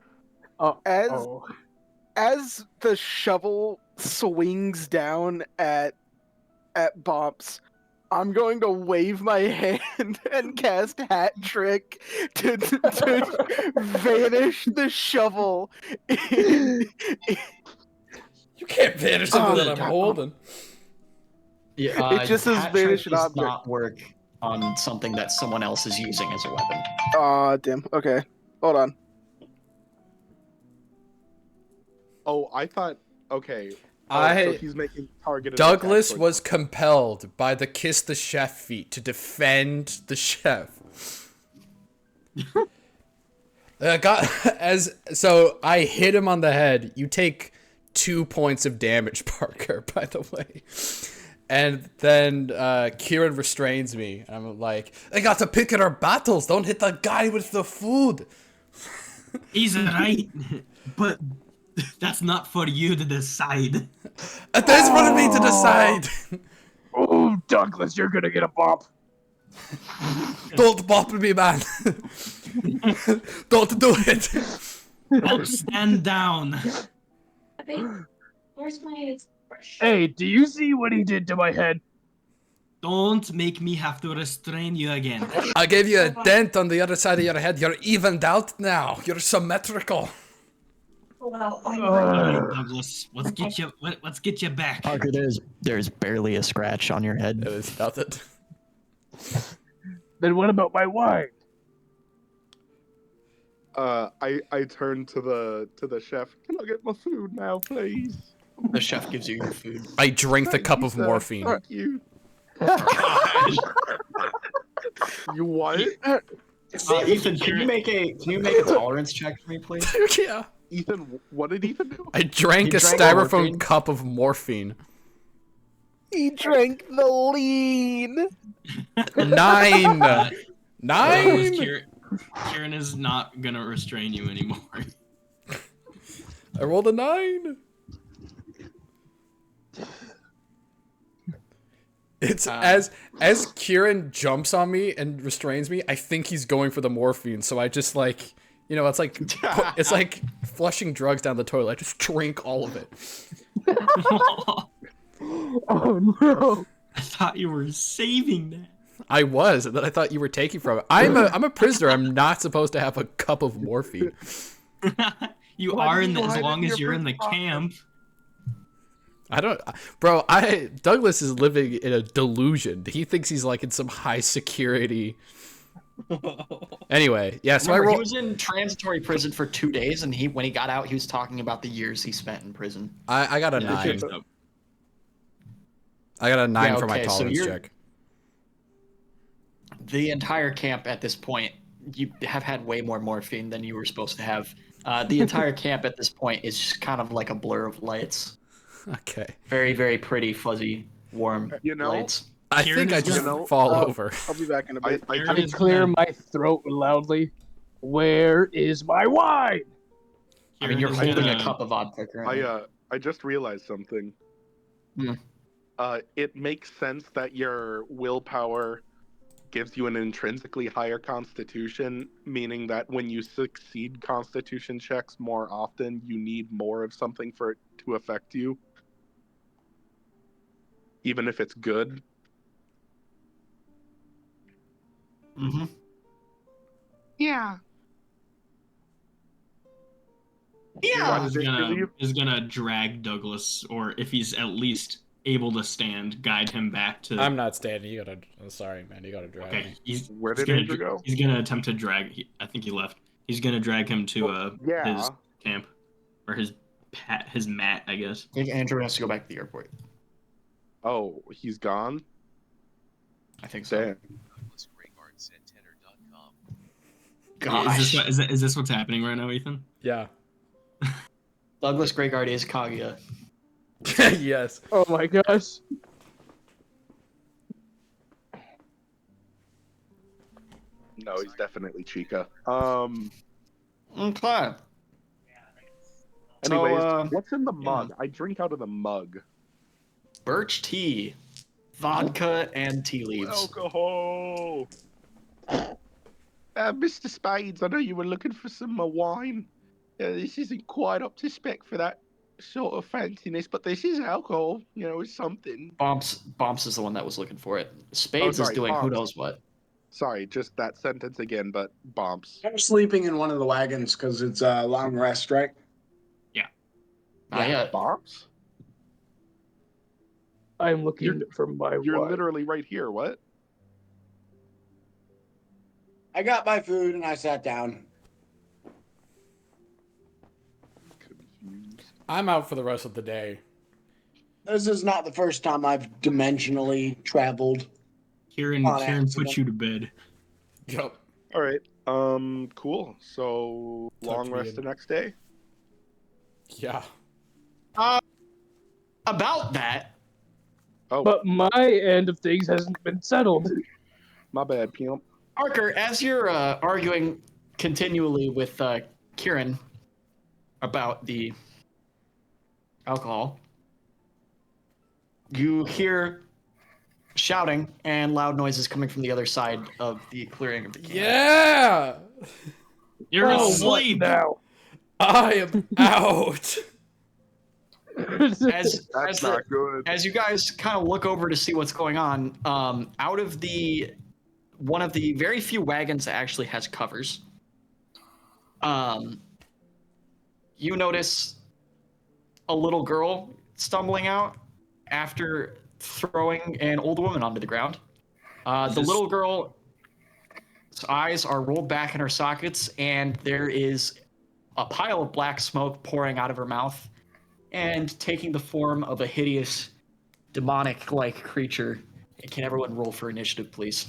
as the shovel swings down at Bumps, I'm going to wave my hand and cast Hat Trick to vanish the shovel. You can't vanish something that I'm holding. Yeah, It just says hat trick vanish an does object. not work on something that someone else is using as a weapon. Aw, damn. Okay, hold on. Oh, I thought. Okay. So he's making targeted. Douglas attacks, was compelled by the kiss the chef feat to defend the chef. So I hit him on the head. You take 2 points of damage, Parker, by the way. And then Kieran restrains me. And I'm like, I got to pick at our battles. Don't hit the guy with the food. He's right, but that's not for you to decide. It is for me to decide. Oh, Douglas, you're gonna get a bump. Don't bop me, man. Don't do it. Oh, stand down. Babe, where's my brush? Hey, do you see what he did to my head? Don't make me have to restrain you again. I gave you a dent on the other side of your head. You're evened out now. You're symmetrical. Well, Alright, Douglas, let's get you back. Parker, there's barely a scratch on your head. It was nothing. Then what about my wine? I turned to the chef. Can I get my food now, please? The chef gives you your food. I drink the cup of sir. morphine. Thank you. You what? Ethan, can you make a tolerance check for me, please? Yeah. Ethan, what did Ethan do? I drank You a drank styrofoam morphine? cup of morphine. He drank the lean. 9. Douglas, 9. Kieran is not gonna restrain you anymore. I rolled a 9. It's as Kieran jumps on me and restrains me, I think he's going for the morphine. So I just like, it's like flushing drugs down the toilet. I just drink all of it. Oh no! I thought you were saving that. I was, and then I thought you were taking from it. I'm a prisoner. I'm not supposed to have a cup of morphine. You Why are did in you as hide it long in as your you're in the front pocket? camp. I don't, bro. Douglas is living in a delusion. He thinks he's like in some high security. Anyway, yeah. So Remember, I he rolled. was in transitory prison for 2 days, and when he got out, he was talking about the years he spent in prison. I got a Yeah, 9. so- I got a 9 Yeah, for my okay, so tolerance you're- check. The entire camp at this point, you have had way more morphine than you were supposed to have. The entire camp at this point is just kind of like a blur of lights. Okay. Very, very pretty, fuzzy, warm You know, lights. I Kieran think I is just gonna- fall over. I'll be back in a bit. I Kieran I is clear gonna- my throat loudly. Where is my wine? I mean, Kieran you're is holding a gonna- cup of vodka currently. I just realized something. Hmm. It makes sense that your willpower gives you an intrinsically higher constitution, meaning that when you succeed constitution checks more often, you need more of something for it to affect you. Even if it's good. Mm-hmm. Yeah. Yeah. is gonna drag Douglas, or if he's at least able to stand, guide him back to. I'm not standing. You gotta. I'm sorry, man. You gotta drag Okay, me. Where he's did gonna, Andrew go? He's gonna attempt to drag. I think he left. He's gonna drag him to Yeah. his camp, or his mat, I guess. I think Andrew has to go back to the airport. Oh, he's gone? I think so. Damn. Gosh. Is this what's happening right now, Ethan? Yeah. Douglas Greyguard is Kaguya. Yes. Oh my gosh. No, he's definitely Chica. Okay. Anyways, So, what's in the mug? I drink out of the mug. birch tea, vodka, and tea leaves. Alcohol. Mr. Spades, I know you were looking for some wine. This isn't quite up to spec for that sort of fanciness, but this is alcohol. You know, it's something. Bomps is the one that was looking for it. Spades sorry, is doing who Bomps. knows what. Sorry, just that sentence again, but bombs. I'm sleeping in one of the wagons because it's a long rest, right? Not yet. Bombs? I'm looking for my You're wine. literally right here. What? I got my food and I sat down. Confused. I'm out for the rest of the day. This is not the first time I've dimensionally traveled. Kieran On puts accident. you to bed. Yep. All right. Cool. So Talk long to me rest the in- next day. Yeah. About that, Oh, But my end of things hasn't been settled. my bad, pimp. Parker, as you're arguing continually with Kieran about the alcohol, you hear shouting and loud noises coming from the other side of the clearing of the camp. Yeah. You're Oh, what asleep. now? I am out. As That's not good. as you guys kind of look over to see what's going on, out of the one of the very few wagons that actually has covers, you notice a little girl stumbling out after throwing an old woman onto the ground. The little girl's eyes are rolled back in her sockets, and there is a pile of black smoke pouring out of her mouth and taking the form of a hideous, demonic-like creature. Can everyone roll for initiative, please?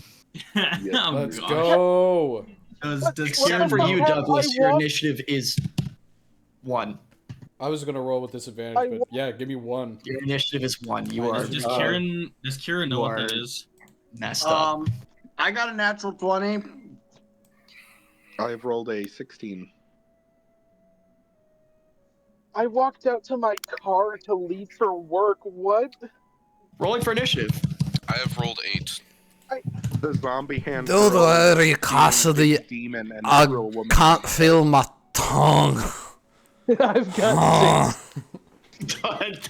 Oh, Let's gosh. go. Does What Except Kieran for the you, fuck have Douglas, I your walked- initiative is 1. I was gonna roll with disadvantage, I but wa- yeah, give me 1. Your initiative is 1. You are Does Kieran know you what that are- is? messed up. I got a natural 20. I've rolled a 16. I walked out to my car to leave for work. What? Rolling for initiative. I have rolled 8. The zombie hand. Don't worry, Cassidy. Demon and I real woman. can't feel my tongue. I've got 6.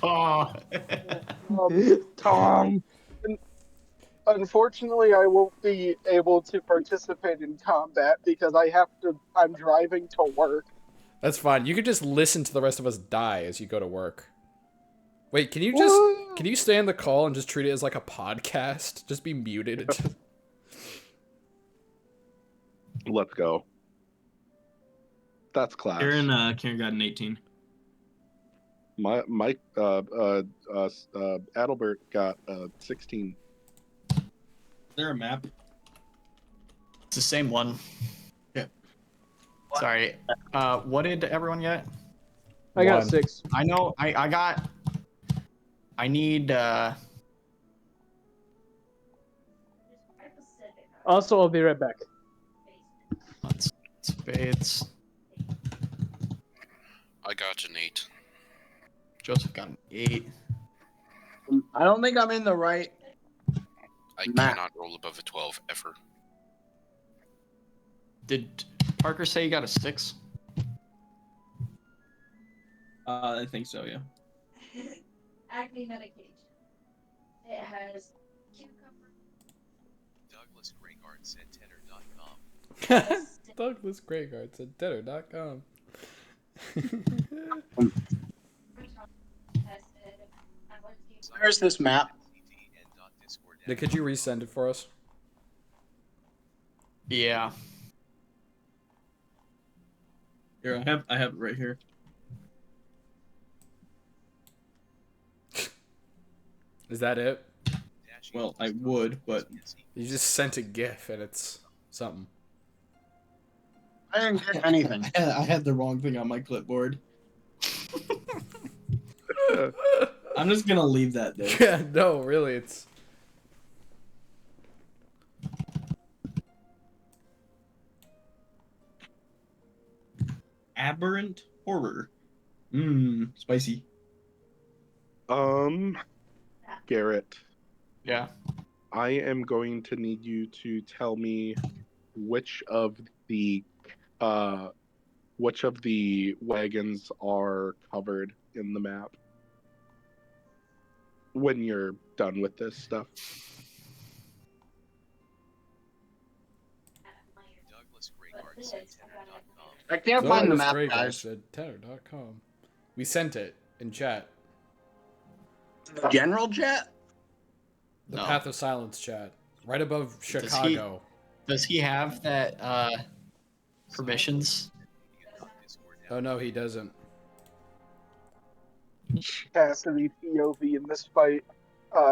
Tom. Unfortunately, I won't be able to participate in combat because I'm driving to work. That's fine. You could just listen to the rest of us die as you go to work. Wait, can you stay on the call and just treat it as like a podcast? Just be muted. Let's go. That's class. Kieran got an 18. Mike, Adalbert got 16. Is there a map? It's the same one. Sorry. What did everyone get? I got One. 6. I know. I got. I need. Also, I'll be right back. Spades. I got an 8. Joseph got an 8. I don't think I'm in the right. I Matt. cannot roll above a 12 ever. Did Parker say you got a 6? I think so, yeah. Acne medication. It has cucumber. Douglas Greygard said Tenor.com. Douglas Greygard said Tenor.com. Where's this map? Nick, could you resend it for us? Yeah. Here, I have it right here. Is that it? Well, I would, but You just sent a GIF and it's something. I didn't get anything. I had the wrong thing on my clipboard. I'm just gonna leave that there. Yeah, no, really, it's. Aberrant horror. Spicy. Garrett, Yeah. I am going to need you to tell me which of the wagons are covered in the map when you're done with this stuff. Douglas Greygard said Tenor.com. I can't find the Douglas map, Greygard guys. said Tenor.com. We sent it in chat. General jet? The No. Path of Silence chat. Right above Chicago. Does he have that permissions? Oh no, he doesn't. Cassidy POV in this fight.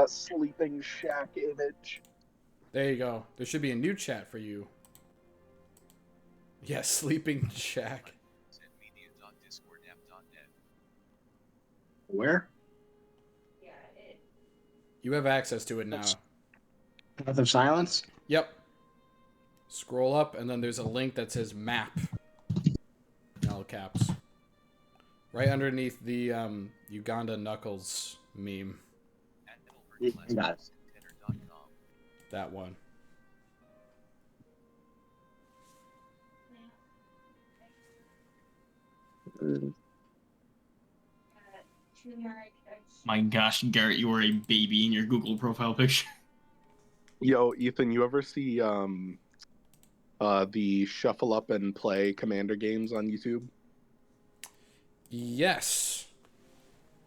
Sleeping shack image. There you go. There should be a new chat for you. Yeah, Sleeping Shack. Where? You have access to it now. Path of Silence? Yep. Scroll up, and then there's a link that says map. In all caps. Right underneath the Uganda Knuckles meme. Got it. That one. My gosh, Garrett, you are a baby in your Google profile picture. Yo, Ethan, you ever see the shuffle up and play commander games on YouTube? Yes.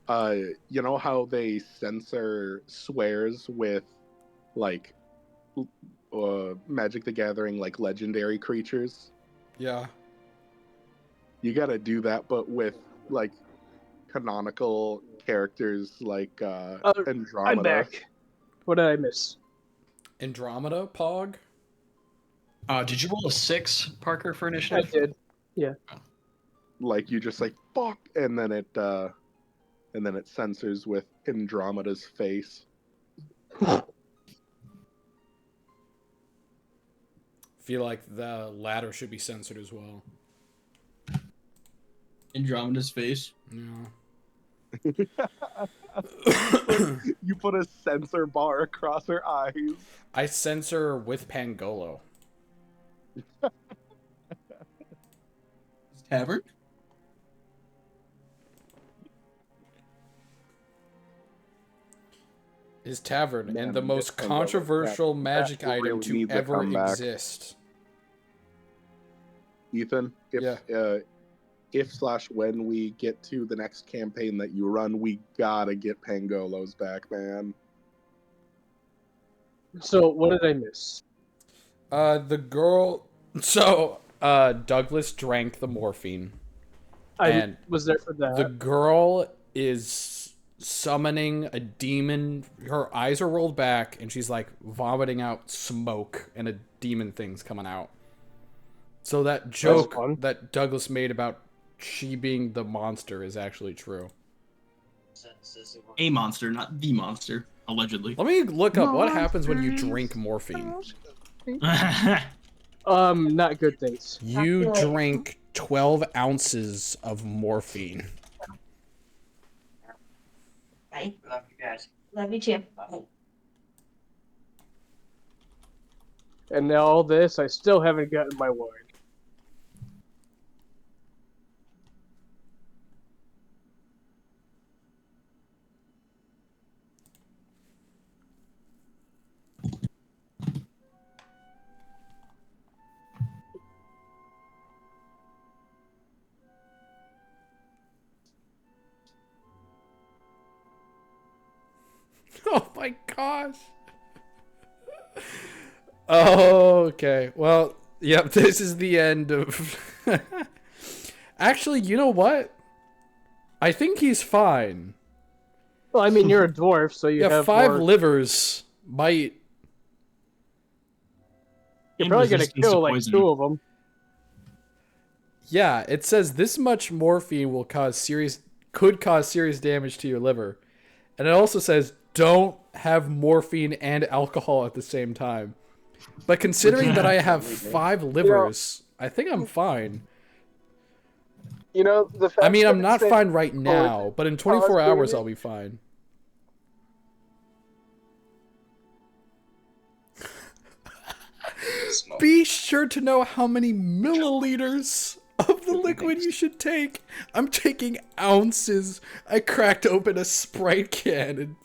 You know how they censor swears with like Magic the Gathering like legendary creatures? Yeah. You gotta do that, but with like canonical characters like Andromeda. I'm back. What did I miss? Andromeda, Pog? Did you roll a 6, Parker, for I initiative? did. Yeah. Like you just like fuck, and then it censors with Andromeda's face. Feel like the latter should be censored as well. Andromeda's face. Yeah. You put a censor bar across her eyes. I censor with Pangolo. Tavern? His tavern, Man, and the this most Pangolo, controversial magic that item really to needs to ever come back. exist. Ethan, if/when we get to the next campaign that you run, we gotta get Pangolos back, man. So what did I miss? The girl. So, Douglas drank the morphine. I And was there for that. The girl is summoning a demon. Her eyes are rolled back, and she's like vomiting out smoke, and a demon thing's coming out. So that joke fun. that Douglas made about she being the monster is actually true. A monster, not the monster, allegedly. Let me look up what happens when you drink morphine. Not good things. You drink 12 ounces of morphine. Bye. Love you guys. Love you too. And now all this, I still haven't gotten my wine. Oh my gosh. Oh, okay. Well, yep, this is the end of... Actually, you know what? I think he's fine. Well, I mean, you're a dwarf, so you Yeah, have 5 more... livers might... You're probably gonna resistance to kill, like, poison. 2 of them. Yeah, it says this much morphine will could cause serious damage to your liver. And it also says don't have morphine and alcohol at the same time. But considering that I have 5 livers, I think I'm fine. You know, the fact I mean, that I'm it not said fine right now, but in 24 hours I'll be fine. Be sure to know how many milliliters of the liquid you should take. I'm taking ounces. I cracked open a Sprite can and...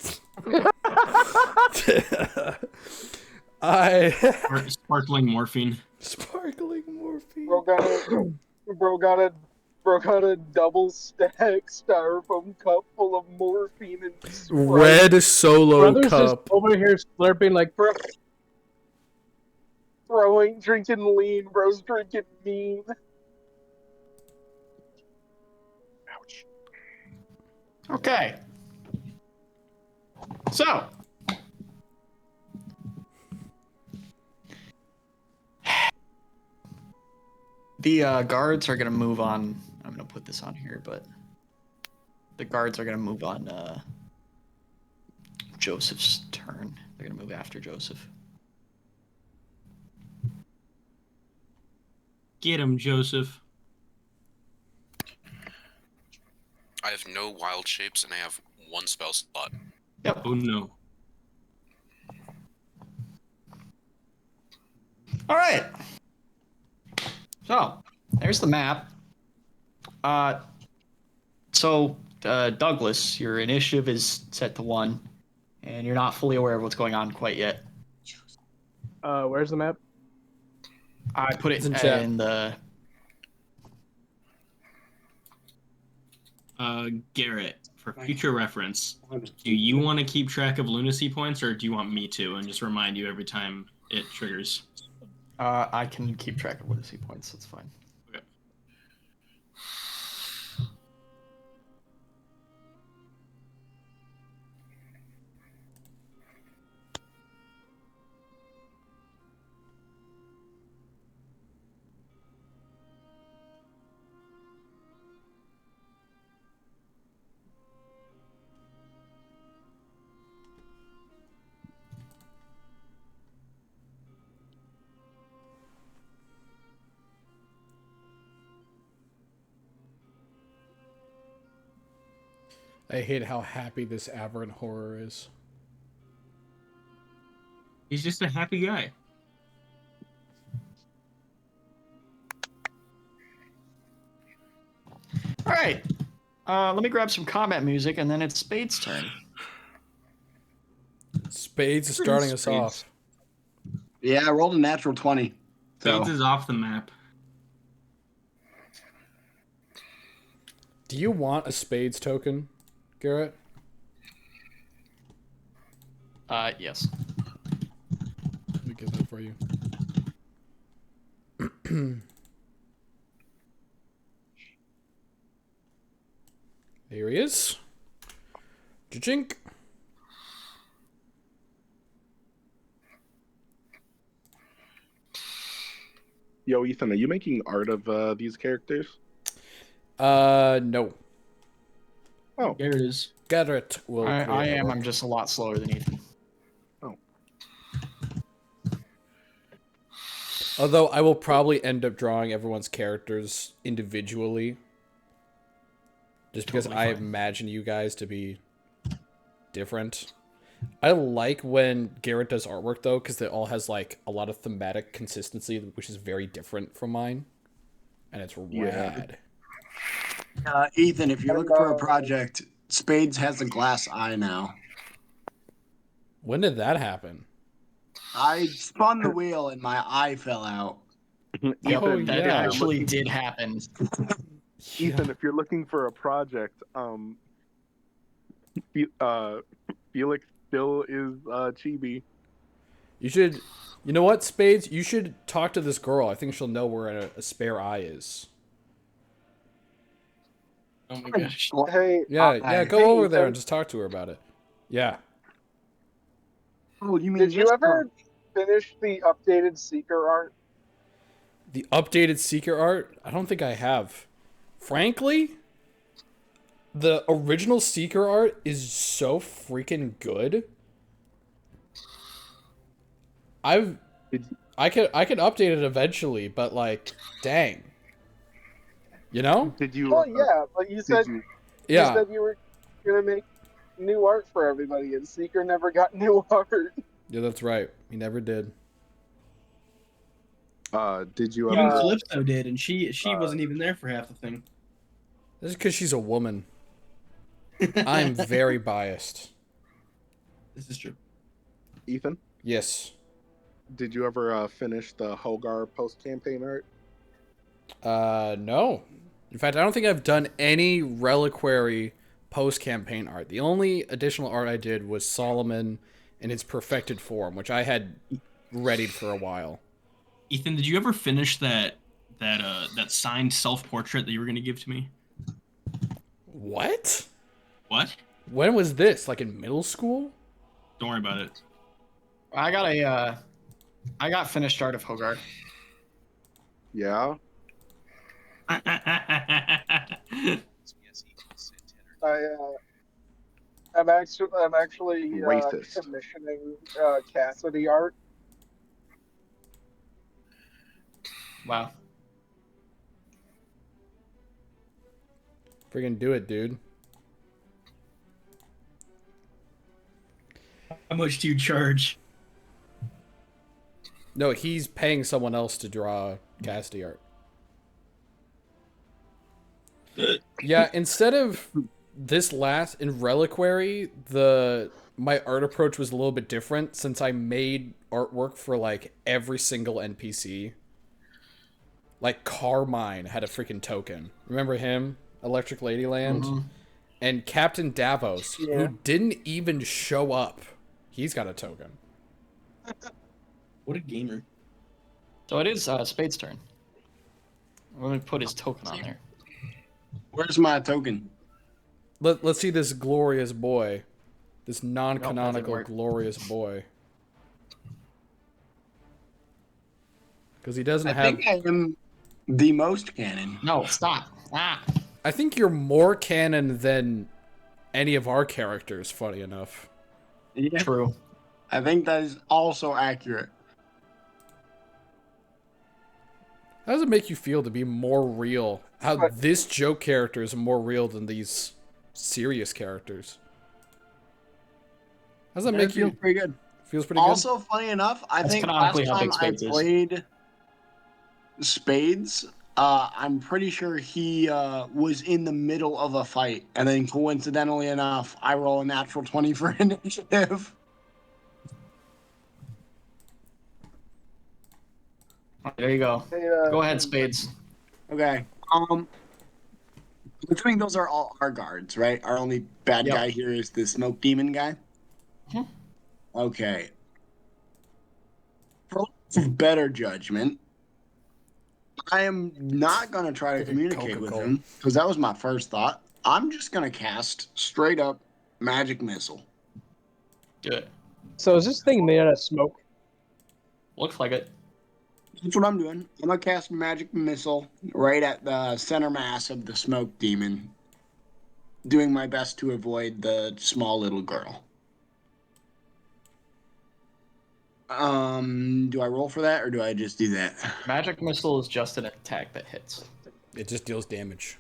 Sparkling morphine. Sparkling morphine. Bro got a double stack styrofoam cup full of morphine and Sprite. Red Solo Brother's just cup. over here slurping like, bro. Drinking lean, bro's drinking mean. Ouch. Okay. So. The guards are going to move on. I'm going to put this on here, but the guards are going to move on Joseph's turn. They're going to move after Joseph. Get him, Joseph. I have no wild shapes and I have 1 spell slot. Yep. Oh no. All right. So, there's the map. Douglas, your initiative is set to 1, and you're not fully aware of what's going on quite yet. Where's the map? I put it It's in chat. in the... Garrett, for future reference, do you want to keep track of lunacy points, or do you want me to, and just remind you every time it triggers? I can keep track of lunacy points, that's fine. Okay. I hate how happy this aberrant horror is. He's just a happy guy. All right. Let me grab some combat music, and then it's Spade's turn. Spades is starting us off. Yeah, I rolled a natural 20. So. Spades is off the map. Do you want a Spades token, Garrett? Yes. Let me get that for you. Here he is. Jink. Yo, Ethan, are you making art of these characters? No. Oh, There it is. Garrett will. I create am. art. I'm just a lot slower than Ethan. Although I will probably end up drawing everyone's characters individually. Just because Totally I fine. imagine you guys to be different. I like when Garrett does artwork though, because it all has like a lot of thematic consistency, which is very different from mine. And it's rad. Ethan, if you're looking for a project, Spades has a glass eye now. When did that happen? I spun the wheel and my eye fell out. Yep, Oh, that yeah. actually did happen. Ethan, if you're looking for a project, Felix still is chibi. You should, you know what, Spades? You should talk to this girl. I think she'll know where a spare eye is. Oh my gosh. Hey, Yeah, go hey, over there Ethan. and just talk to her about it. Yeah. Oh, you mean Did you this ever girl? finish the updated Seeker art? The updated Seeker art? I don't think I have. Frankly, the original Seeker art is so freaking good. I could update it eventually, but like, dang. You know? Did you? Well, yeah, but you said Yeah. you said you were gonna make new art for everybody, and Seeker never got new art. Yeah, that's right. He never did. Did you Even ever? Calypso did, and she wasn't even there for half the thing. This is because she's a woman. I'm very biased. This is true. Ethan, Yes. did you ever finish the Hogar post-campaign art? No. In fact, I don't think I've done any reliquary post-campaign art. The only additional art I did was Solomon in its perfected form, which I had readied for a while. Ethan, did you ever finish that signed self-portrait that you were going to give to me? What? What? When was this? Like in middle school? Don't worry about it. I got finished art of Hogar. Yeah. I'm actually Racist. commissioning Cassidy art. Wow. Friggin' do it, dude. How much do you charge? No, he's paying someone else to draw Cassidy art. Yeah, instead of this last in Reliquary, my art approach was a little bit different since I made artwork for like every single NPC. Like Carmine had a freaking token. Remember him? Electric Ladyland? Mhm. And Captain Davos, Yeah. who didn't even show up. He's got a token. What a gamer. So it is Spade's turn. Let me put his token on there. Where's my token? Let's see this glorious boy. This non-canonical work. glorious boy. Because he doesn't I have... think I am the most canon. No, stop. Ah. I think you're more canon than any of our characters, funny enough. Yeah, True. I think that is also accurate. How does it make you feel to be more real? How this joke character is more real than these serious characters? How does that make Feel you... pretty good. Feels pretty good? Also, funny enough, I That's think canonically last how time big I Spades is. played Spades, I'm pretty sure he was in the middle of a fight, and then coincidentally enough, I roll a natural 20 for initiative. There you go. Hey, Go ahead, Spades. Okay. Assuming those are all our guards, right? Our only bad Yep. guy here is the smoke demon guy. Mhm. Okay. For better judgment, I am not gonna try to Freaking communicate with Coca-Cola. him because that was my first thought. I'm just gonna cast straight up magic missile. Do it. So is this thing made out of smoke? Looks like it. That's what I'm doing. I'm gonna cast magic missile right at the center mass of the smoke demon, doing my best to avoid the small little girl. Do I roll for that or do I just do that? Magic missile is just an attack that hits. It just deals damage.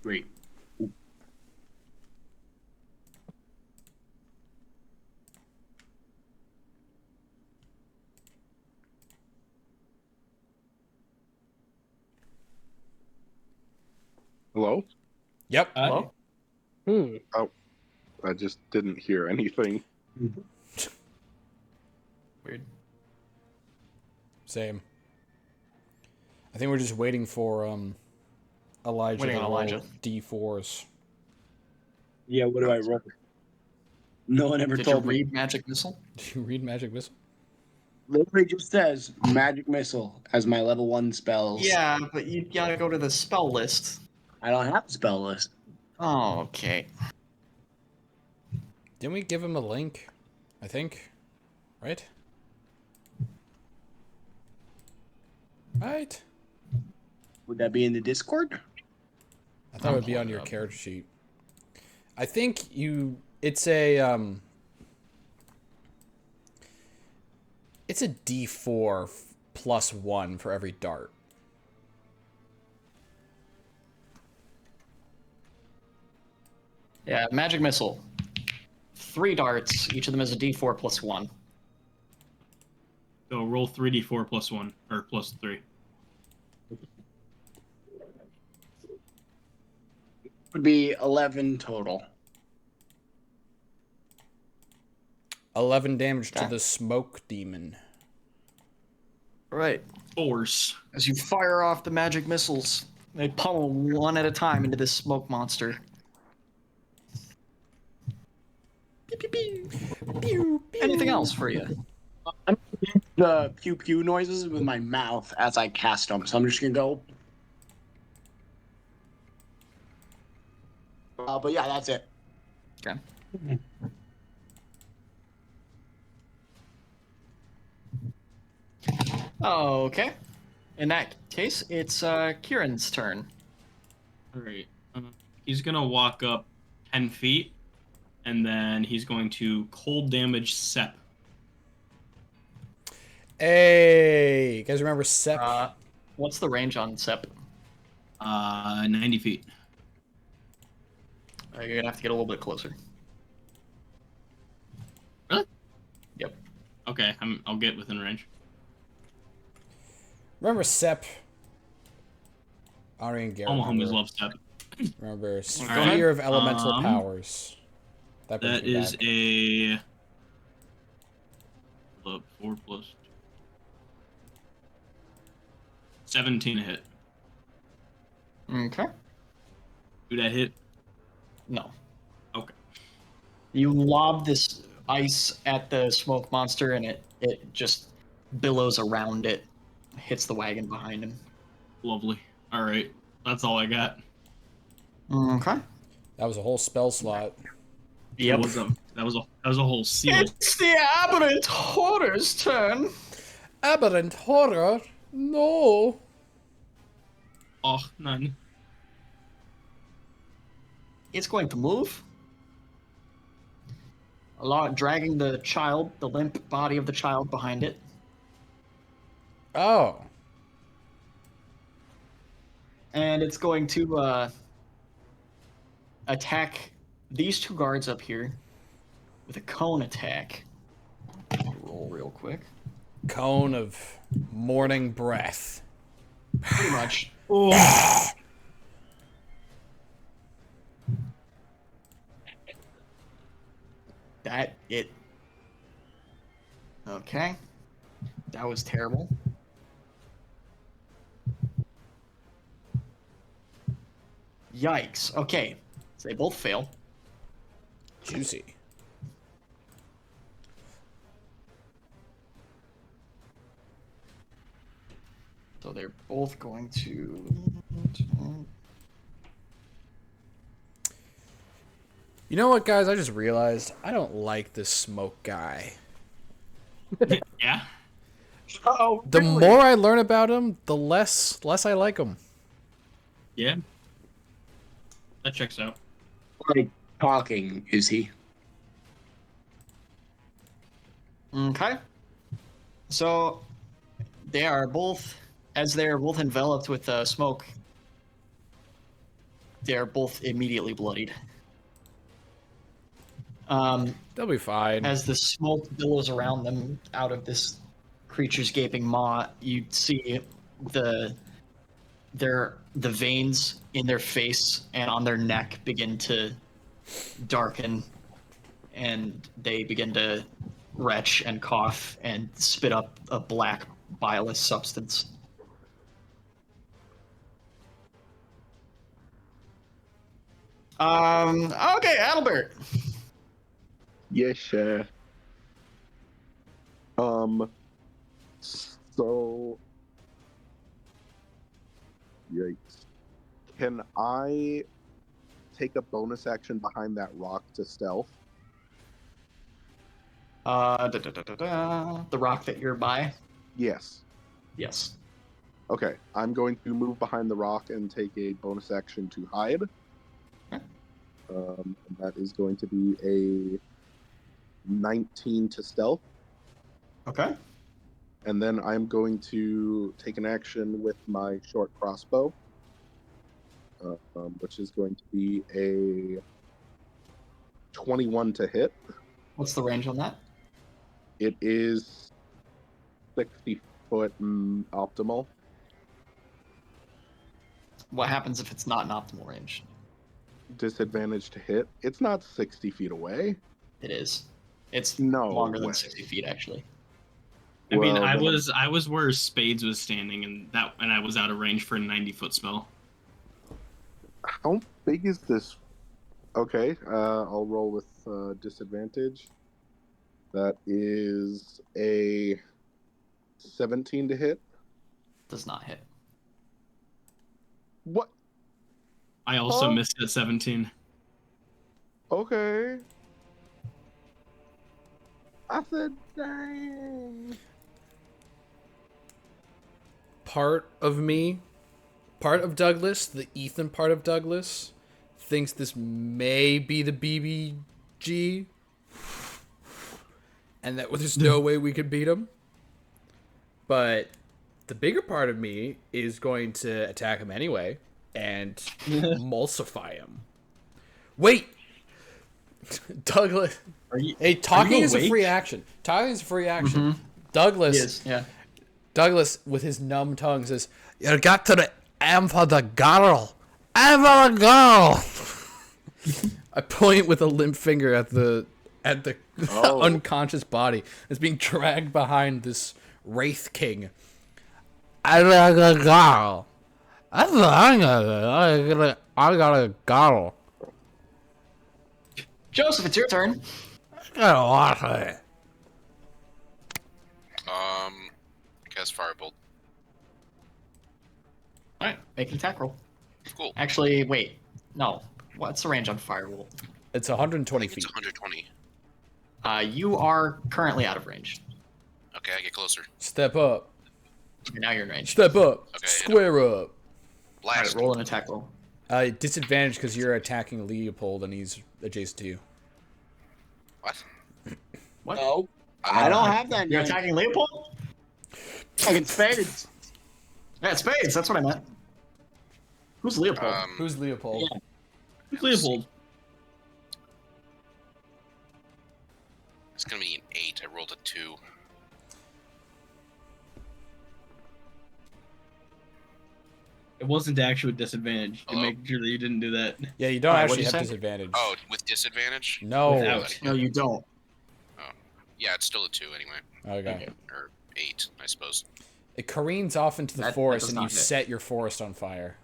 Great. Hello? Yep. Hello? I just didn't hear anything. Weird. Same. I think we're just waiting for Elijah Waiting to on roll Elijah. D4s. Yeah, what do I roll? No one ever Did you told me. read magic missile? Did you read Magic Missile? Literally just says magic missile as my level 1 spells. Yeah, but you gotta go to the spell list. I don't have a spell list. Oh, okay. Didn't we give him a link? I think. Right? Right? Would that be in the Discord? I thought it would be on your character sheet. I think it's a it's a D4 plus 1 for every dart. Yeah, magic missile. 3 darts. Each of them is a D4 plus 1. So roll 3d4 plus 1, or plus 3. Would be 11 total. 11 damage to Okay. the smoke demon. Right. Force. As you fire off the magic missiles, they pummel one at a time into this smoke monster. Pew, pew, pew. Anything else for you? I'm gonna do the pew pew noises with my mouth as I cast them, so I'm just gonna go. But yeah, that's it. Okay. Okay. In that case, it's Kieran's turn. Alright. He's going to walk up 10 feet, and then he's going to cold damage Sep. Hey, you guys remember Sep? What's the range on Sep? 90 feet. You're gonna have to get a little bit closer. Really? Yep. Okay, I'll get within range. Remember Sep? Ari and Garrett. All my homies remember- love Sep. Remember Alright. Sphere of Elemental Um, Powers. That brings That me is back. a... Look, 4 plus 2. 17 to hit. Okay. Do that hit? No. Okay. You lob this ice at the smoke monster, and it just billows around it, hits the wagon behind him. Lovely. Alright. That's all I got. Okay. That was a whole spell slot. Yep. That was a whole seal. It's the aberrant horror's turn. Aberrant horror? No. Oh, none. It's going to move. Dragging the child, the limp body of the child behind it. Oh. And it's going to attack these 2 guards up here with a cone attack. Roll real quick. Cone of morning breath. Pretty much. Oh. That it. Okay. That was terrible. Yikes. Okay. So they both fail. Juicy. So they're both going to. You know what, guys? I just realized I don't like this smoke guy. Yeah? Oh, The really? more I learn about him, the less I like him. Yeah. That checks out. Like talking, is he? Okay. So they are both, as they are both enveloped with smoke, they are both immediately bloodied. They'll be fine. As the smoke billows around them out of this creature's gaping maw, you see the veins in their face and on their neck begin to darken, and they begin to retch and cough and spit up a black bilious substance. Okay, Adalbert. Yes, sir. So, yikes. Can I take a bonus action behind that rock to stealth? The rock that you're by? Yes. Yes. Okay, I'm going to move behind the rock and take a bonus action to hide. Okay. And that is going to be a 19 to stealth. Okay. And then I'm going to take an action with my short crossbow, which is going to be a 21 to hit. What's the range on that? It is 60-foot optimal. What happens if it's not an optimal range? Disadvantage to hit. It's not 60 feet away. It is. It's No longer way. than 60 feet, actually. I mean, Well, I then- was where Spades was standing, and I was out of range for a 90-foot spell. How big is this? Okay, I'll roll with disadvantage. That is a 17 to hit. Does not hit. What? I also Huh? missed at 17. Okay. I said, dang. Part of Douglas, the Ethan part of Douglas, thinks this may be the BBG, and that there's no way we could beat him. But the bigger part of me is going to attack him anyway and emulsify him. Wait! Douglas. Hey, talking is a free action. Talking is a free action. Douglas. Yes, yeah. Douglas, with his numb tongue, says, "You got to the aim for the girl. Aim for the girl." I point with a limp finger at the unconscious body that's being dragged behind this Wraith King. I got a girl. I got a girl. Joseph, it's your turn. I gotta watch it. Cast Firebolt. Alright, make an attack roll. Cool. Actually, wait. No. What's the range on Firebolt? It's 120 feet. It's 120. You are currently out of range. Okay, I get closer. Step up. Now you're in range. Step up. Okay, Square up. Blast. Alright, roll an attack roll. Disadvantage because you're attacking Leopold and he's adjacent to you. What? What? No, I don't have that. You're name. attacking Leopold? Fucking Spades. Yeah, Spades, that's what I meant. Who's Leopold? Who's Leopold? Yeah. Who's Leopold? It's gonna be an 8. I rolled a 2. It wasn't actually a disadvantage. To Hello? make sure that you didn't do that. Yeah, you don't Alright, actually what'd have you say? disadvantage. Oh, with disadvantage? No. Without. No, you don't. Yeah, it's still a 2 anyway. Okay. Or 8, I suppose. It careens off into the That forest does and you not hit. set your forest on fire.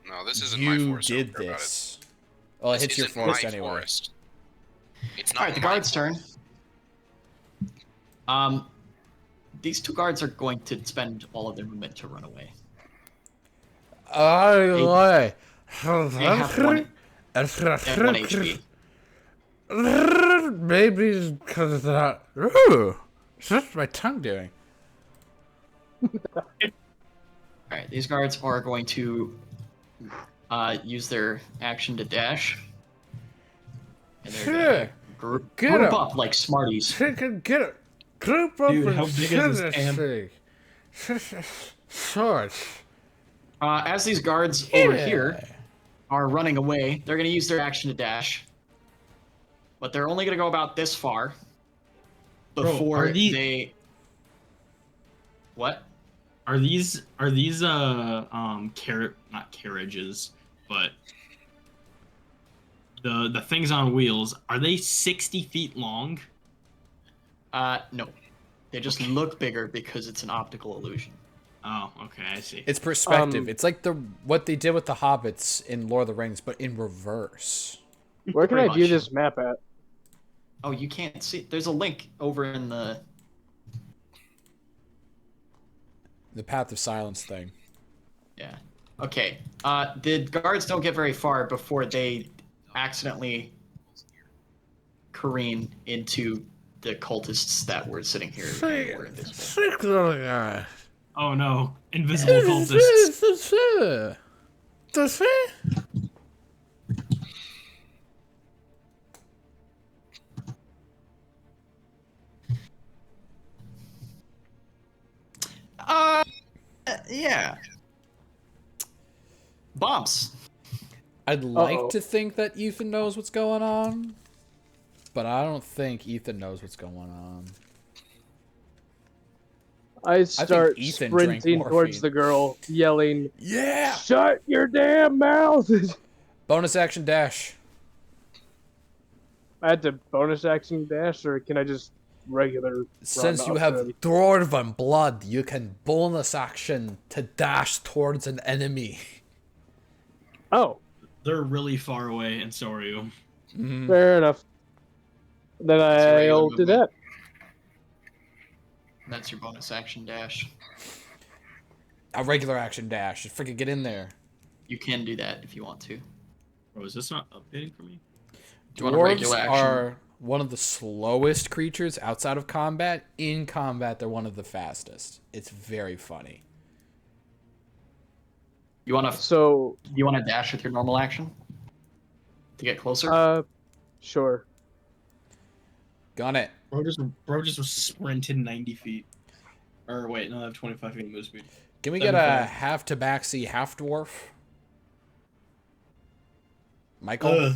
No, this isn't my You forest. I don't did care about this. Well, it it. hits This your isn't forest my anyway. forest. It's not Alright, the my guard's turn. forest. These two guards are going to spend all of their movement to run away. They have one HP. Maybe because of that. Ooh, what's my tongue doing? Alright, these guards are going to use their action to dash. And they're gonna group up like Smarties. Get it. Group up Dude, and how big is this camp? Short. As these guards over here are running away, they're going to use their action to dash. But they're only going to go about this far before they... What? Are these not carriages, but the things on wheels, are they 60 feet long? No. They just look bigger because it's an optical illusion. Oh, okay, I see. It's perspective. It's like what they did with the hobbits in Lord of the Rings, but in reverse. Where can I view this map at? Oh, you can't see. There's a link over in the Path of Silence thing. Yeah. Okay. The guards don't get very far before they accidentally careen into the cultists that were sitting here. And were invisible. Oh no, invisible cultists. Yeah. Bumps. I'd like to think that Ethan knows what's going on, but I don't think Ethan knows what's going on. I start Ethan drank sprinting towards morphine. the girl, yelling, Yeah! "Shut your damn mouth!" Bonus action dash. I had to bonus action dash, or can I just regular? Since run you up have to- Dwarven blood, you can bonus action to dash towards an enemy. Oh, They're really far away, and so are you. fair enough. Then I'll do that. That's your bonus action dash. A regular action dash. Just freaking get in there. You can do that if you want to. Bro, is this not updating for me? Do you want a Dwarves regular action? are one of the slowest creatures outside of combat. In combat, they're one of the fastest. It's very funny. You want to dash with your normal action to get closer? Sure. Gun it. Bro just was sprinted 90 feet. Or wait, no, I have 25 feet move speed. Can we get a half tabaxi, half dwarf? Michael?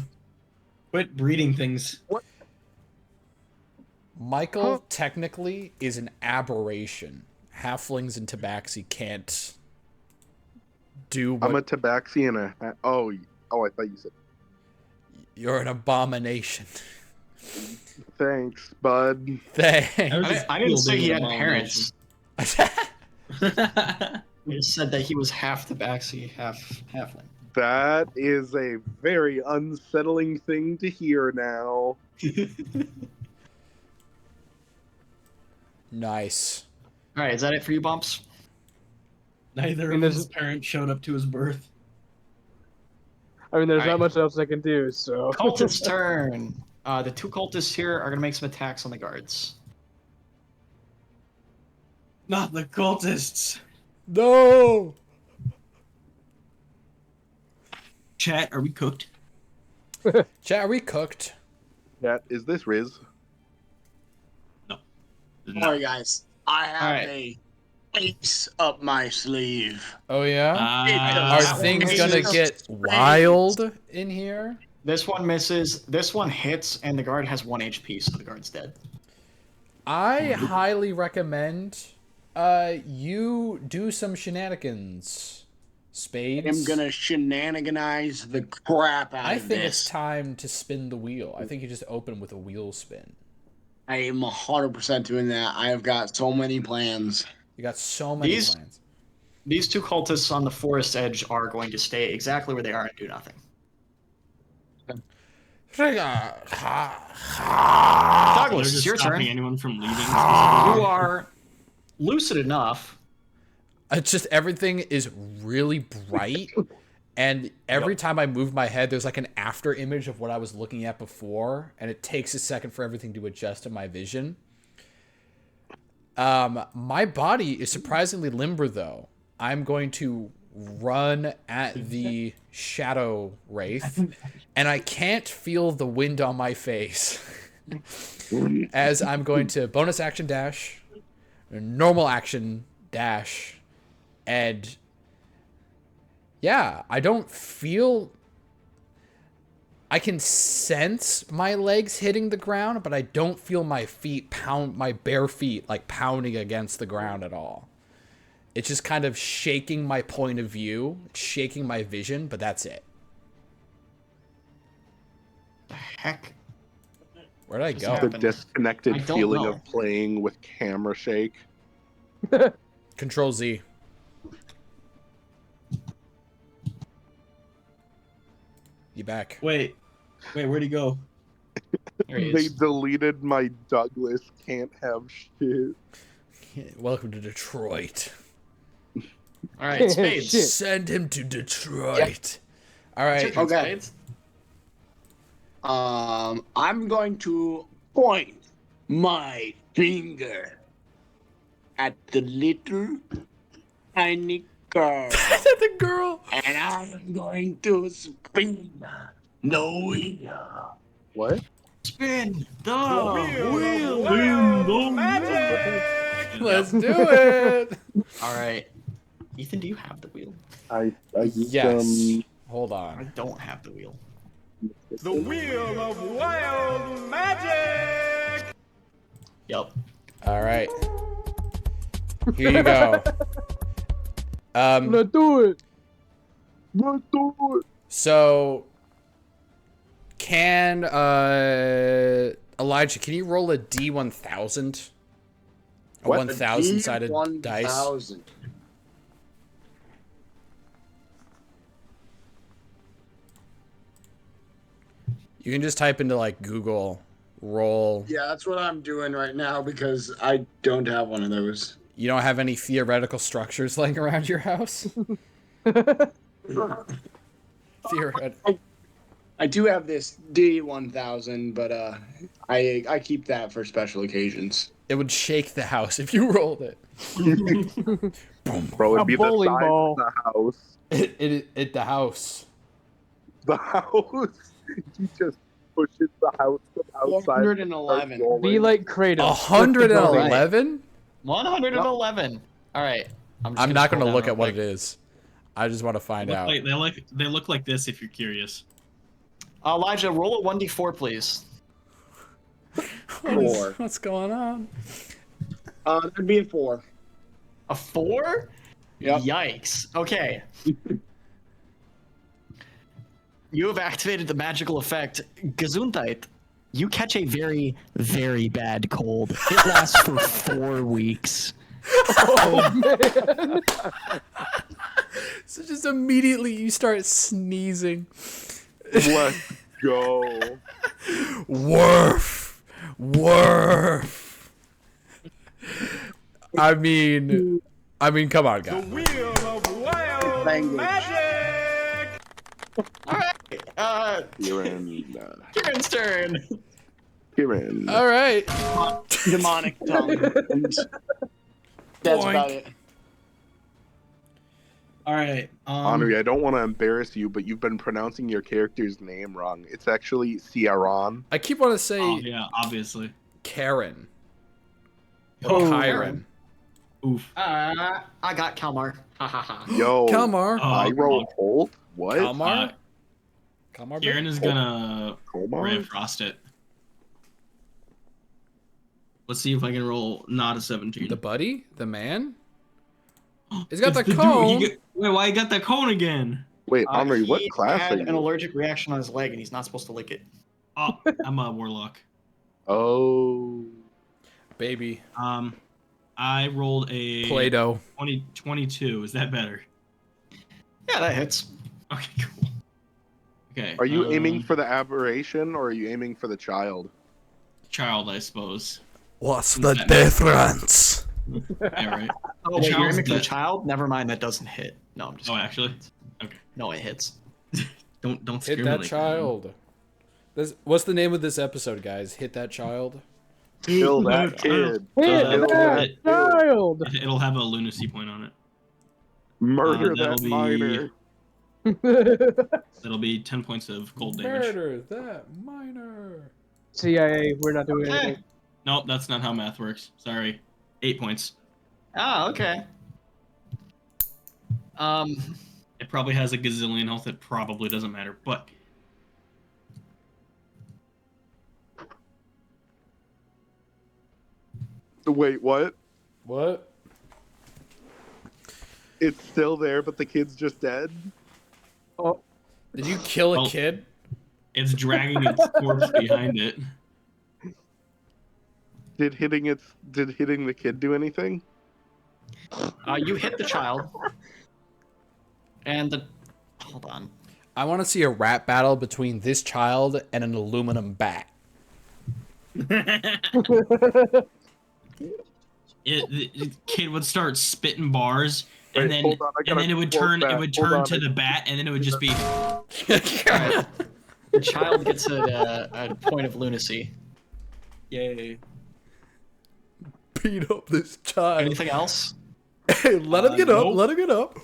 Quit breeding things. What? Michael technically is an aberration. Halflings and tabaxi can't do what... I'm a tabaxi and a... Oh, I thought you said... You're an abomination. Thanks, bud. Thanks. I didn't say he had Mom parents. I just said that he was half tabaxi, half halfling. That is a very unsettling thing to hear now. Nice. All right, is that it for you, Bumps? Neither of his parents showed up to his birth. I mean, there's Alright. not much else I can do, so. Cultist turn. The two cultists here are gonna make some attacks on the guards. Not the cultists. No! Chat, are we cooked? Chat, are we cooked? Chat, is this Riz? Alright, guys. I have Alright. a ace up my sleeve. Oh, yeah? Ah. Are things gonna get wild in here? This one misses. This one hits, and the guard has 1 HP, so the guard's dead. I highly recommend you do some shenanigans. Spades. I'm gonna shenaniganize the crap out I of think this. it's time to spin the wheel. I think you just open with a wheel spin. I am 100% doing that. I have got so many plans. You got so many These- plans. These two cultists on the forest edge are going to stay exactly where they are and do nothing. Douglas, They're it's your just stopping turn. anyone from leaving. You are lucid enough. It's just everything is really bright, and every time I move my head, there's like an after image of what I was looking at before, and it takes a second for everything to adjust to my vision. My body is surprisingly limber, though. I'm going to run at the shadow wraith, and I can't feel the wind on my face. As I'm going to bonus action dash, normal action dash, and yeah, I don't feel... I can sense my legs hitting the ground, but I don't feel my feet my bare feet, like pounding against the ground at all. It's just kind of shaking my point of view, shaking my vision, but that's it. The heck? Where'd I go? The disconnected I don't feeling know. of playing with camera shake. Control Z. You back? Wait, where'd he go? There he They is. deleted my Douglas can't have shit. Welcome to Detroit. All right, Spades. Shit. Send him to Detroit. All right. Turn, Okay. Spades. I'm going to point my finger at the little tiny girl, The girl. and I'm going to spin the wheel. What? Spin the wheel. Let's do it. All right. Ethan, do you have the wheel? I used, Yes. Hold I on. don't have the wheel. The wheel of wild magic! Yep. All right. Here you go. Let's do it. Let's do it. So can Elijah, can you roll a D1000? A What? 1000 sided dice. 1000. You can just type into like Google roll. Yeah, that's what I'm doing right now because I don't have one of those. You don't have any theoretical structures laying around your house? I do have this D1000, but I keep that for special occasions. It would shake the house if you rolled it. Bro, it'd A be the bowling size ball. of the house. It the house. The house. You just push it the house from outside. 111. Be like Kratos. 111? 111. All right. I'm not going to look at what it is. I just want to find out. They look like this if you're curious. Elijah, roll a 1d4, please. What's going on? That'd be a 4. A 4? Yep. Yikes. Okay. You have activated the magical effect Gesundheit. You catch a very, very bad cold. It lasts for 4 weeks. Oh, man. So just immediately you start sneezing. Let's go. Worf. I mean, come on, guys. The wheel of wild Language. magic! All right. Kieran's turn. Kieran. All right. Demonic tongue. And that's Boink. about it. All right. Henri, I don't want to embarrass you, but you've been pronouncing your character's name wrong. It's actually Ciaran. I keep wanting to say Oh yeah, obviously. Karen. Oh, Kyron. Oof. I got Kalmar. Ha ha ha. Yo, Kalmar. I rolled Holt? What? Kalmar? Kalmar? Kieran is gonna Kalmar? Ray of Frost it. Let's see if I can roll not a 17. The buddy? The man? He's got It's the dude, cone. wait, why you got that cone again? Wait, Henri, what He class had are an you? allergic reaction on his leg, and he's not supposed to lick it. Oh, I'm a warlock. Oh. Baby. I rolled a Play-Doh. 22. Is that better? Yeah, that hits. Okay, cool. Okay. Are you aiming for the aberration or are you aiming for the child? child, I suppose? What's the difference? Yeah, right. Oh, The wait, you're child's aiming for the dead. child? Never mind, that doesn't hit. No, I'm just Oh, kidding. actually? Okay. No, it hits. Don't Hit scare me that like child. What's the name of this episode, guys? Hit that child? Kill that kid. Hit Kill that that child! It'll have a lunacy point on it. Murder that'll that be- minor. That'll be 10 points of cold damage. Murder that minor. CIA, we're not doing Okay. anything. Nope, that's not how math works. Sorry. 8 points. Ah, okay. It probably has a gazillion health. It probably doesn't matter, but Wait, what? What? It's still there, but the kid's just dead? Oh, Did you kill a Oh. kid? it's dragging its corpse behind it. Did hitting the kid do anything? You hit the child. And the... Hold on. I want to see a rap battle between this child and an aluminum bat. The kid would start spitting bars, and Wait, then hold on, I gotta it would quote turn that. it would Hold turn on, to I- the bat, and then it would just be. Alright. The child gets a point of lunacy. Yay! Beat up this child. Anything else? Hey, let him get up. Nope. Let him get up.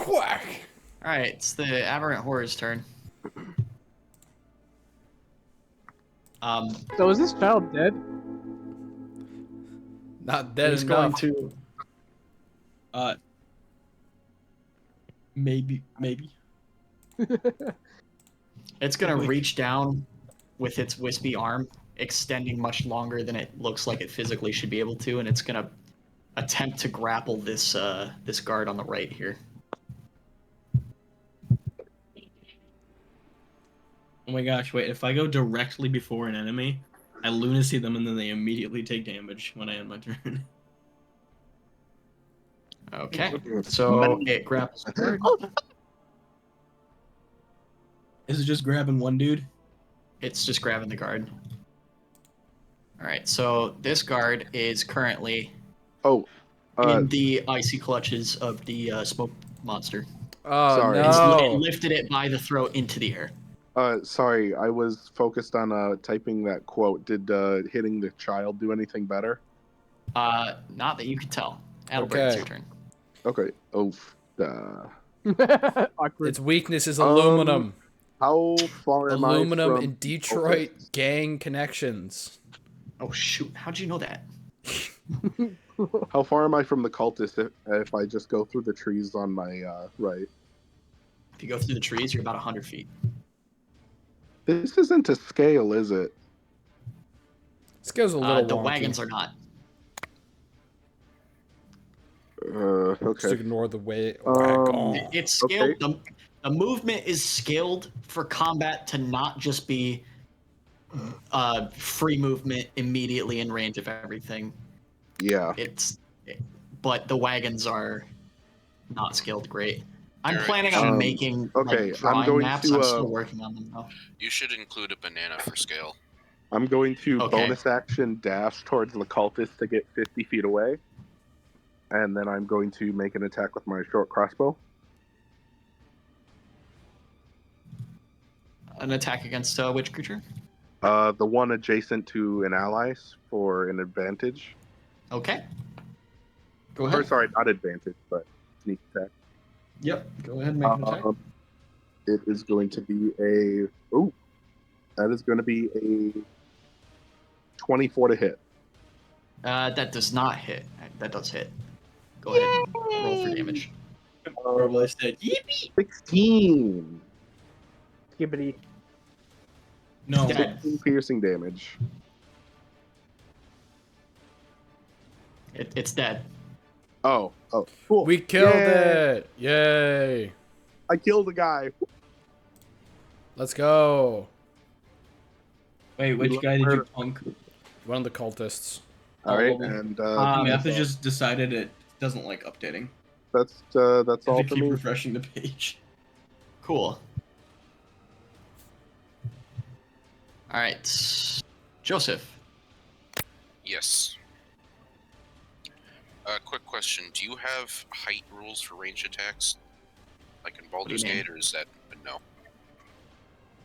Whack. Alright, it's the Aberrant Horror's turn. so is this child dead? Not dead He's enough. going to... Maybe. It's gonna reach down with its wispy arm, extending much longer than it looks like it physically should be able to, and it's gonna attempt to grapple this this guard on the right here. Oh my gosh! Wait, if I go directly before an enemy, I lunacy them, and then they immediately take damage when I end my turn. Okay, so it grapples the guard. Is it just grabbing one dude? It's just grabbing the guard. Alright, so this guard is currently Oh, in the icy clutches of the smoke monster. Oh, Sorry. It no. lifted it by the throat into the air. sorry, I was focused on typing that quote. Did hitting the child do anything better? Not that you can tell. Adelbert, it's Okay. your turn. Okay. Oh, Awkward. Its weakness is aluminum. how far am I Aluminum from... in Detroit gang connections. Oh shoot! How'd you know that? How far am I from the cultist if I just go through the trees on my right? If you go through the trees, you're about 100 feet. This isn't to scale, is it? This goes a little The wonky. wagons are not. Just Okay. ignore the way. It's scaled. The movement is scaled for combat to not just be free movement immediately in range of everything. Yeah. But the wagons are not scaled great. I'm Alright. planning on making okay, like, drawing I'm going maps. to, I'm still working on them though. You should include a banana for scale. I'm going to Okay. bonus action dash towards the cultist to get 50 feet away. And then I'm going to make an attack with my short crossbow. An attack against which creature? The one adjacent to an ally for an advantage. Okay. Go Or ahead. sorry, not advantage, but sneak attack. Yep. Go ahead and make an attack. It is going to be a... Ooh. That is going to be a 24 to hit. That does not hit. That does hit. Go ahead and roll for damage. Probably said, "Yippee!" 16. Skibbity. No. Dead. 16 piercing damage. It's dead. Oh, cool. We killed Yay. it! Yay! I killed a guy. Let's go. Wait, which guy did you punk? One of the cultists. All right, of them. and The map has just decided it doesn't like updating. that's I have all to for keep me. refreshing the page. Cool. All right, Joseph. Yes. Quick question: do you have height rules for range attacks, like in Baldur's mean? Gate, or is that a no? What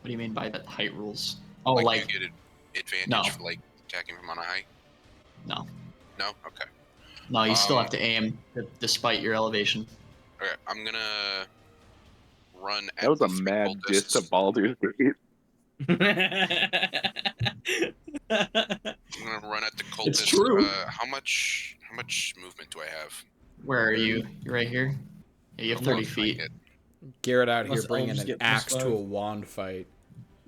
do you mean by the height rules? Oh, Like like you get an advantage No. for like attacking from on a height. No. No? Okay. No, you still have to aim, despite your elevation. Okay, I'm gonna run at That was the a three mad diss to cultists. Baldur's Gate. I'm gonna run at the cultists. It's true. How much movement do I have? Where are you? You're right here? Yeah, you have 30 feet. Garrett out here Unless bringing elves an get axe +5. to a wand fight.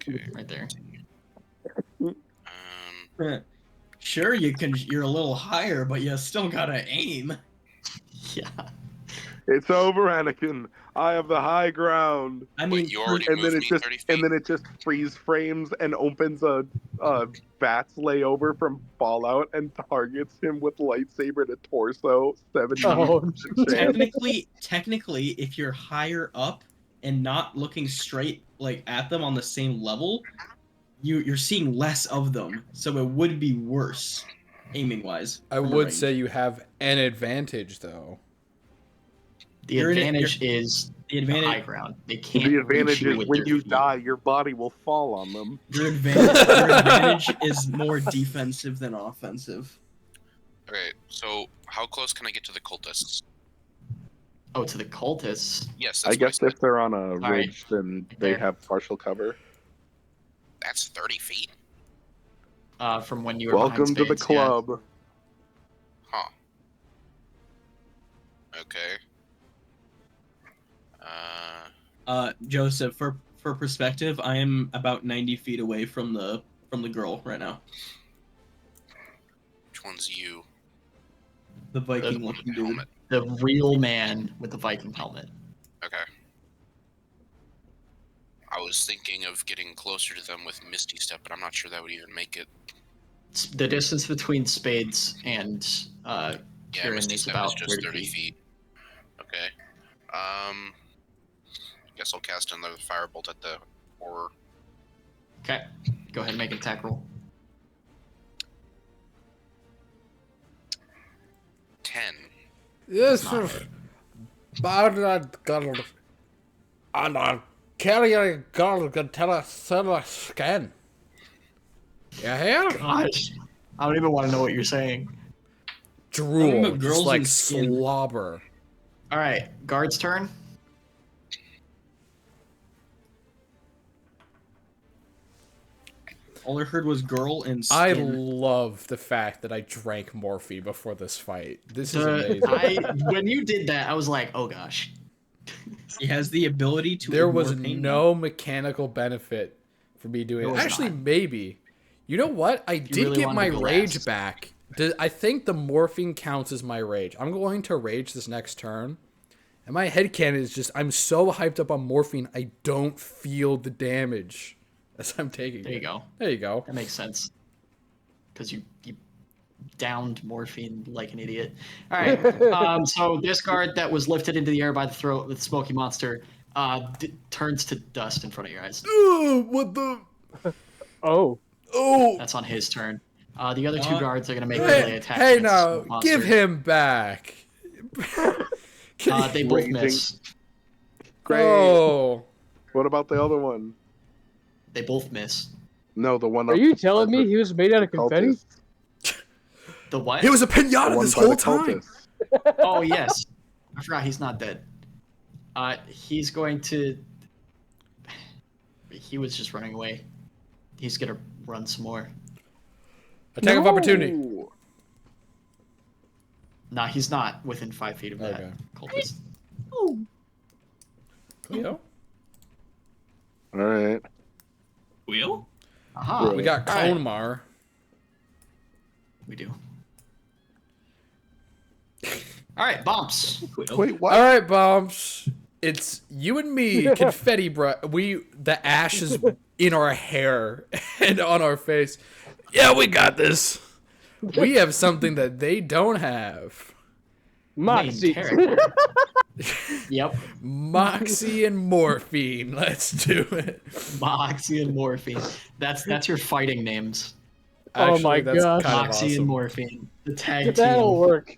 Okay. Right there. Sure, you're a little higher, but you still gotta aim. Yeah. It's over, Anakin. I have the high ground. I mean, Wait, you already And moved then me it just 30 feet? and then it just freeze frames and opens a Bats layover from Fallout and targets him with lightsaber to torso. 70. Oh, technically, if you're higher up and not looking straight like at them on the same level, you're seeing less of them, so it would be worse, aiming wise. I would say you have an advantage though. The advantage is the high ground. They can't. The advantage reach you is with when their you feet. die, your body will fall on them. Your advantage is more defensive than offensive. Okay, so how close can I get to the cultists? Oh, to the cultists. Yes, I that's guess if they're on a right. ridge, then they There. have partial cover. That's 30 feet? From when you were Welcome to the behind Spades, yeah. club. Huh. Okay. Joseph, for perspective, I am about 90 feet away from the girl right now. Which one's you? The Viking looking dude. Helmet. The real man with the Viking helmet. Okay. I was thinking of getting closer to them with Misty Step, but I'm not sure that would even make it. The distance between Spades and Yeah, Kieran Misty is Step about is just 30 feet. Okay. Guess I'll cast another firebolt at the horror. Okay. Go ahead and make an attack roll. 10. This Not is it. bad girl. And I'll carry a girl until I sell a skin. You hear? Gosh. I don't even want to know what you're saying. Drool, about girls just like and skin. slobber. All right. Guard's turn. All I heard was girl and I skin. love the fact that I drank morphine before this fight. This is amazing. When you did that, I was like, oh gosh. He has the ability to. There ignore was pain. no mechanical benefit for me doing There it. was Actually, not. maybe. You know what? I did really get wanted my to go rage last. back. I think the morphine counts as my rage. I'm going to rage this next turn. And my headcanon is just, I'm so hyped up on morphine, I don't feel the damage as I'm taking There it. you go. There you go. That makes sense. Because you downed morphine like an idiot. All right. So this guard that was lifted into the air by the throat with Smoky Monster turns to dust in front of your eyes. Ooh, what the? Oh. Oh. That's on his turn. The other two guards are going to make Hey, melee attacks. hey against now, Smoke Monster. give him back. They both Raging. miss. Great. Oh. What about the other one? They both miss. No, the one. Are up- you telling me he was made out of confetti? cultist. The what? He was a The pinata one this by the whole time. cultist. Oh, yes. I forgot he's not dead. He's going to... He was just running away. He's going to run some more. Attack of opportunity. Ooh. Nah, he's not within 5 feet of that Okay. cultist. Cleo? All right. Wheel? Aha. We got All right. Konmar. We do. All right, Bumps. Wait, what? All right, Bumps. It's you and me, confetti, bro. The ash is in our hair and on our face. Yeah, we got this. We have something that they don't have. Moxie. Main character. Yep. Moxie and morphine. Let's do it. Moxie and Morphine. That's your fighting names. Oh Actually, my that's gosh. kind of Moxie awesome. and Morphine. The tag That'll team. work.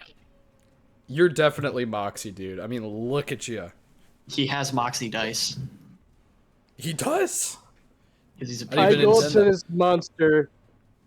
You're definitely Moxie, dude. I mean, look at you. He has Moxie dice. He does. Because he's a I I didn't go up intend to that. this monster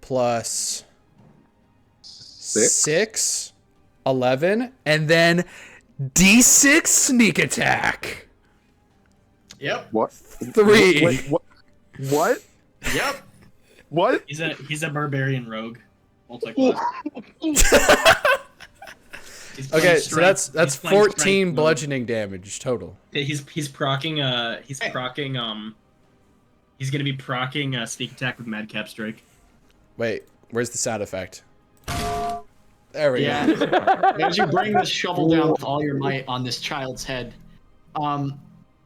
plus Six. 6, 11, and then D6 sneak attack. Yep. What? 3. Wait, what? What? Yep. What? He's a barbarian rogue. Multi-class. He's playing Okay, so strength. that's He's playing 14 strength mode. bludgeoning damage total. He's procking he's gonna be procking sneak attack with Madcap Strike. Wait, where's the sound effect? There we Yeah. go. As you bring this shovel down with all your might on this child's head,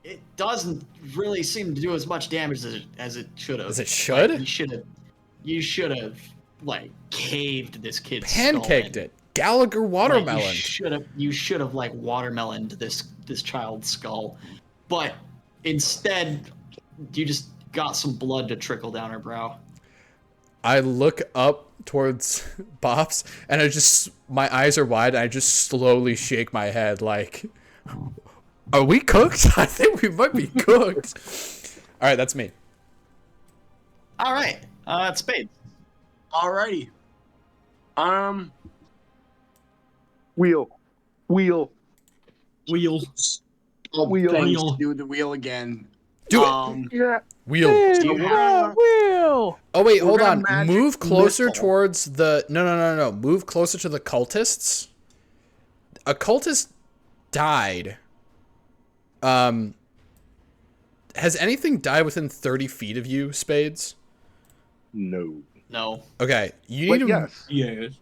it doesn't really seem to do as much damage as it should have. As it should? Like, you should have like caved this kid's Pancaked skull in. it. Gallagher watermelon. Like, you should have like watermeloned this child's skull, but instead you just got some blood to trickle down her brow. I look up towards Bops, and my eyes are wide, and I just slowly shake my head like, are we cooked? I think we might be cooked. All right, that's me. All right, it's Spade. Alrighty. Wheel. Wheel. Oh, Wheel. thanks. Wheel. Do the wheel again. Do it. Yeah. Wheel. Wheel. Oh wait, hold gonna on. magic Move closer missile. towards the no. Move closer to the cultists. A cultist died. Has anything died within 30 feet of you, Spades? No. No. Okay, you Wait, need to. yes. Yes.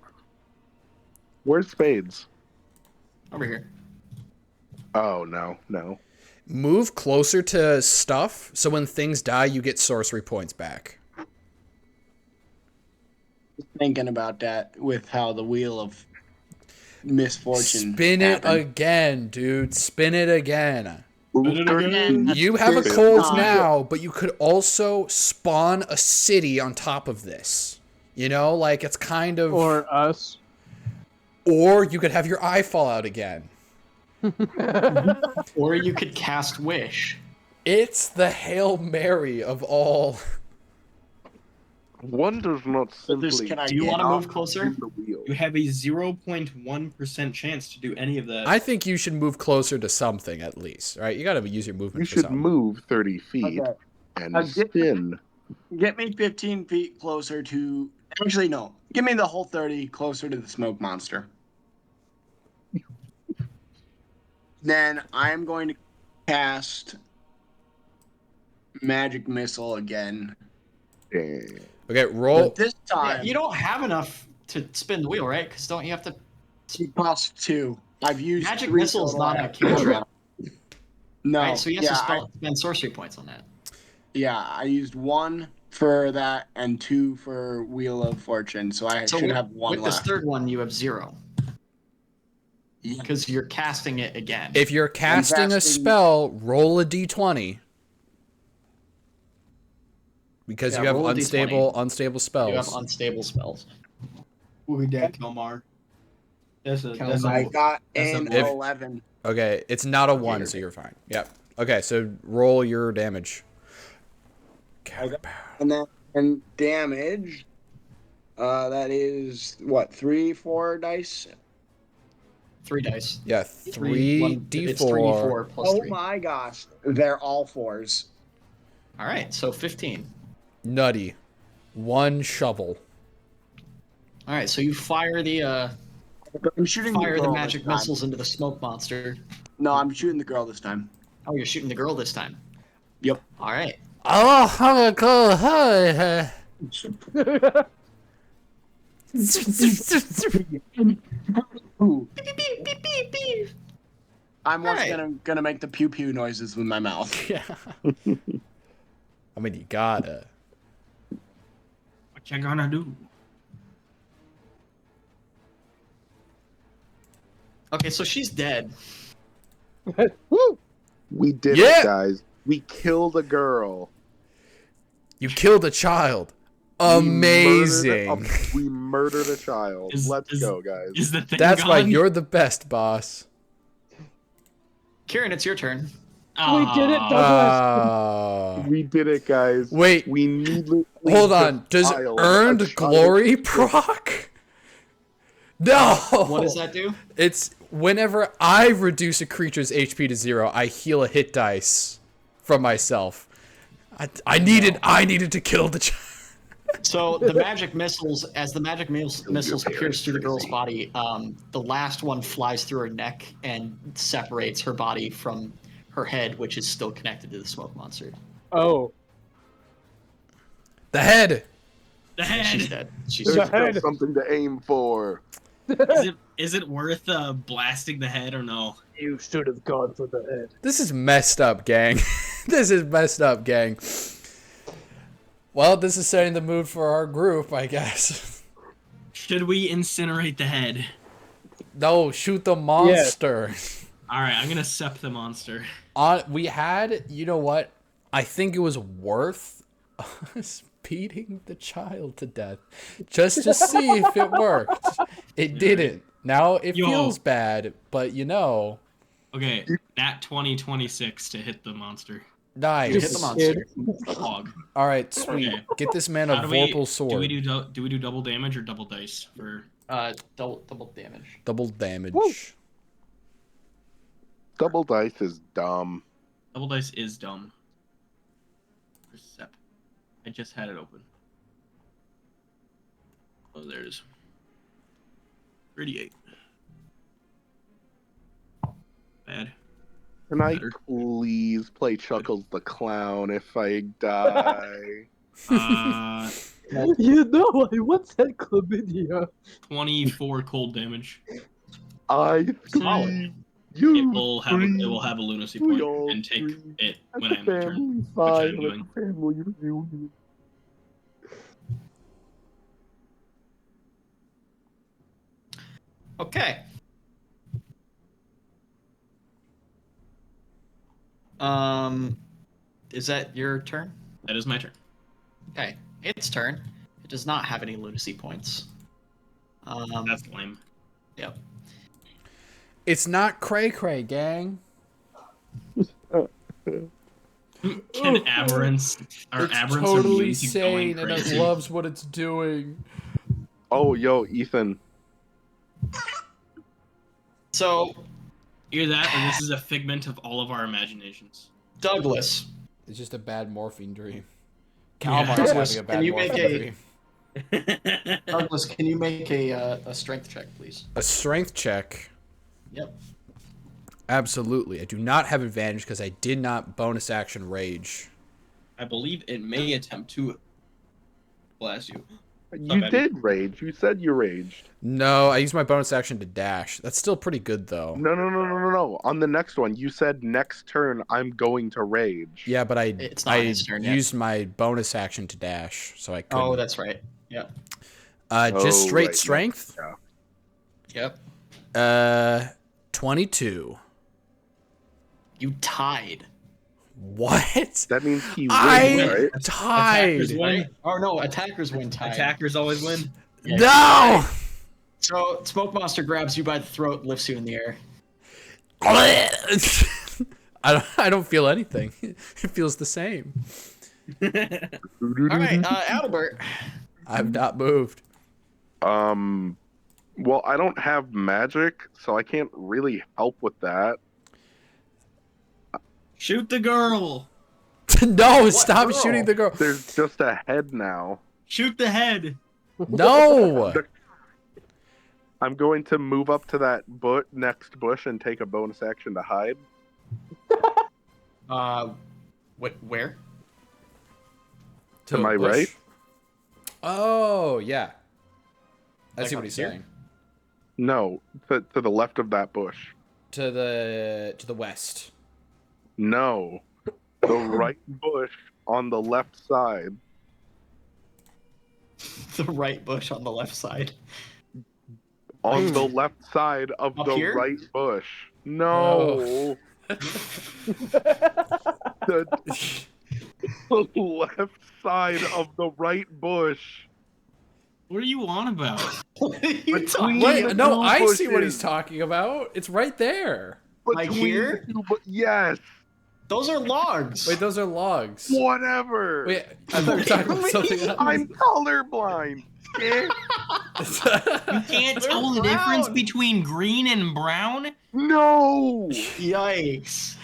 Where's Spades? Over here. Oh, no. Move closer to stuff, so when things die, you get sorcery points back. Thinking about that with how the wheel of misfortune. Spin it happened. again, dude. Spin it again. Again. You have a There's cold not- now, but you could also spawn a city on top of this. You know, like it's kind of. Or us. Or you could have your eye fall out again. Or you could cast Wish. It's the Hail Mary of all. One does not simply. Do you want to move closer? the wheel. You have a 0.1% chance to do any of that. I think you should move closer to something at least, right? You got to use your movement You for should something. move 30 feet Okay. and Get- spin. Get me 15 feet closer to. Actually, no. Give me the whole 30 closer to the smoke monster. Then I'm going to cast magic missile again. Dang. Okay, roll. But this time, Yeah, you don't have enough to spin the wheel, right? Because don't you have to? it costs 2. I've used Magic 3 missile's total. not a cantrip, No. right? So he has yeah, to spend sorcery points on that. I used 1 for that and 2 for Wheel of Fortune, so I So should with, have 1 with this left. third one, you have 0 Yeah. because you're casting it again. If you're casting a casting- spell, roll a d20. Because Yeah, you have roll a unstable D20. spells. You have unstable spells. Ooh, that Kelmar. That's I got that's an If- 11. Okay, it's not a 1, so you're fine. Yep. Okay, so roll your damage. And damage, that is, what, 3, 4 dice? 3 dice. Yeah, 3d4. It's 3d4 plus Oh 3. my gosh. They're all 4s. All right, so 15. Nutty. 1 shovel. All right, so you fire the I'm shooting fire the the girl magic this time. missiles into the smoke monster. No, I'm shooting the girl this time. Oh, you're shooting the girl this time. Yep. All right. Oh, Ooh. I'm once Alright. gonna make the pew pew noises with my mouth. yeah. I mean, you gotta. What you gonna do? Okay, so she's dead. We did Yeah. it, guys. We killed a girl. You killed a child. Amazing. We murdered a child. Let's go, guys. Is the thing That's why gone? you're the best, boss. Kieran, it's your turn. We did it, Douglas. We did it, guys. Wait. We needlessly Hold on. Does defiled a earned child. glory proc? No. What does that do? It's whenever I reduce a creature's HP to 0, I heal a hit dice from myself. I needed to kill the child. So the magic missiles, as the magic missiles pierce through the girl's body, the last one flies through her neck and separates her body from her head, which is still connected to the smoke monster. Oh. The head. The head. She's dead. She's There's The still head. something to aim for. Is it worth blasting the head or no? You should have gone for the head. This is messed up, gang. This is messed up, gang. Well, this is setting the mood for our group, I guess. Should we incinerate the head? No, shoot the monster. All right, I'm gonna sep the monster. We had, you know what? I think it was worth us beating the child to death just to see if it worked. It didn't. Now it feels bad, but you know. Okay, nat 2026 to hit the monster. Nice. hit the monster. Hog. All right, sweet. Okay. Get this man a vorpal sword. Do we do double damage or double dice for? Double damage. Double damage. Woo. Double dice is dumb. Double dice is dumb. For sep. I just had it open. Oh, there it is. 38. Bad. Can I Better. please play Chuckles the Clown if I die? You know, I once had chlamydia. 24 cold damage. I Solid. you It will have a lunacy point and take it when I turn. family Which fight. I'm doing. Family reunion. Okay. Is that your turn? That is my turn. Okay, its turn. It does not have any lunacy points. That's lame. Yep. It's not cray cray, gang. Can aberrance or It's aberrance totally immune to going sane and it crazy? loves what it's doing. Oh, yo, Ethan. So, Either that, or this is a figment of all of our imaginations. Douglas. It's just a bad morphine dream. Yeah. Calmar's Douglas, having a can bad you make morphine a- dream. Douglas, can you make a strength check, please? A strength check. Yep. Absolutely. I do not have advantage because I did not bonus action rage. I believe it may attempt to blast you. You did rage. You said you raged. No, I used my bonus action to dash. That's still pretty good, though. No. On the next one, you said next turn I'm going to rage. Yeah, but It's not his turn yet. used my bonus action to dash, so I couldn't. Oh, that's right. Yep. Just straight right, strength? Yep. 22. You tied. What? That means he wins, I right? tied. Attackers win. Right? Oh no, attackers win tied. Attackers always win. No! So Smoke Monster grabs you by the throat, lifts you in the air. I don't feel anything. It feels the same. All right, Albert. I've not moved. Well, I don't have magic, so I can't really help with that. Shoot the girl. No, stop girl? shooting the girl. There's just a head now. Shoot the head. No. I'm going to move up to that next bush and take a bonus action to hide. Where? To my right? Oh, yeah. I Like see up what he's here? saying. No, to the left of that bush. To the west. No, the right bush on the left side. The right bush on the left side. On the left side of Up the here? right bush. No. The left side of the right bush. What are you on about? What are you talking Wait, about? no, two I see what bushes. he's talking about. It's right there. Like Between here? the two yes. Those are logs. Wait, those are logs. Whatever. Wait, I thought we were talking about something else. I'm colorblind. You can't tell the difference between green and brown? No. Yikes.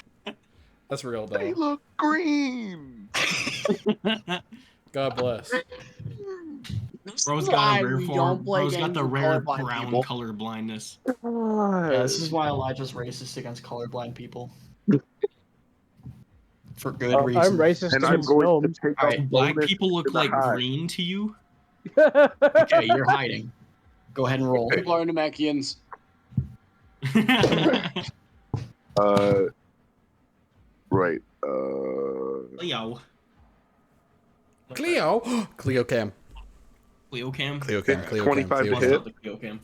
That's real, They though. look green. God bless. Bro's got a rare we form. don't play Bro's got games the with rare colorblind brown people. color blindness. Yeah, this is why Elijah's racist against colorblind people. For good reason. I'm racist And I'm against going to gnomes. take a Alright, Black bonus people look to the like high. green to you? Okay, you're hiding. Go ahead and roll. People are Namekians. Right. Leo. Cleo. Cleo cam. Cleo cam? Cleo cam. Cleo 25 cam. to Bust hit. out the Cleo cam.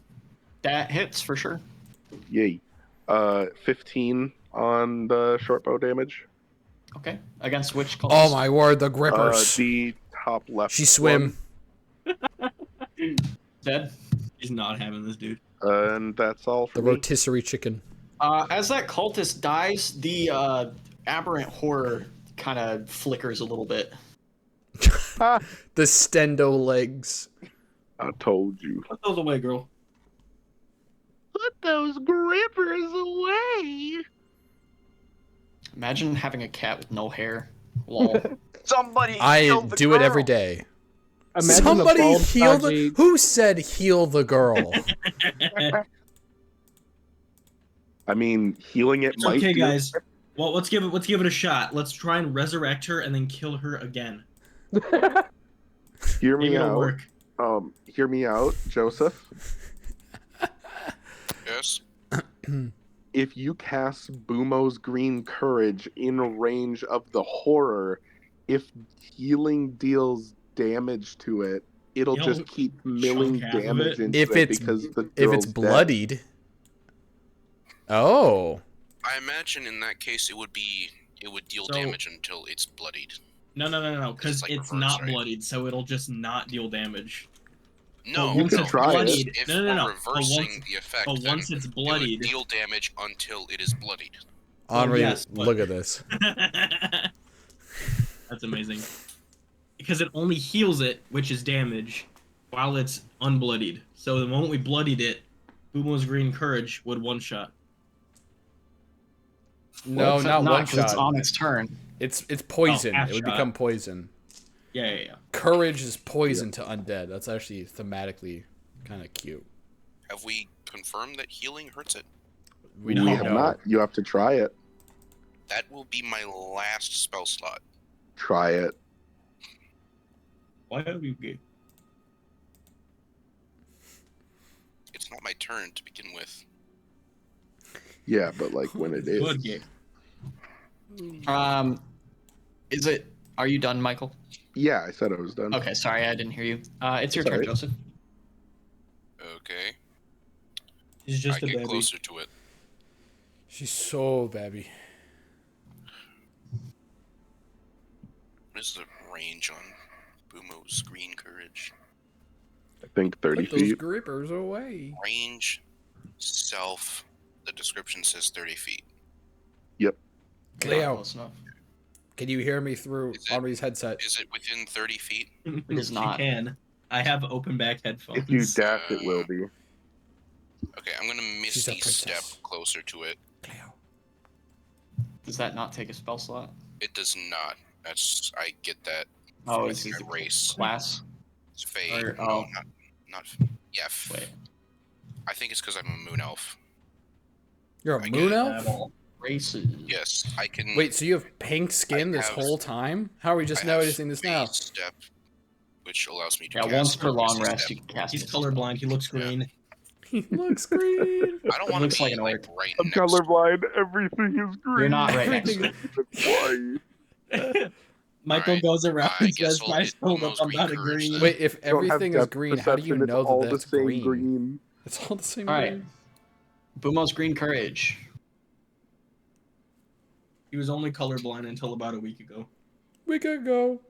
That hits for sure. Yay. 15 on the short bow damage. Okay. Against which Oh cultist? my word, the grippers. The top left. She swim. Dead. He's not having this, dude. And that's all for The me. rotisserie chicken. As that cultist dies, the aberrant horror kind of flickers a little bit. The stendo legs. I told you. Put those away, girl. Put those grippers away. Imagine having a cat with no hair. Lol. Somebody I killed the do it every girl. day. Imagine Somebody a bald, heal stodgy- the. Who said heal the girl? I mean, healing it It's might okay, do- guys. Well, let's give it a shot. Let's try and resurrect her and then kill her again. Hear me Maybe it'll out. work. Hear me out, Joseph. Yes. If you cast Bumo's Green Courage in range of the horror, if healing deals damage to it, it'll You just don't keep milling chunk half of damage it? into If it it's- because the If girl's it's dead. bloodied. Oh. I imagine in that case it would deal So- damage until it's bloodied. No, because like it's reverse, not right? bloodied, so it'll just not deal damage. No, But once can it's try it. bloodied, If no. we're But reversing the effect, but then once it's it would bloodied, deal damage until it is bloodied. Henri, yes, but- look at this. That's amazing. Because it only heals it, which is damage, while it's unbloodied. So the moment we bloodied it, Bumo's Green Courage would one-shot. No, Well, not one 'cause It's shot. on its turn. It's poison. half It would shot. become poison. Yeah. Courage is poison to undead. That's actually thematically kind of cute. Have we confirmed that healing hurts it? We We don't have know. not. You have to try it. That will be my last spell slot. Try it. Why are you gay? It's not my turn to begin with. Yeah, but like when it is. Good gay. Is it? Are you done, Michael? Yeah, I said I was done. Okay, sorry, I didn't hear you. It's your turn, Sorry. Joseph. Okay. He's just I a get baby. closer to it. She's so baby. What is the range on Bumo's Green Courage? I think 30 Put those feet. grippers away. Range, self. The description says 30 feet. Cleo, Close enough. can you hear me through Is it- Henri's headset? Is it within 30 feet? It is not. You can. I have open back headphones. If you dash, it will be. Okay, I'm gonna She's a Misty step princess. closer to it. Cleo. Does that not take a spell slot? It does not. I get that. Oh, from it's my the race. class. It's fade. Or- No, oh. not. Yeah. Wait. I think it's because I'm a moon elf. You're a I moon get it. elf? Races. Yes, I can. Wait, so you have pink skin this have- whole time? How are we just I have noticing this now? phase Step, which allows me to. Yeah, cast once per long Misty rest, Step. you can cast. He's Misty Step. colorblind. He looks green. He looks green. I don't It want looks to like be an like orc. right I'm next. colorblind. Everything is green. You're not right next to Everything- Why? Michael Alright, goes around I and guess says, we'll "My hit soul Bumo's I'm not a Green Courage green." then. Wait, if Don't have everything is depth green, how do you perception, it's know all that the that's same green? green? It's all the same All right. green. Bumo's Green Courage. He was only colorblind until about a week ago. We could go.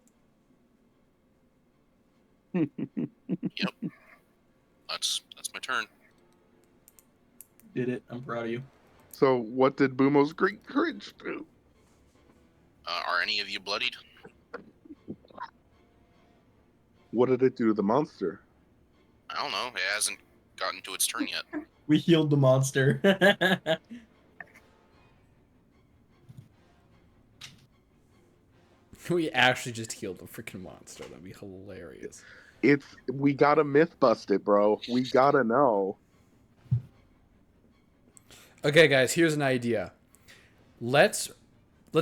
That's my turn. Did it. I'm proud of you. So what did Bumo's Green Courage do? Are any of you bloodied? What did it do to the monster? I don't know. It hasn't gotten to its turn yet. We healed the monster. We actually just healed the freaking monster. That'd be hilarious. We gotta myth bust it, bro. We gotta know. Okay, guys, here's an idea. Let's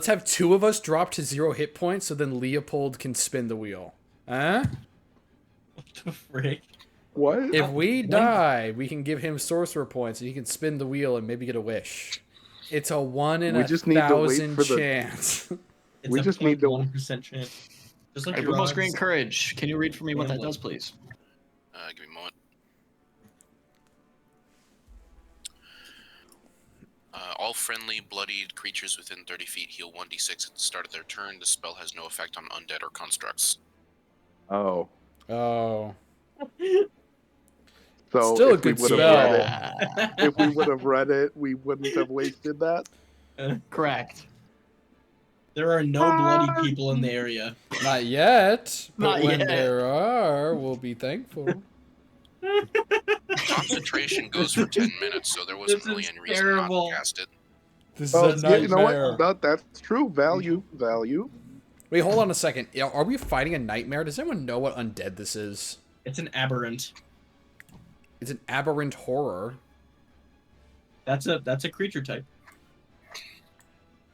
have 2 of us drop to 0 hit points, so then Leopold can spin the wheel. Huh? What the frick? What? If we die, we can give him sorcerer points, and he can spin the wheel and maybe get a wish. It's a 1 in We a just need to wait 1,000 for the- chance. It's We a just need to- 1% chance. Just like Alright, your Boomos odds. Green Courage. Can you read for me what that Gambling. does, please? Give me a moment. All friendly, bloodied creatures within 30 feet heal 1d6 at the start of their turn. The spell has no effect on undead or constructs. Oh. Oh. So Still a if we good would have spell. read it, if we would have read it, we wouldn't have wasted that. Correct. There are no bloody people in the area. Not yet, but Not when yet. there are, we'll be thankful. Concentration goes for 10 minutes, so there wasn't This really is any reason terrible. not to cast it. This Oh, is a yeah, you know nightmare. what? That's true. Value. Wait, hold on a second. Are we fighting a nightmare? Does anyone know what undead this is? It's an aberrant. It's an aberrant horror. That's a creature type.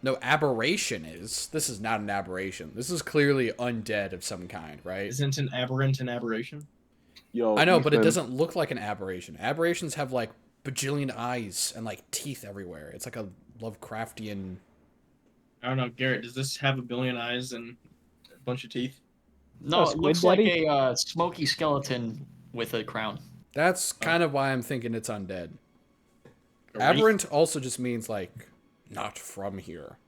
No, aberration is. This is not an aberration. This is clearly undead of some kind, right? Isn't an aberrant an aberration? Yo, I know, but it Ethan, doesn't look like an aberration. Aberrations have like bajillion eyes and like teeth everywhere. It's like a Lovecraftian. I don't know, Garrett. Does this have a billion eyes and a bunch of teeth? No, Oh, it looks Squid like Daddy? a smoky skeleton with a crown. That's kind of why I'm thinking it's undead. A wraith? Aberrant also just means like not from here.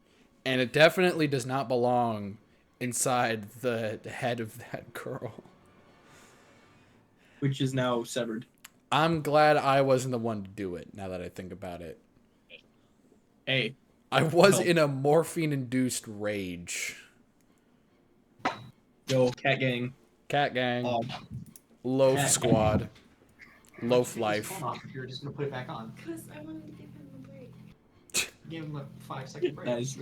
And it definitely does not belong inside the head of that girl. Which is now severed. I'm glad I wasn't the one to do it, now that I think about it. Hey, I was No. in a morphine-induced rage. yo, cat gang. Cat gang. Oh, Loaf cat squad. Loaf life. You're just gonna put it back on. Because I wanted to give him a break. Give him a 5-second break. nice.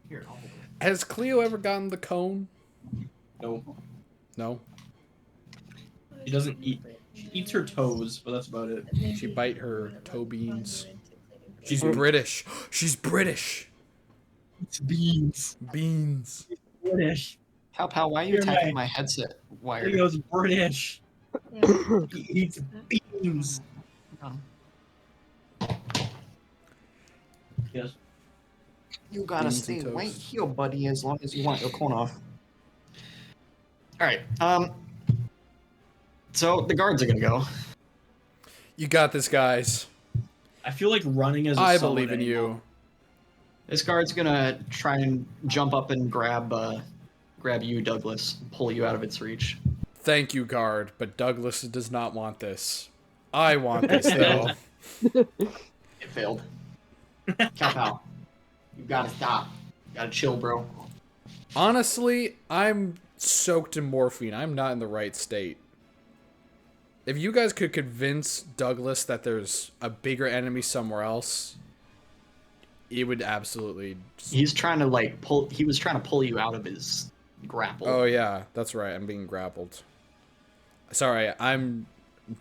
Here, I'll hold it. Has Cleo ever gotten the cone? No, No. she doesn't eat. She eats her toes, but that's about it. She bite her toe beans. She's British. She's British. It's beans. Beans. British. Pow, why are you You're attacking my- my headset wire? Leo's British. Yeah. He eats beans. Yes. You gotta Beans stay and right toast. here, buddy, as long as you want your corn off. Alright, so the guards are gonna go. You got this, guys. I feel like running is. I believe in you. This guard's gonna try and jump up and grab you, Douglas, pull you out of its reach. Thank you, guard, but Douglas does not want this. I want this, though. It failed. Pow. You gotta stop. You gotta chill, bro. Honestly, I'm soaked in morphine. I'm not in the right state. If you guys could convince Douglas that there's a bigger enemy somewhere else, it would absolutely... He's trying to he was trying to pull you out of his grapple. Oh, yeah, that's right. I'm being grappled. Sorry, I'm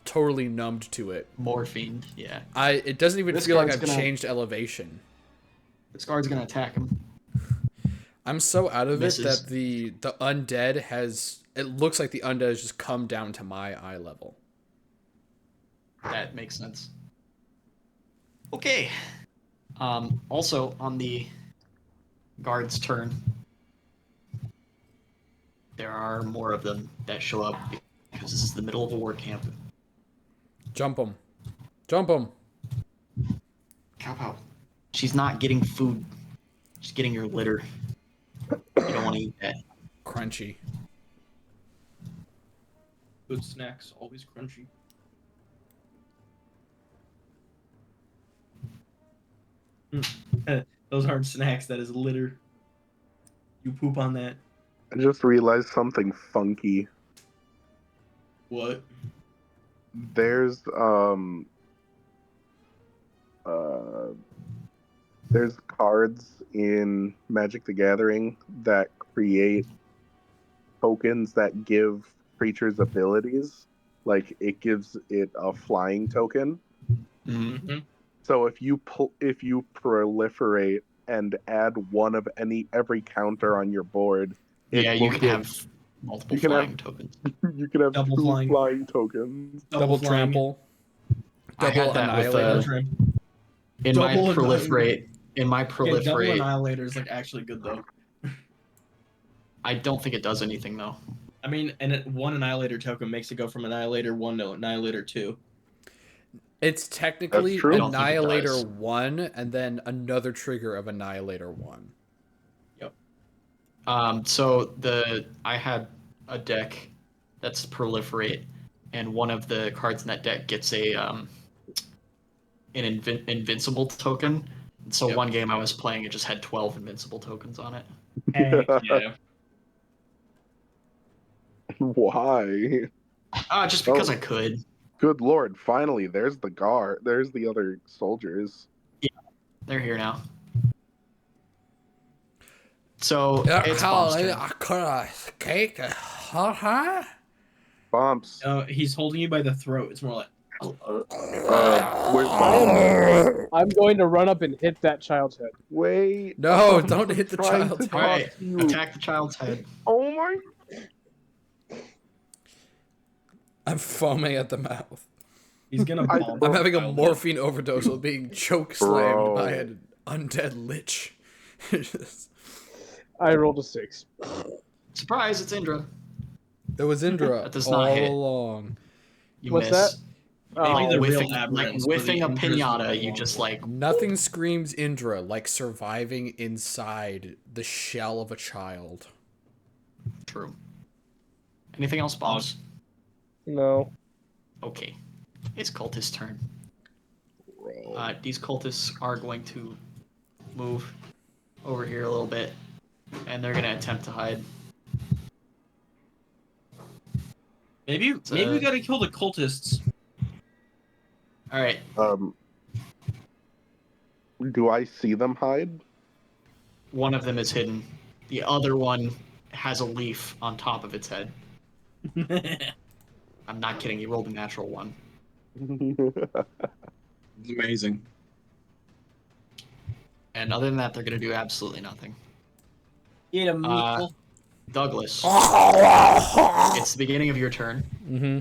totally numbed to it. Morphine, yeah. It doesn't even This feel like guard's I've gonna- changed elevation. This guard's gonna attack him. I'm so out of Misses. it that the undead has... It looks like the undead has just come down to my eye level. That makes sense. Okay. Also, on the guard's turn, there are more of them that show up because this is the middle of a war camp. Jump him. Jump him. Cow. She's not getting food. She's getting your litter. You don't want to eat that. Crunchy. Good snacks, always crunchy. Those aren't snacks. That is litter. You poop on that. I just realized something funky. What? There's there's cards in Magic the Gathering that create tokens that give creatures abilities. Like it gives it a flying token. Mm-hmm. So if you proliferate and add one of every counter on your board, Yeah, you will can get- have multiple you can flying have- tokens. you can have Double two flying. flying tokens. Double flying. trample. I Double had that with annihilator. in my Double proliferate. In my Yeah, double proliferate, annihilator is like actually good though. I don't think it does anything though. I mean, and one annihilator token makes it go from annihilator 1 to annihilator 2. It's technically That's true. I don't think it Annihilator does. 1 and then another trigger of Annihilator 1. So I had a deck that's proliferate, and one of the cards in that deck gets an invincible token. So Yep. one game I was playing, it just had 12 invincible tokens on it. Heck yeah. Why? Just because Oh. I could. Good lord! Finally, there's the guard. There's the other soldiers. They're here now. So it's Bomb's turn. Bumps. He's holding you by the throat. It's more like. Where's Bumps? I'm going to run up and hit that child's head. Wait. No, Bumps don't is hit the trying child's to head. All right, talk to you. attack the child's head. Oh my! I'm foaming at the mouth. He's gonna I- bomb. I'm having a Child. morphine overdose while being choke slammed Bro. by an undead lich. I rolled a 6. Surprise! It's Indra. It was Indra That does all not hit. along. You What's miss. Maybe the real Whiffing, aberrants were whiffing the a Indras pinata, with the you long just one. like Nothing screams Indra like surviving inside the shell of a child. true. Anything else, Bombs? No. Okay, it's cultist turn. Bro. These cultists are going to move over here a little bit, and they're gonna attempt to hide. Maybe we gotta kill the cultists. All right, Do I see them hide? one of them is hidden. The other one has a leaf on top of its head. I'm not kidding. He rolled a natural one. It's amazing. And other than that, they're gonna do absolutely nothing. Get him, Uh, Meeple. Douglas, it's the beginning of your turn. Mm-hmm.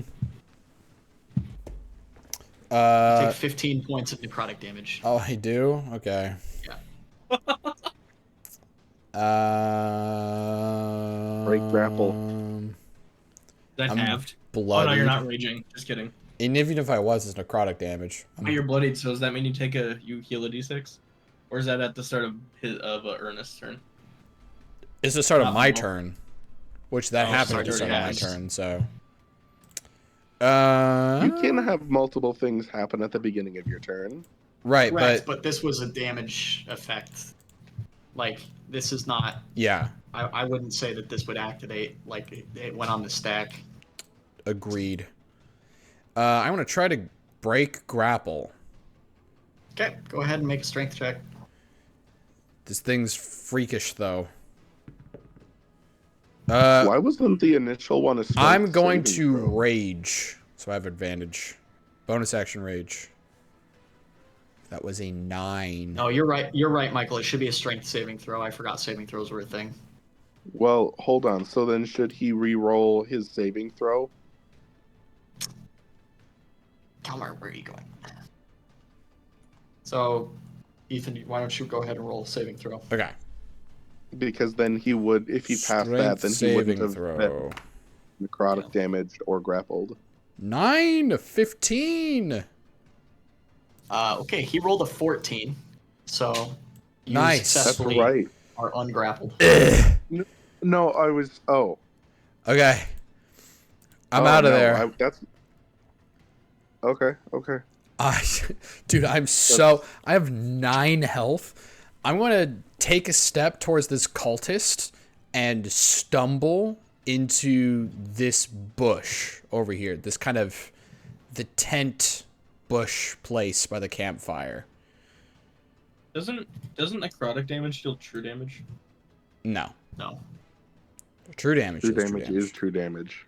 Take 15 points of necrotic damage. Oh, I do? Okay. Yeah. Break grapple. That I'm halved. bloodied. Oh no, you're not raging. Just kidding. And even if I was, it's necrotic damage. Oh, you're bloodied. So does that mean you heal a d6, or is that at the start of Ernest's turn? It's the start of Not my normal. turn, which that Oh, happened at the sorry, start of my yes. turn. So. You can have multiple things happen at the beginning of your turn. Right, Correct, but but this was a damage effect. Like, this is not. yeah, I wouldn't say that this would activate. Like, it went on the stack. agreed. I want to try to break grapple. Okay, go ahead and make a strength check. This thing's freakish, though. Why wasn't the initial one a strength I'm going saving to throw? rage, so I have advantage. Bonus action rage. That was a 9. No, you're right. You're right, Michael. It should be a strength saving throw. I forgot saving throws were a thing. Well, hold on. So then should he re-roll his saving throw? Kalmar, where are you going? So, Ethan, why don't you go ahead and roll a saving throw? Okay. Because then he would, if he passed that, then he wouldn't have throw. been necrotic damaged or grappled. 9, 15. Okay, he rolled a 14, so you Nice. That's successfully right. are ungrappled. No, I was. Oh, Okay. I'm Oh, out of no, there. that's okay. Okay. Dude, I have 9 health. I'm going to take a step towards this cultist and stumble into this bush over here. This kind of the tent bush place by the campfire. Doesn't necrotic damage deal true damage? No. No. True damage. True is damage is true damage.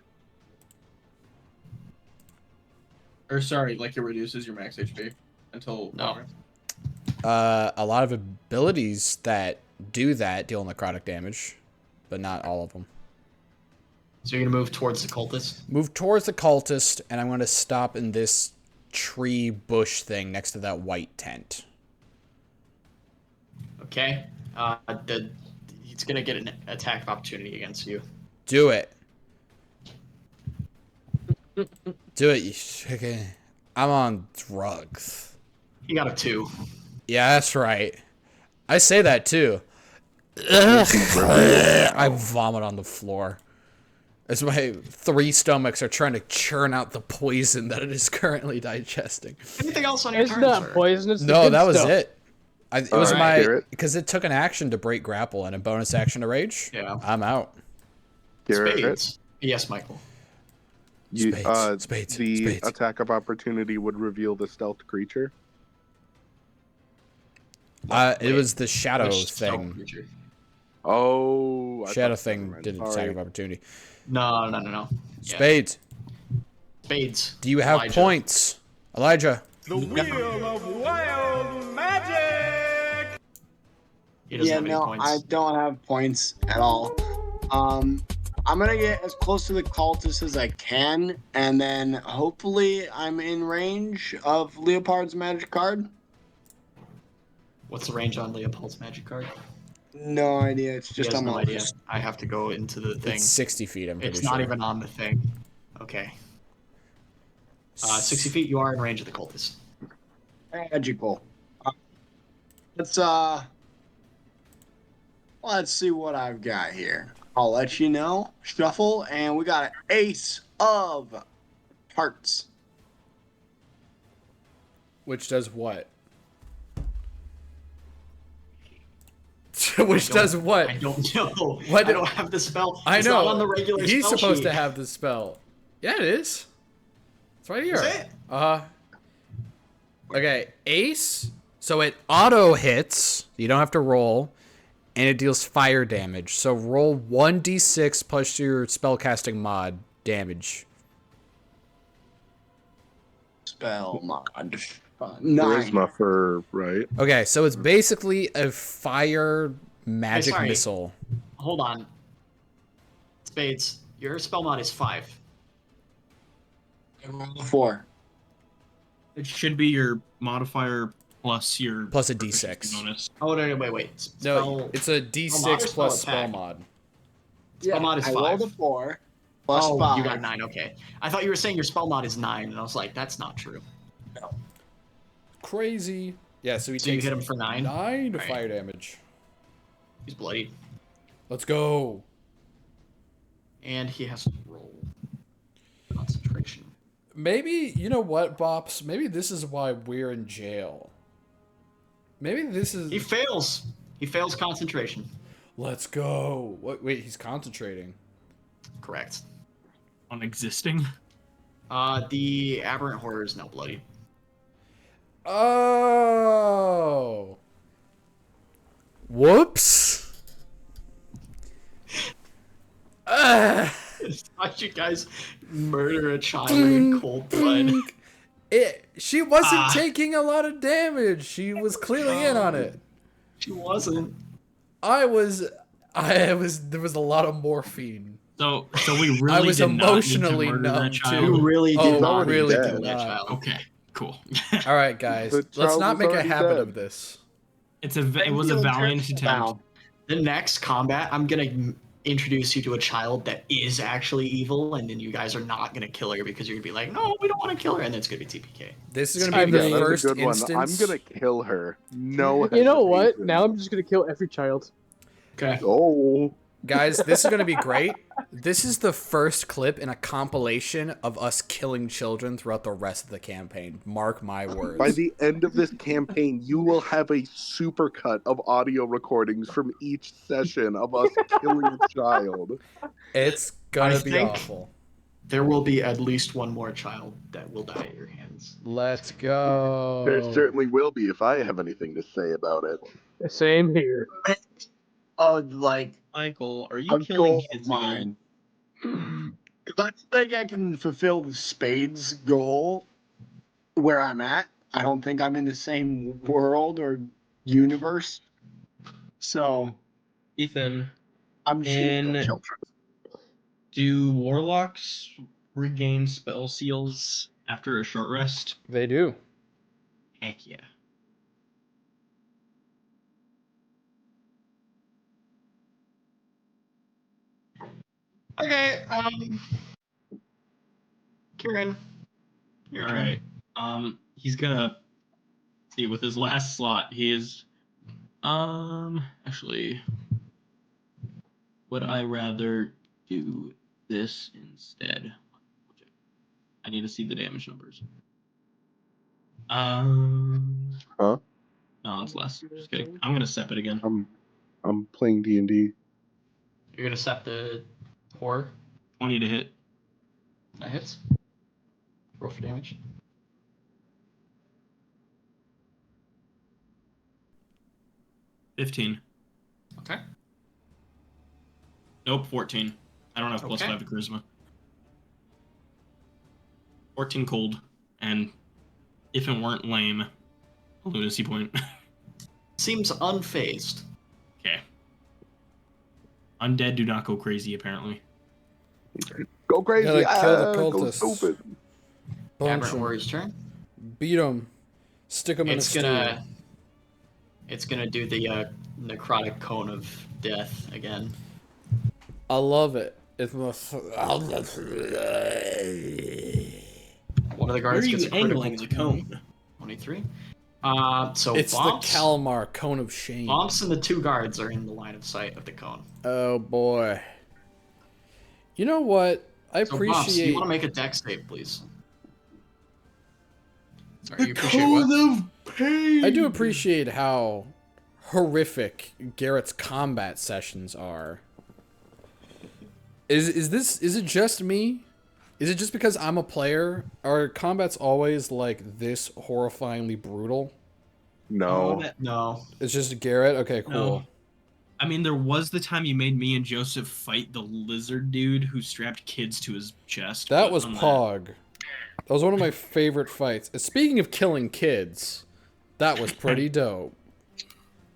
Or sorry, like it reduces your max HP until No. A lot of abilities that do that deal necrotic damage, but not all of them. So you're gonna move towards the cultist? Move towards the cultist, and I'm going to stop in this tree bush thing next to that white tent. Okay. He's gonna get an attack of opportunity against you. Do it. Do it. Okay. I'm on drugs. He got a 2. Yeah, that's right. I say that too. I vomit on the floor. As my 3 stomachs are trying to churn out the poison that it is currently digesting. Anything else on your It's turn, not sir? poison. It's the No, good that was stuff. it. It was Alright, my because it took an action to break grapple and a bonus action to rage. Yeah. I'm out. Garrett, Spades. Yes, Michael. Spades. The attack of opportunity would reveal the stealth creature. It was the shadow Which stealth thing. creature? Oh, Shadow never thing mind. did an attack Sorry. of opportunity. No. Yeah. Spades. Spades. Do you have Elijah. points, Elijah? The wheel of wild magic. He doesn't Yeah, have any no, points. I don't have points at all. I'm gonna get as close to the cultist as I can, and then hopefully I'm in range of Leopard's magic card. What's the range on Leopold's magic card? No idea. It's He just has on no my idea. list. I have to go into the thing. It's 60 feet. I'm pretty It's sure. not even on the thing. Okay. 60 feet. You are in range of the cultist. Magical. Let's see what I've got here. I'll let you know. Shuffle, and we got an ace of hearts. Which does what? Which does what? I don't know. What? I don't have the spell. I It's know. not on the regular He's spell supposed sheet. to have the spell. Yeah, it is. It's right here. Is it? Okay, ace. So it auto hits. You don't have to roll, and it deals fire damage. So roll 1d6 plus your spellcasting mod damage. Spell mod. 9. Charisma for right. Okay, so it's basically a fire magic sorry. missile. Hold on. Spades. Your spell mod is 5. 4. It should be your modifier plus your Plus a proficiency d6. bonus. Oh no, wait. No, it's a spell mod or d6 plus spell attack? mod. Spell mod is I 5. rolled a 4 plus Oh, 5. you got 9. Okay. I thought you were saying your spell mod is 9, and I was like, that's not true. Crazy. Yeah, so he So you takes hit him for 9. 9 to Alright. fire damage. He's bloodied, Let's go. and he has to roll concentration. Maybe, you know what, Bops? Maybe this is why we're in jail. Maybe this is... He fails. He fails concentration. Let's go. Wait, he's concentrating. Correct. On existing. The aberrant horror is now bloodied. Oh. Whoops. Watch you guys murder a child in cold blood. She wasn't taking a lot of damage. She was clearly in on it. She wasn't. I was. There was a lot of morphine. So we really I was did emotionally not need to murder numb that child. You really did Oh, not really need to did kill that not. child. Okay, cool. All right, guys. The Let's child not was make a already habit dead. of this. It was a valiant attempt. The next combat, I'm gonna introduce you to a child that is actually evil, and then you guys are not gonna kill her because you're gonna be like, no, we don't want to kill her, and then it's gonna be TPK. This is gonna be I the mean- That's first a good one. instance. I'm gonna kill her. No. You know what? hesitation. Now I'm just gonna kill every child. Okay. Oh. Guys, this is going to be great. This is the first clip in a compilation of us killing children throughout the rest of the campaign. Mark my words. By the end of this campaign, you will have a supercut of audio recordings from each session of us killing a child. It's gonna I be think awful. There will be at least one more child that will die at your hands. Let's go. There certainly will be if I have anything to say about it. Same here. Like, Michael, are you a killing goal kids of mine. I think I can fulfill the Spades goal where I'm at. I don't think I'm in the same world or universe. So Ethan, I'm just gonna kill in children. do warlocks regain spell seals after a short rest? They do. Heck yeah. Okay, Kieran, your turn. Alright. He's gonna see with his last slot, he is actually would I rather do this instead? I need to see the damage numbers. Huh? No, it's less. Just kidding. I'm gonna step it again. I'm playing D&D. You're gonna set the horror. 20 to hit. That hits. Roll for damage. $15. Okay. Nope, 14. I don't have plus Okay. 5 to charisma. 14 cold, and if it weren't lame, a lunacy point. Seems unfazed. Okay. Undead do not go crazy, apparently. Go crazy! Gotta kill the Go cultists. stupid! Punch Aberrant 'em. Warrior's turn. Beat them. Stick them in a It's stew. gonna do the necrotic cone of death again. I love it. It's One of the Where guards are gets you a critical angling the cone? 23. So it's the Vomps, Kalmar cone of shame. Vomps and the two guards are in the line of sight of the cone. Oh boy. You know what? I So Vomps, appreciate. you want to make a dex save, please? Sorry, you appreciate what? of pain. I do appreciate how horrific Garrett's combat sessions are. Is it just me? Is it just because I'm a player? Are combats always like this horrifyingly brutal? No. No. It's just Garrett? Okay, cool. No. I mean, there was the time you made me and Joseph fight the lizard dude who strapped kids to his chest. That but was on Pog. That was one of my favorite fights. And speaking of killing kids, that was pretty dope.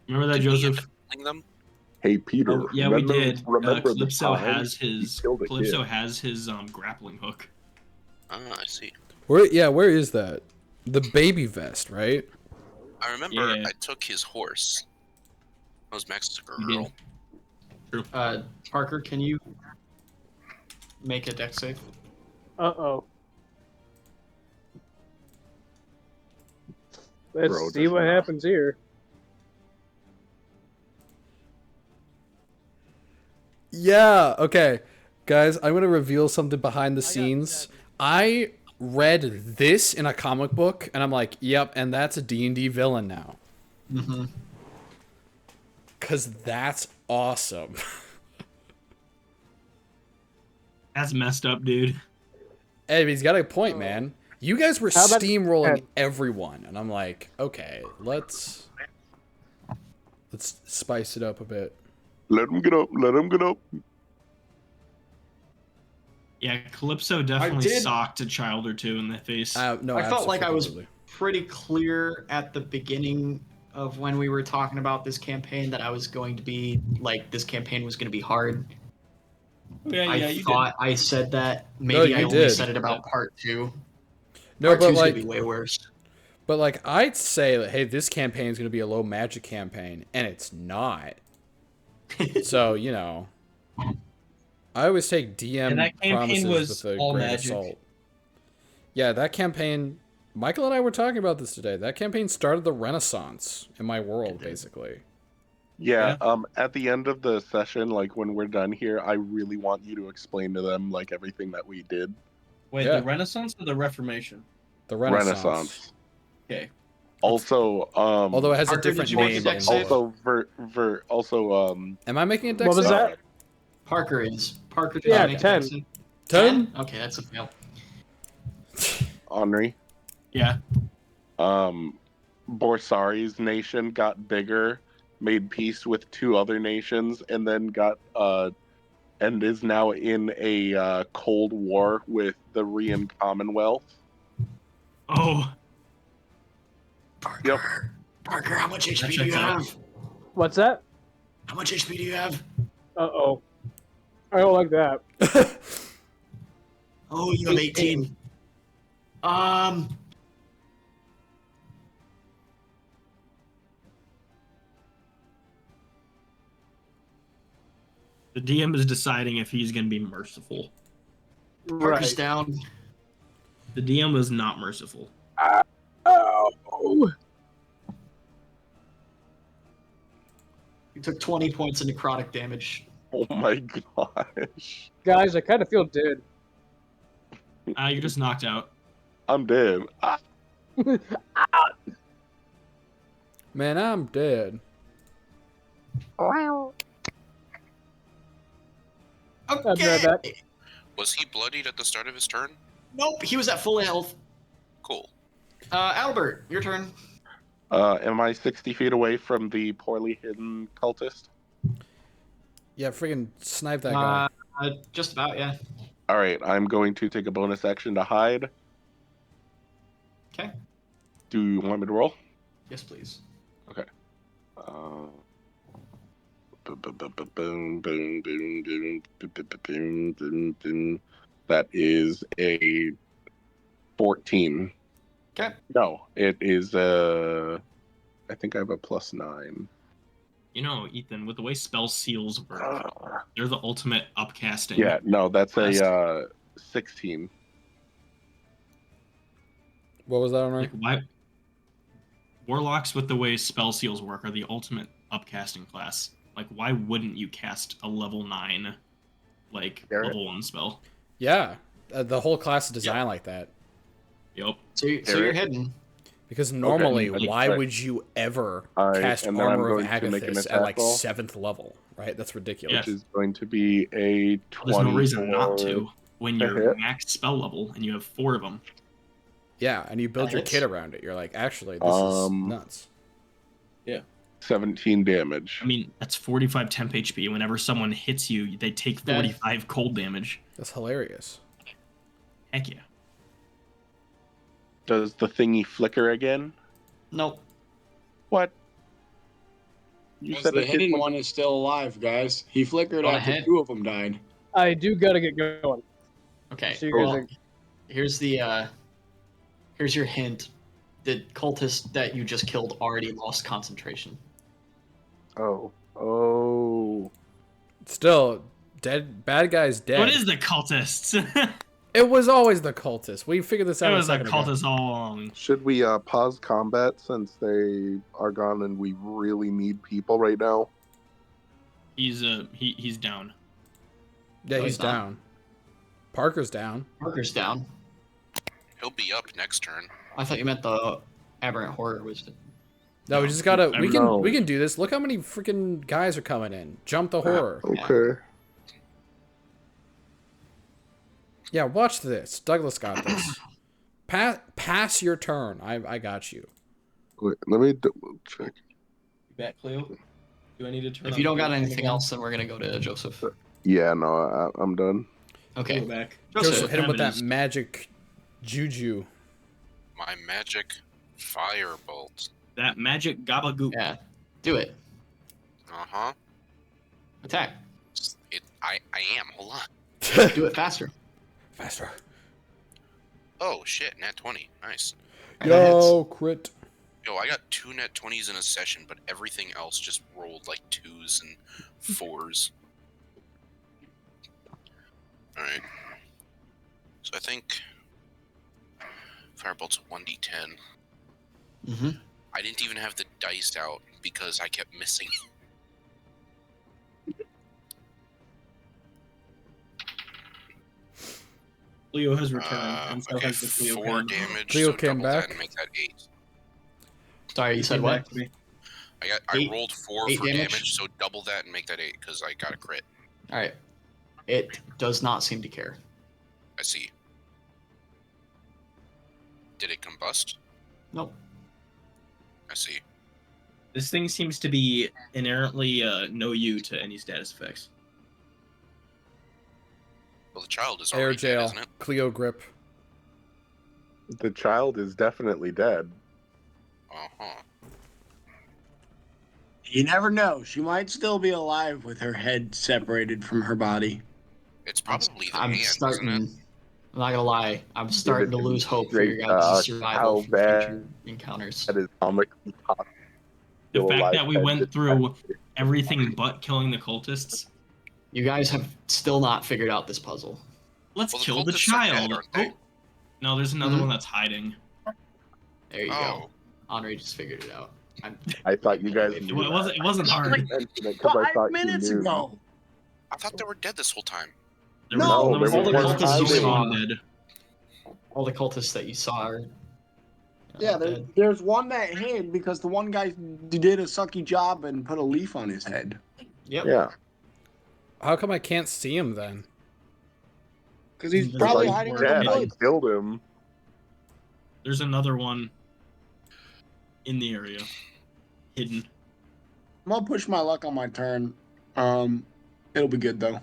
Remember that, Did we end Joseph? up killing them? Hey Peter. Yeah, remember, we did. Remember the Calypso time has he his killed a Calypso kid? has his grappling hook. Ah, I see. Where is that? The baby vest, right? I remember Yeah. I took his horse. That was Massacre You did. Girl. True. Parker, can you make a dex save? Uh-oh. Let's Bro, see just what not. happens here. Yeah, okay. Guys, I'm going to reveal something behind the scenes. I read this in a comic book, and I'm like, yep, and that's a D&D villain now. Mm-hmm. Because that's awesome. That's messed up, dude. Hey, he's got a point, man. You guys were How about- steamrolling everyone, and I'm like, okay, let's spice it up a bit. Let him get up. Let him get up. Yeah, Calypso definitely did- socked a child or two in the face. No, I felt like I was absolutely. pretty clear at the beginning of when we were talking about this campaign that I was going to be like this campaign was going to be hard. yeah, I you thought I said that. No, Maybe you I only did. said it about part 2. No, Part but 2's like, gonna be way worse. but like, I'd say that, hey, this campaign is going to be a low magic campaign, and it's not. So, you know, I always take DM And that campaign promises was with a all grain of magic. salt. Yeah, that campaign. Michael and I were talking about this today. That campaign started the Renaissance in my world, basically. Yeah, at the end of the session, like when we're done here, I really want you to explain to them like everything that we did. Wait, Yeah. the Renaissance or the Reformation? The Renaissance. Okay. Also, Although it has Parker, a different did you make name. a dex in save? the- also, Am I making a dex What was save? that? Parker is. Parker, did Yeah, you make 10. a dex save? 10? Okay, that's a fail. Henri, Yeah. Borsari's nation got bigger, made peace with 2 other nations, and then got and is now in a cold war with the Rian Commonwealth. Oh. Parker. Yep. Parker, how much That HP do you checks out. have? What's that? How much HP do you have? Uh-oh. I don't like that. Oh, you have 18. The DM is deciding if he's going to be merciful. Parker's Right. down. The DM was not merciful. Oh. You took 20 points of necrotic damage. Oh my gosh. Guys, I kind of feel dead. You're just knocked out. I'm dead. Ah. Man, I'm dead. Wow. I've read that. Was he bloodied at the start of his turn? Nope, he was at full health. Cool. Albert, your turn. Am I 60 feet away from the poorly hidden cultist? Yeah, freaking snipe that guy. Just about, yeah. All right, I'm going to take a bonus action to hide. Okay. Do you want me to roll? Yes, please. Okay. That is a 14. Okay. No, it is I think I have a +9. You know, Ethan, with the way spell seals work, they're the ultimate upcasting. Yeah, no, that's class. a 16. What was that on? Like, why? Warlocks, with the way spell seals work, are the ultimate upcasting class. Like, why wouldn't you cast a level 9, like, level 1 spell? Yeah, the whole class is designed like that. Yep. So you're hidden. Because normally, Okay, why right. would you ever Alright, cast and then I'm Armor of going to make an Agathis attack at like roll. 7th level, right? That's ridiculous. Which is going to be a 20. There's no reason not to when to you're hit. max spell level and you have 4 of them. Yeah, and you build your Hits. kit around it. You're like, actually, this is nuts. 17 damage. I mean, that's 45 temp HP. Whenever someone hits you, they take 45 cold damage. That's hilarious. Heck yeah. Does the thingy flicker again? Nope. What? You Because said the it did hidden one is still alive, guys. He flickered Go after ahead. 2 of them died. I do gotta get going. Okay. So you guys Well, are- here's the here's your hint. The cultist that you just killed already lost concentration. Oh. Still, dead. Bad guy's dead. What is the cultists? It was always the cultists. We figured this out It a was the second ago. cultists all along. Should we pause combat since they are gone and we really need people right now? He's down. Yeah, No, he's he's not. down. Parker's down. Parker's down. He'll be up next turn. I thought you meant the aberrant horror was. No, we just gotta. I We know. can do this. Look how many freaking guys are coming in. Jump the horror. Okay. Yeah, watch this. Douglas got this. Pass your turn. I got you. Wait, let me double check. You back, Cleo? Do I need to turn If on you don't the got webcam anything again? else, then we're gonna go to Joseph. Yeah, no, I'm done. Okay. Go back. Joseph, hit him with Time it that is. magic juju. My magic firebolt. That magic gabagoop. Yeah. Do it. Uh-huh. Attack. I am. Hold on. Do it faster. Faster. Oh shit, nat 20. Nice. Yo, crit. Yo, I got 2 nat 20s in a session, but everything else just rolled like 2s and 4s. Alright. So I think Firebolt's a 1d10. Mm-hmm. I didn't even have the dice out because I kept missing. Cleo has returned, and so Okay, has the Cleo 4 cannon. damage. Cleo so came double that back. and make that 8. Sorry, you said Came what? back to me. I Eight- rolled 4 8 for damage? damage, so double that and make that 8 because I got a crit. All right. It does not seem to care. I see. Did it combust? Nope. I see. This thing seems to be inherently no you to any status effects. Well, the child is Air already dead, jail. isn't it? Cleo grip. The child is definitely dead. Uh-huh. You never know. She might still be alive with her head separated from her body. It's probably the I'm hand, starting. isn't it? I'm not gonna lie. I'm starting to lose hope for your Straight, guys' survival how for bad future encounters. That is comically possible. The Still fact alive that we head went just- through everything but killing the cultists. You guys have still not figured out this puzzle. Let's Well, the kill the cultists are dead, child. aren't they? Oh, no, there's another Mhm. one that's hiding. There you Oh. go. Andre just figured it out. I thought you guys It knew wasn't. It wasn't that. hard. I mentioned it 'cause I 5 thought you minutes knew. ago. I thought they were dead this whole time. There No, was, there there was was one only hiding. one dead. All the cultists that you saw are Yeah, dead. there's one that hid because the one guy did a sucky job and put a leaf on his head. Yep. Yeah. How come I can't see him then? Because he's He's probably Like, hiding in dead. the I woods. killed him. There's another one in the area, hidden. I'm gonna push my luck on my turn. It'll be good though.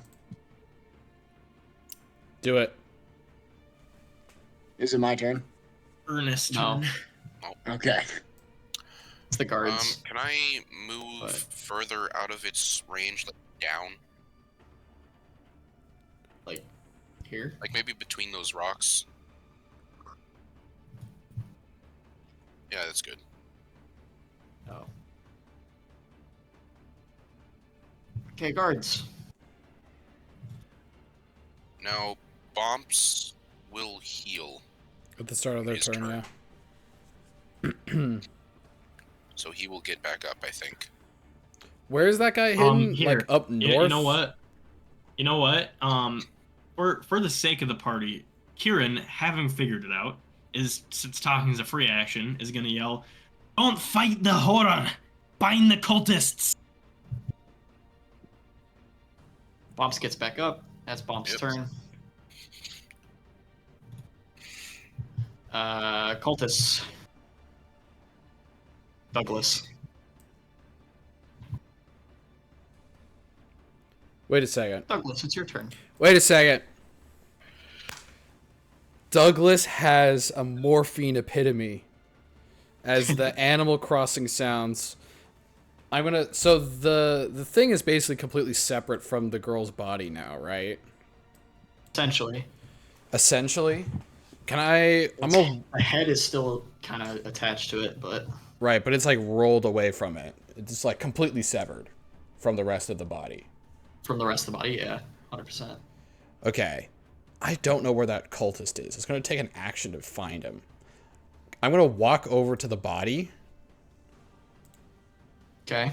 Do it. Is it my turn? Ernest. No. Okay. It's the guards. Can I move What? further out of its range, like down? Like here. Like maybe between those rocks? Yeah, that's good. Oh. Okay, guards. Now, Bomps will heal, At the start of their His turn, turn. yeah. so he will get back up, I think. Where is that guy hidden? Here. Like up north? You know what? You know what? For the sake of the party, Kieran, having figured it out, since talking is a free action, is gonna yell, "Don't fight the horror! Bind the cultists!" Bomps gets back up. That's Bomps' Yep. turn. Cultists. Douglas. Wait a second. Douglas, it's your turn. Wait a second. Douglas has a morphine epitome as the Animal Crossing sounds. So the thing is basically completely separate from the girl's body now, right? Essentially. Essentially. The head is still kind of attached to it, but right, but it's like rolled away from it. It's like completely severed from the rest of the body. from the rest of the body, yeah, 100%. Okay. I don't know where that cultist is. It's going to take an action to find him. I'm going to walk over to the body. Okay.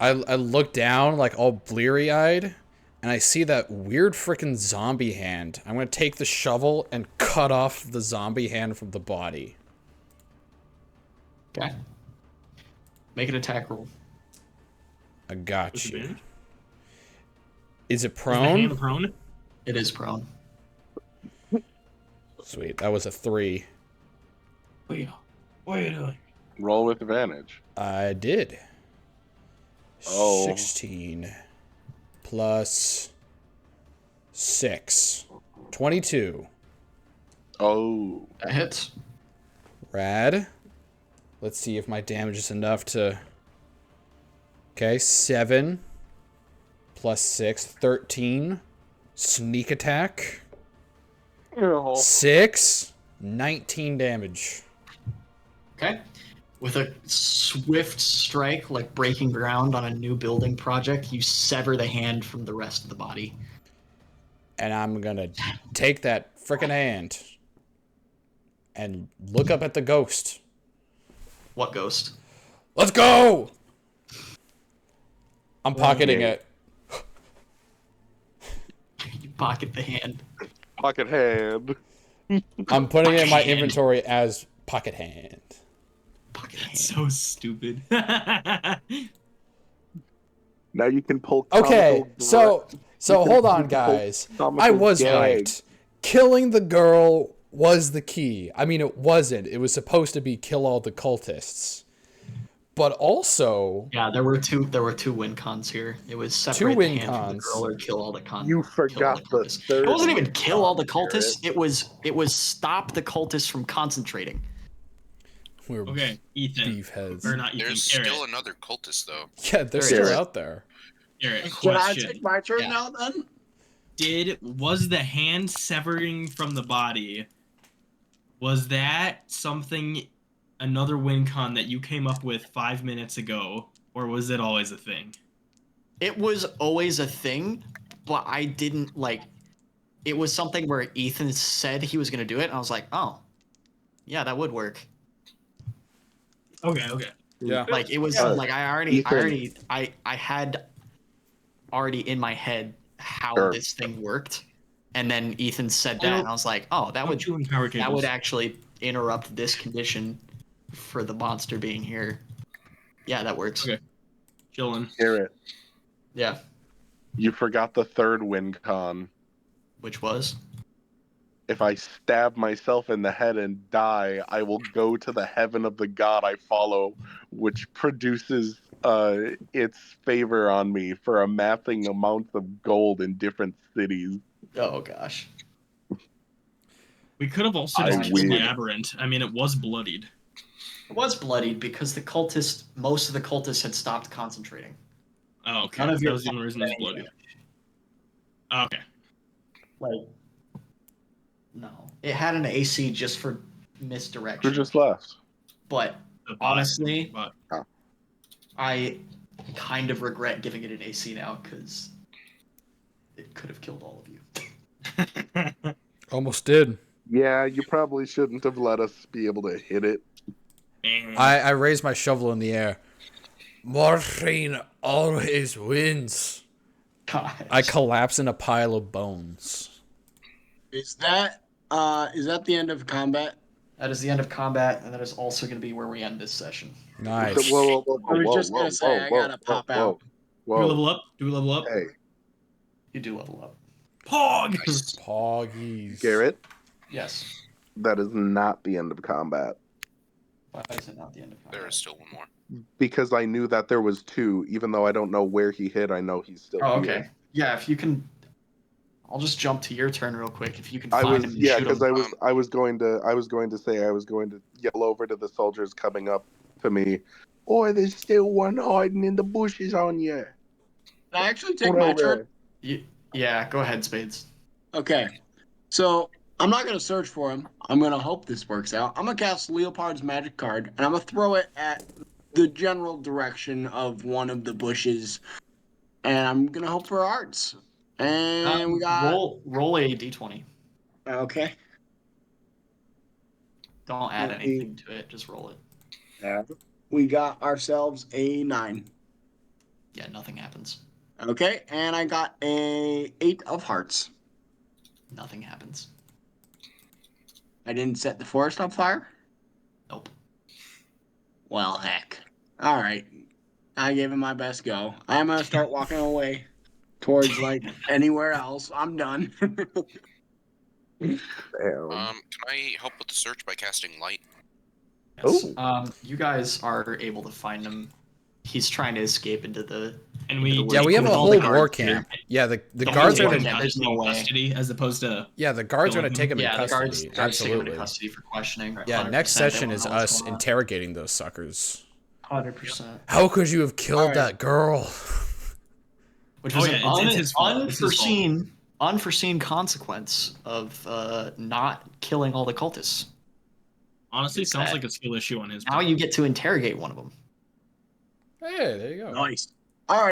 I look down, like, all bleary-eyed, and I see that weird frickin' zombie hand. I'm going to take the shovel and cut off the zombie hand from the body. Okay. Make an attack roll. I got With you. advantage? Is it Is the prone? hand prone? It is prone. Sweet, that was a 3. What are you doing? Roll with advantage. I did. Oh. 16 plus 6. 22. Oh. That hits. Rad. Let's see if my damage is enough to... Okay, 7 plus 6, 13. Sneak attack. 6, 19 damage. Okay. With a swift strike, like breaking ground on a new building project, you sever the hand from the rest of the body. And I'm gonna take that frickin' hand and look up at the ghost. What ghost? Let's go! I'm pocketing Okay. it. You Pocket the hand. Pocket hand. I'm putting it in my Hand. inventory as pocket hand. Pocket That's hand. so stupid. Now you can pull. Okay, so hold on, you can pull guys. comical I was gags. right. Killing the girl was the key. I mean, it wasn't. It was supposed to be kill all the cultists. But also, Yeah, there were two win cons here. It was separate win the hand from the cons. girl or kill all the cons. You forgot the cultists. third. It wasn't even kill all the con, cultists. It was stop the cultists from concentrating. We're Okay, Ethan. beef heads. Or not Ethan. There's Garrett. still another cultist though. Yeah, they're There still is. out there. Garrett, Can I question. take my turn Yeah. now then? Was the hand severing from the body, was that something, another win con that you came up with 5 minutes ago, or was it always a thing? It was always a thing, but I didn't like. It was something where Ethan said he was gonna do it, and I was like, oh, yeah, that would work. Okay. Yeah. Like it was like I had already in my head how Sure. this thing worked, and then Ethan said that, and I was like, oh, that would power that would actually interrupt this condition for the monster being here. Yeah, that works. Okay. Chillin'. Garrett, Yeah, you forgot the third win con. which was If I stab myself in the head and die, I will go to the heaven of the god I follow, which produces its favor on me for amassing amounts of gold in different cities. oh gosh. We could have also I just killed the win. aberrant. I mean, it was bloodied. It was bloodied because most of the cultists had stopped concentrating. Oh, okay. None of That your was the only reason it was bloodied. Oh, okay. Like, no, it had an AC just for misdirection. Who just left? But The bot- honestly, but I kind of regret giving it an AC now because it could have killed all of you. Almost did. Yeah, you probably shouldn't have let us be able to hit it. I raised my shovel in the air. Morphine always wins. God. I collapse in a pile of bones. Is that the end of combat? That is the end of combat, and that is also going to be where we end this session. Nice. Whoa, I was just gonna say, I gotta pop out. Do we Whoa. level up? Do we level up? Hey, You do level up. Pog! Poggies. Garrett, Yes. that is not the end of combat. Why is it not the end of combat? There is still one more. Because I knew that there was two, even though I don't know where he hit, I know he's still Oh, here. okay. Yeah, if you can, I'll just jump to your turn real quick. If you can I find was him and yeah, shoot because him. I was going to yell over to the soldiers coming up to me. Oh, there's still one hiding in the bushes on you. Can I actually take my turn? Yeah, go ahead, Spades. Okay. So I'm not gonna search for him. I'm gonna hope this works out. I'm gonna cast Leopard's magic card, and I'm gonna throw it at the general direction of one of the bushes, and I'm gonna hope for arts. And we got roll a d20. okay. Don't add anything to it. Just roll it. We got ourselves a 9. Yeah, nothing happens. Okay, and I got a 8 of hearts. Nothing happens. I didn't set the forest on fire? Nope. Well, heck. All right. I gave it my best go. I'm going to start walking away towards, like, anywhere else. I'm done. Damn. Can I help with the search by casting light? Yes. Oh. You guys are able to find him. He's trying to escape into the. And we Yeah, we have a With all whole the guards war here. camp. Yeah, the Don't guards we are take gonna him There's no in way. custody as opposed to the guards are gonna take him in Yeah, the guards custody. are taking him Absolutely. into custody for questioning. Yeah, 100%. next They session wanna is know what's us going on. interrogating those suckers. 100%. How could you have killed Alright. that girl? Which was Oh, yeah, an it's his fault. It's his fault. unforeseen consequence of not killing all the cultists. honestly It's sounds that. like a skill issue on his Now part. you get to interrogate one of them. Hey, there you go. Nice.